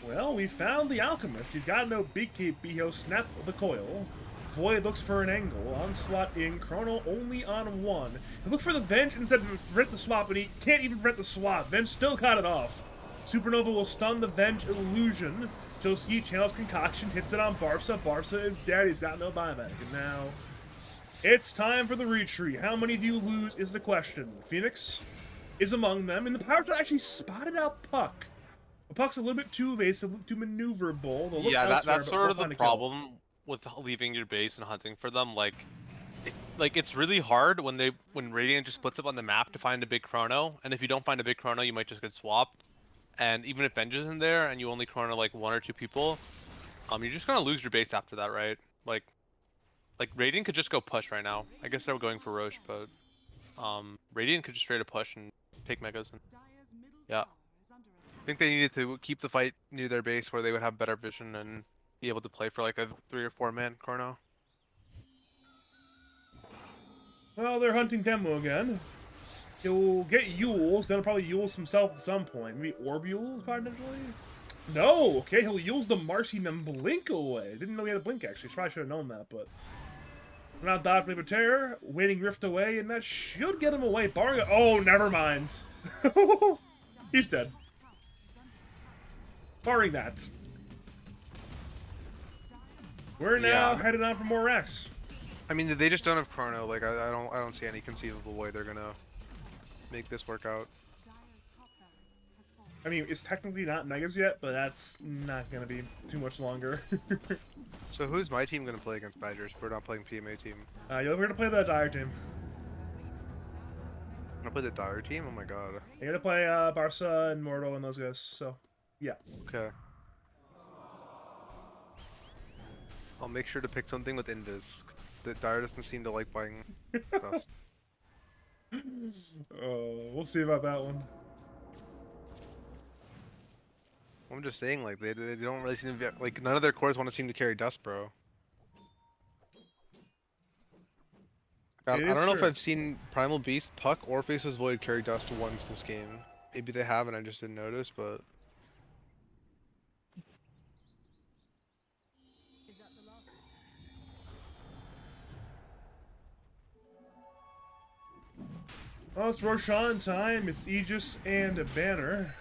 Well, we found the Alchemist. He's got no big cape. He'll snap the coil. Void looks for an angle. Onslaught in. Chrono only on 1. He looked for the Venge instead of prevent the swap, and he can't even prevent the swap. Venge still got it off. Supernova will stun the Venge illusion. Filski channels Concoction, hits it on Barca. Barca is dead. He's got no buyback. And now it's time for the retreat. How many do you lose is the question. Phoenix is among them, and the Power Shot actually spotted out Puck. The Puck's a little bit too evasive, too maneuverable. They'll look yeah, elsewhere, that's but sort they'll of the find a kill. problem with leaving your base and hunting for them. Like, it's really hard when Radiant just splits up on the map to find a big chrono, and if you don't find a big chrono, you might just get swapped. and even if Venge isn't there and you only corner like 1 or 2 people, you're just gonna lose your base after that, right? Like Radiant could just go push right now. I guess they were going for Roche, but Radiant could just straight up push and take megas. And yeah, I think they needed to keep the fight near their base where they would have better vision and be able to play for like a 3 or 4 man corner. Well, they're hunting Demo again. He'll get Yules, then he'll probably Yules himself at some point. Maybe Orb Yules, potentially? No! Okay, he'll Yules the Marcy and then blink away. Didn't know he had a blink, actually. Probably should have known that, but... Now dodge Wave of Terror, waiting Rift away, and that should get him away. Barring... Oh, never mind. He's dead. Barring that. We're now headed on for more Rex. I mean, they just don't have Chrono. Like, I don't see any conceivable way they're gonna make this work out. I mean, it's technically not Megas yet, but that's not gonna be too much longer. So who's my team gonna play against Badgers if we're not playing PMA team? Yeah, we're gonna play the Dire team. I'm gonna play the Dire team? Oh my god. You're gonna play Barca and Mortal and those guys, so yeah. Okay. I'll make sure to pick something with Invis. The Dire doesn't seem to like buying stuff. Oh, we'll see about that one. I'm just saying, like, they don't really seem to be, like, none of their cores want to seem to carry Dust, bro. I don't know if I've seen Primal Beast, Puck, or Faceless Void carry Dust once this game. Maybe they have and I just didn't notice, but... Well, it's Roshan time. It's Aegis and a banner.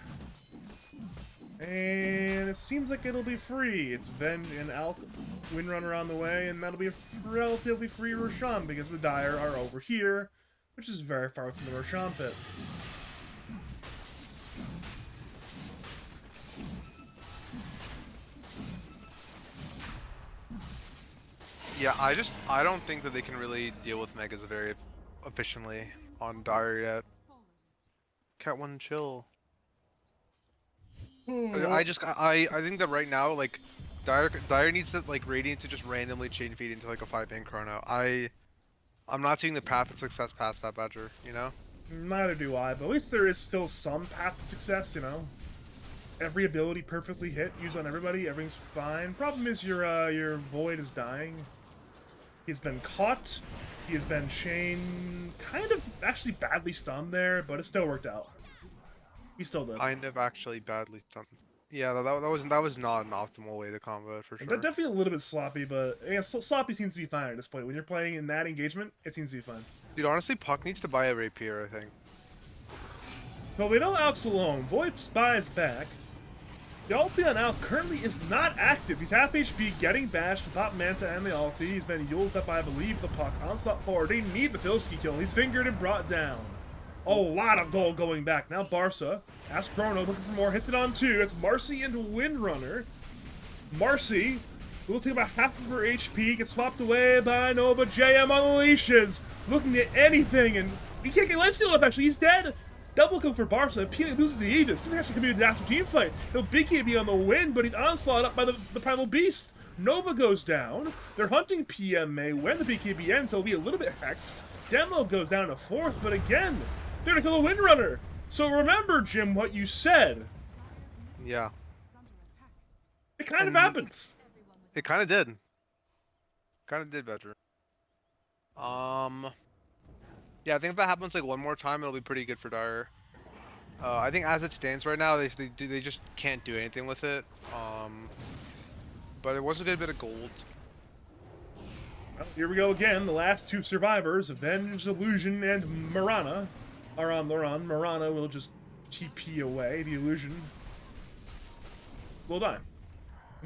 And it seems like it'll be free. It's Venge and Alk Windrunner on the way, and that'll be a relatively free Roshan because the Dire are over here, which is very far from the Roshan pit. Yeah, I don't think that they can really deal with Megas very efficiently on Dire yet. Cat 1 chill. I think that right now, like, Dire needs to, like, Radiant to just randomly chain feed into like a 5-man chrono. I'm not seeing the path of success past that Badger, you know? Neither do I, but at least there is still some path to success, you know? Every ability perfectly hit, used on everybody, everything's fine. Problem is your Void is dying. He's been caught, he has been chained, kind of actually badly stunned there, but it still worked out. He still did. Kind of actually badly stunned. Yeah, that was not an optimal way to combo it for sure. Definitely a little bit sloppy, but yeah, sloppy seems to be fine at this point. When you're playing in that engagement, it seems to be fine. Dude, honestly, Puck needs to buy a Rapier, I think. But we know Alk's alone. Void buys back. The ulti on Alk currently is not active. He's half HP, getting bashed, top Manta and the ulti. He's been used up by, I believe, the Puck. Onslaught forward. They need the Filski kill. He's fingered and brought down. A lot of gold going back. Now Barca. Ask Chrono, looking for more. Hits it on 2. It's Marcy and Windrunner. Marcy will take about half of her HP. Gets swapped away by Nova. JM unleashes. Looking at anything. And he can't get lifesteal up, actually. He's dead. Double kill for Barca. PA loses the Aegis. This is actually going to be a disaster team fight. He'll BKB on the win, but he's onslaught up by the Primal Beast. Nova goes down. They're hunting PMA when the BKB ends, so he'll be a little bit hexed. Demo goes down to 4th, but again, they're going to kill a Windrunner. So remember, Jim, what you said. Yeah. It kind of happens. It kind of did. Kind of did better. Yeah, I think if that happens like one more time, it'll be pretty good for Dire. I think as it stands right now, they just can't do anything with it. But it was a good bit of gold. Well, here we go again. The last 2 survivors, Avenge, Illusion, and Marana, are on the run. Marana will just TP away. The Illusion will die.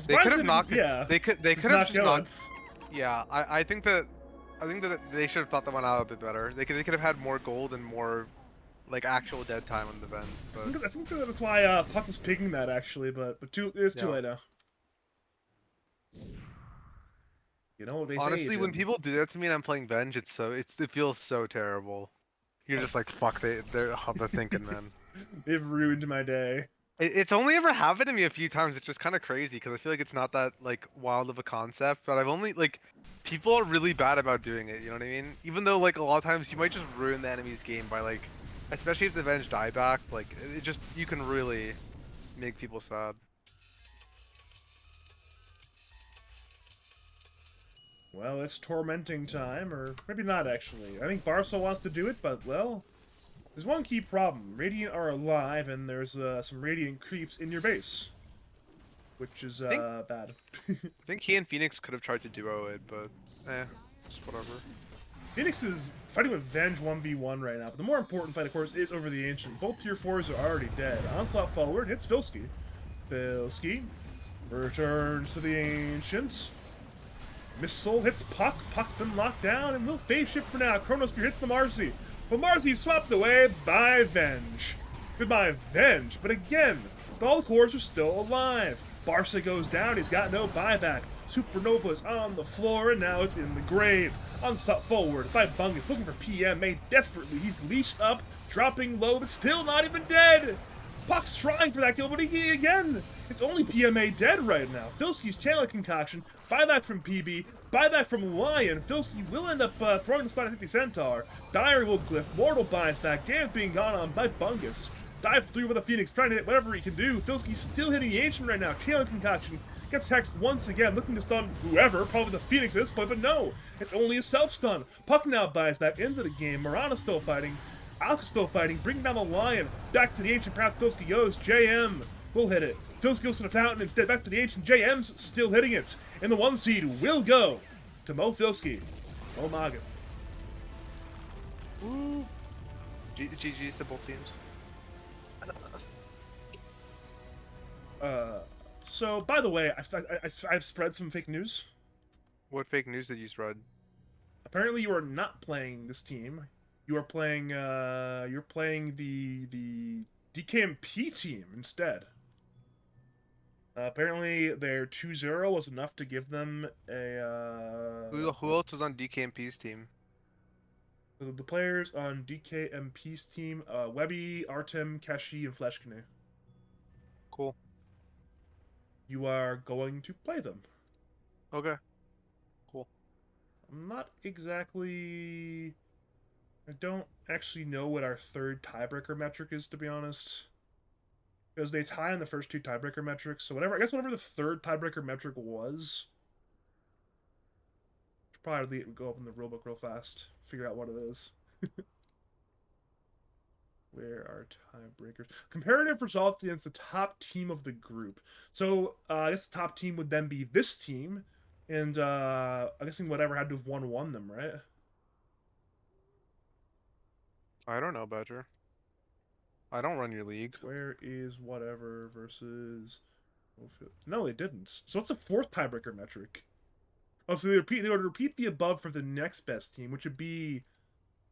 They could have knocked it. Yeah, They could have just knocked. Yeah, I think that they should have thought that one out a bit better. They could have had more gold and more like actual dead time on the event. But I think that's why Puck was picking that actually, but it's too late now. You know what they say. Honestly, when people do that to me and I'm playing Venge, it feels so terrible. You're just like, fuck, they're thinking, man. They've ruined my day. It's only ever happened to me a few times, which is kind of crazy because I feel like it's not that like wild of a concept. But I've only like people are really bad about doing it. You know what I mean? Even though like a lot of times you might just ruin the enemy's game by like, especially if the Venge die back, like it just you can really make people sad. Well, it's tormenting time, or maybe not actually. I think Barca wants to do it, but well, there's one key problem. Radiant are alive, and there's some Radiant creeps in your base, which is I think bad. I think he and Phoenix could have tried to duo it, but it's whatever. Phoenix is fighting with Venge 1v1 right now, but the more important fight, of course, is over the Ancient. Both tier 4s are already dead. Onslaught forward hits Filski. Filski returns to the Ancients. Missile hits Puck. Puck's been locked down and will phase shift for now. Chronosphere hits the Marcy. But Marcy swapped away by Venge. Goodbye, Venge. But again, all the cores are still alive. Barca goes down. He's got no buyback. Supernova's on the floor, and now it's in the grave. Unstuck forward by Bungus, looking for PMA desperately. He's leashed up, dropping low, but still not even dead. Puck's trying for that kill, but he again. It's only PMA dead right now. Filski's channel concoction, buyback from PB, buyback from Lion. Filski will end up throwing the slide at 50 Centaur. Diary will glyph, Mortal buys back, Dam's being gone on by Bungus. Dive through with a Phoenix, trying to hit whatever he can do. Filski's still hitting the Ancient right now. Channel concoction gets hexed once again, looking to stun whoever, probably the Phoenix at this point, but no, it's only a self-stun. Puck now buys back into the game. Morana's still fighting. Alka's still fighting, bringing down the Lion. Back to the Ancient path, Filski goes. JM will hit it. Filski goes to the Fountain instead, back to the Ancient. JM's still hitting it. And the 1 seed will go to Mo Filski. Mo Moggin. Woo. GG's to both teams. So, by the way, I've spread some fake news. What fake news did you spread? Apparently, you are not playing this team. You are playing. You're playing the DKMP team instead. Apparently, their 2-0 was enough to give them a. Who else was on DKMP's team? The players on DKMP's team: Webby, Artem, Keshi, and Fleshkine. Cool. You are going to play them. Okay. Cool. I'm not exactly. I don't actually know what our third tiebreaker metric is, to be honest. Because they tie on the first 2 tiebreaker metrics. So whatever the third tiebreaker metric was. Should probably go up in the rulebook real fast. Figure out what it is. Where are tiebreakers? Comparative results against the top team of the group. So I guess the top team would then be this team. And I'm guessing whatever had to have won them, right? I don't know, Badger. I don't run your league. Where is whatever versus... No, they didn't. So what's the 4th tiebreaker metric? Oh, so they would repeat the above for the next best team, which would be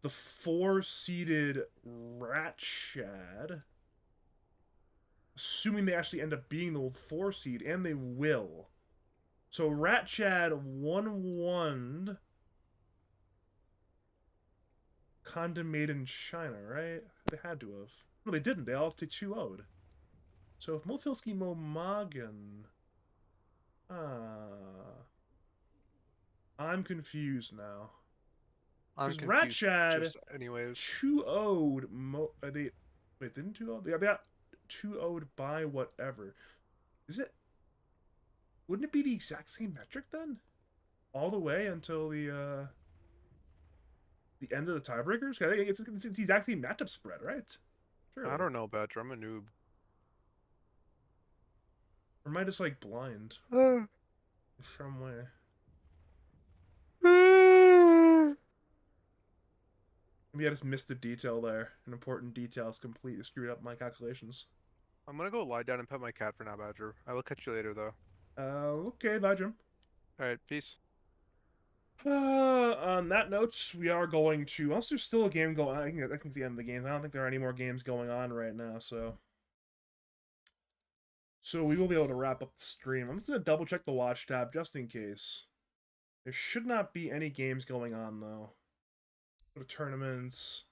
the 4-seeded Ratshad. Assuming they actually end up being the 4 seed, and they will. So Ratshad 1-1 Condemnate in Chyna, right? They had to have. No, they didn't. They all stay 2-0'd. So if Mofilski Moggin... I'm confused now. I'm Because confused. Ratshad Just anyways. 2-0'd they wait, didn't 2-0? They got 2-0'd by whatever. Is it... Wouldn't it be the exact same metric then? All the way until the end of the tiebreakers? I think it's the exact same matchup spread, right? Sure. I don't know, Badger. I'm a noob. Or am I just like blind? From where? Maybe I just missed a detail there. An important detail has completely screwed up my calculations. I'm gonna go lie down and pet my cat for now, Badger. I will catch you later, though. Okay, bye, Jim. Alright, peace. On that note, we are going to... Unless there's still a game going on, I think it's the end of the game. I don't think there are any more games going on right now, so... So we will be able to wrap up the stream. I'm just going to double check the watch tab, just in case. There should not be any games going on, though. Go to tournaments.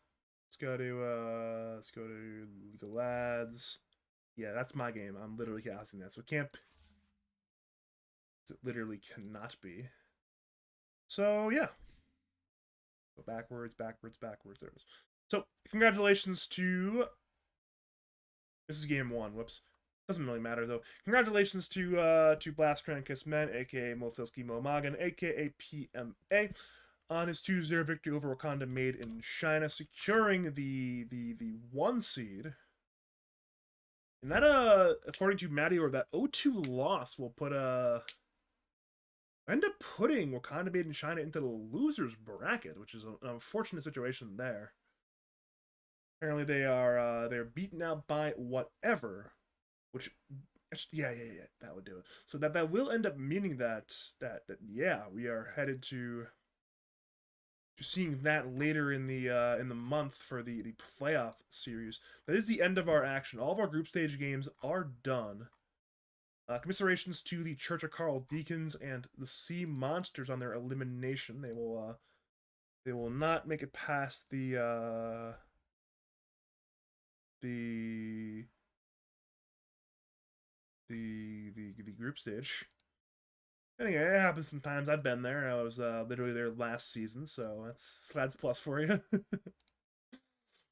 Let's go to League of Lads. Yeah, that's my game. I'm literally casting that, so it can't. It literally cannot be. So yeah. Go backwards, backwards, backwards. There it is. So congratulations to. This is game one. Whoops. Doesn't really matter though. Congratulations to Blast Trancus Men, aka Filski Moggin, aka PMA, on his 2-0 victory over Wakanda made in Chyna, securing the 1 seed. And that according to Matty, or that 0-2 loss will put end up putting Wakanda made in Chyna into the losers bracket, which is an unfortunate situation there. Apparently they're beaten out by whatever, which yeah, that would do it. So that will end up meaning that yeah, we are headed to seeing that later in the month for the playoff series. That is the end of our action. All of our group stage games are done. Commiserations to the Church of Carl Deacons and the Sea Monsters on their elimination. They will not make it past the group stage. Anyway, it happens sometimes. I've been there. I was literally there last season, so that's plus for you.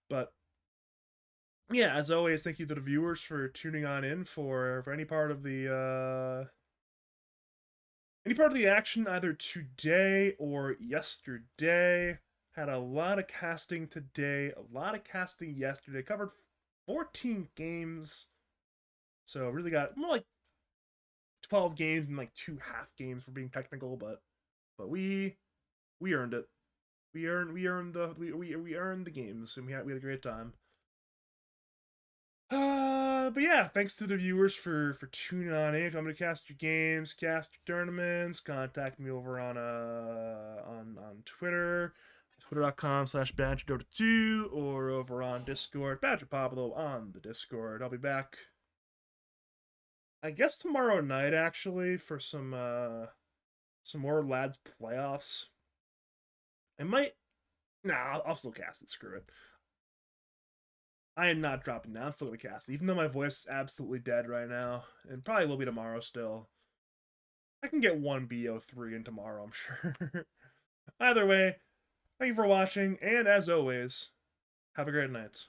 But yeah, as always, thank you to the viewers for tuning on in for any part of the action either today or yesterday. Had a lot of casting today, a lot of casting yesterday. Covered 14 games. So really got more like 12 games and like 2 half games for being technical, but we earned it. We earned the games, and we had a great time. But yeah, thanks to the viewers for tuning on in. If you want me to cast your games, cast your tournaments, contact me over on Twitter, twitter.com/BadgerDota2, or over on Discord, Badger Pablo on the Discord. I'll be back, I guess, tomorrow night actually for some more lads playoffs. I might. Nah, I'll still cast it. Screw it. I am not dropping down. I'm still gonna cast it, even though my voice is absolutely dead right now, and probably will be tomorrow still. I can get one BO3 in tomorrow, I'm sure. Either way, thank you for watching, and as always, have a great night.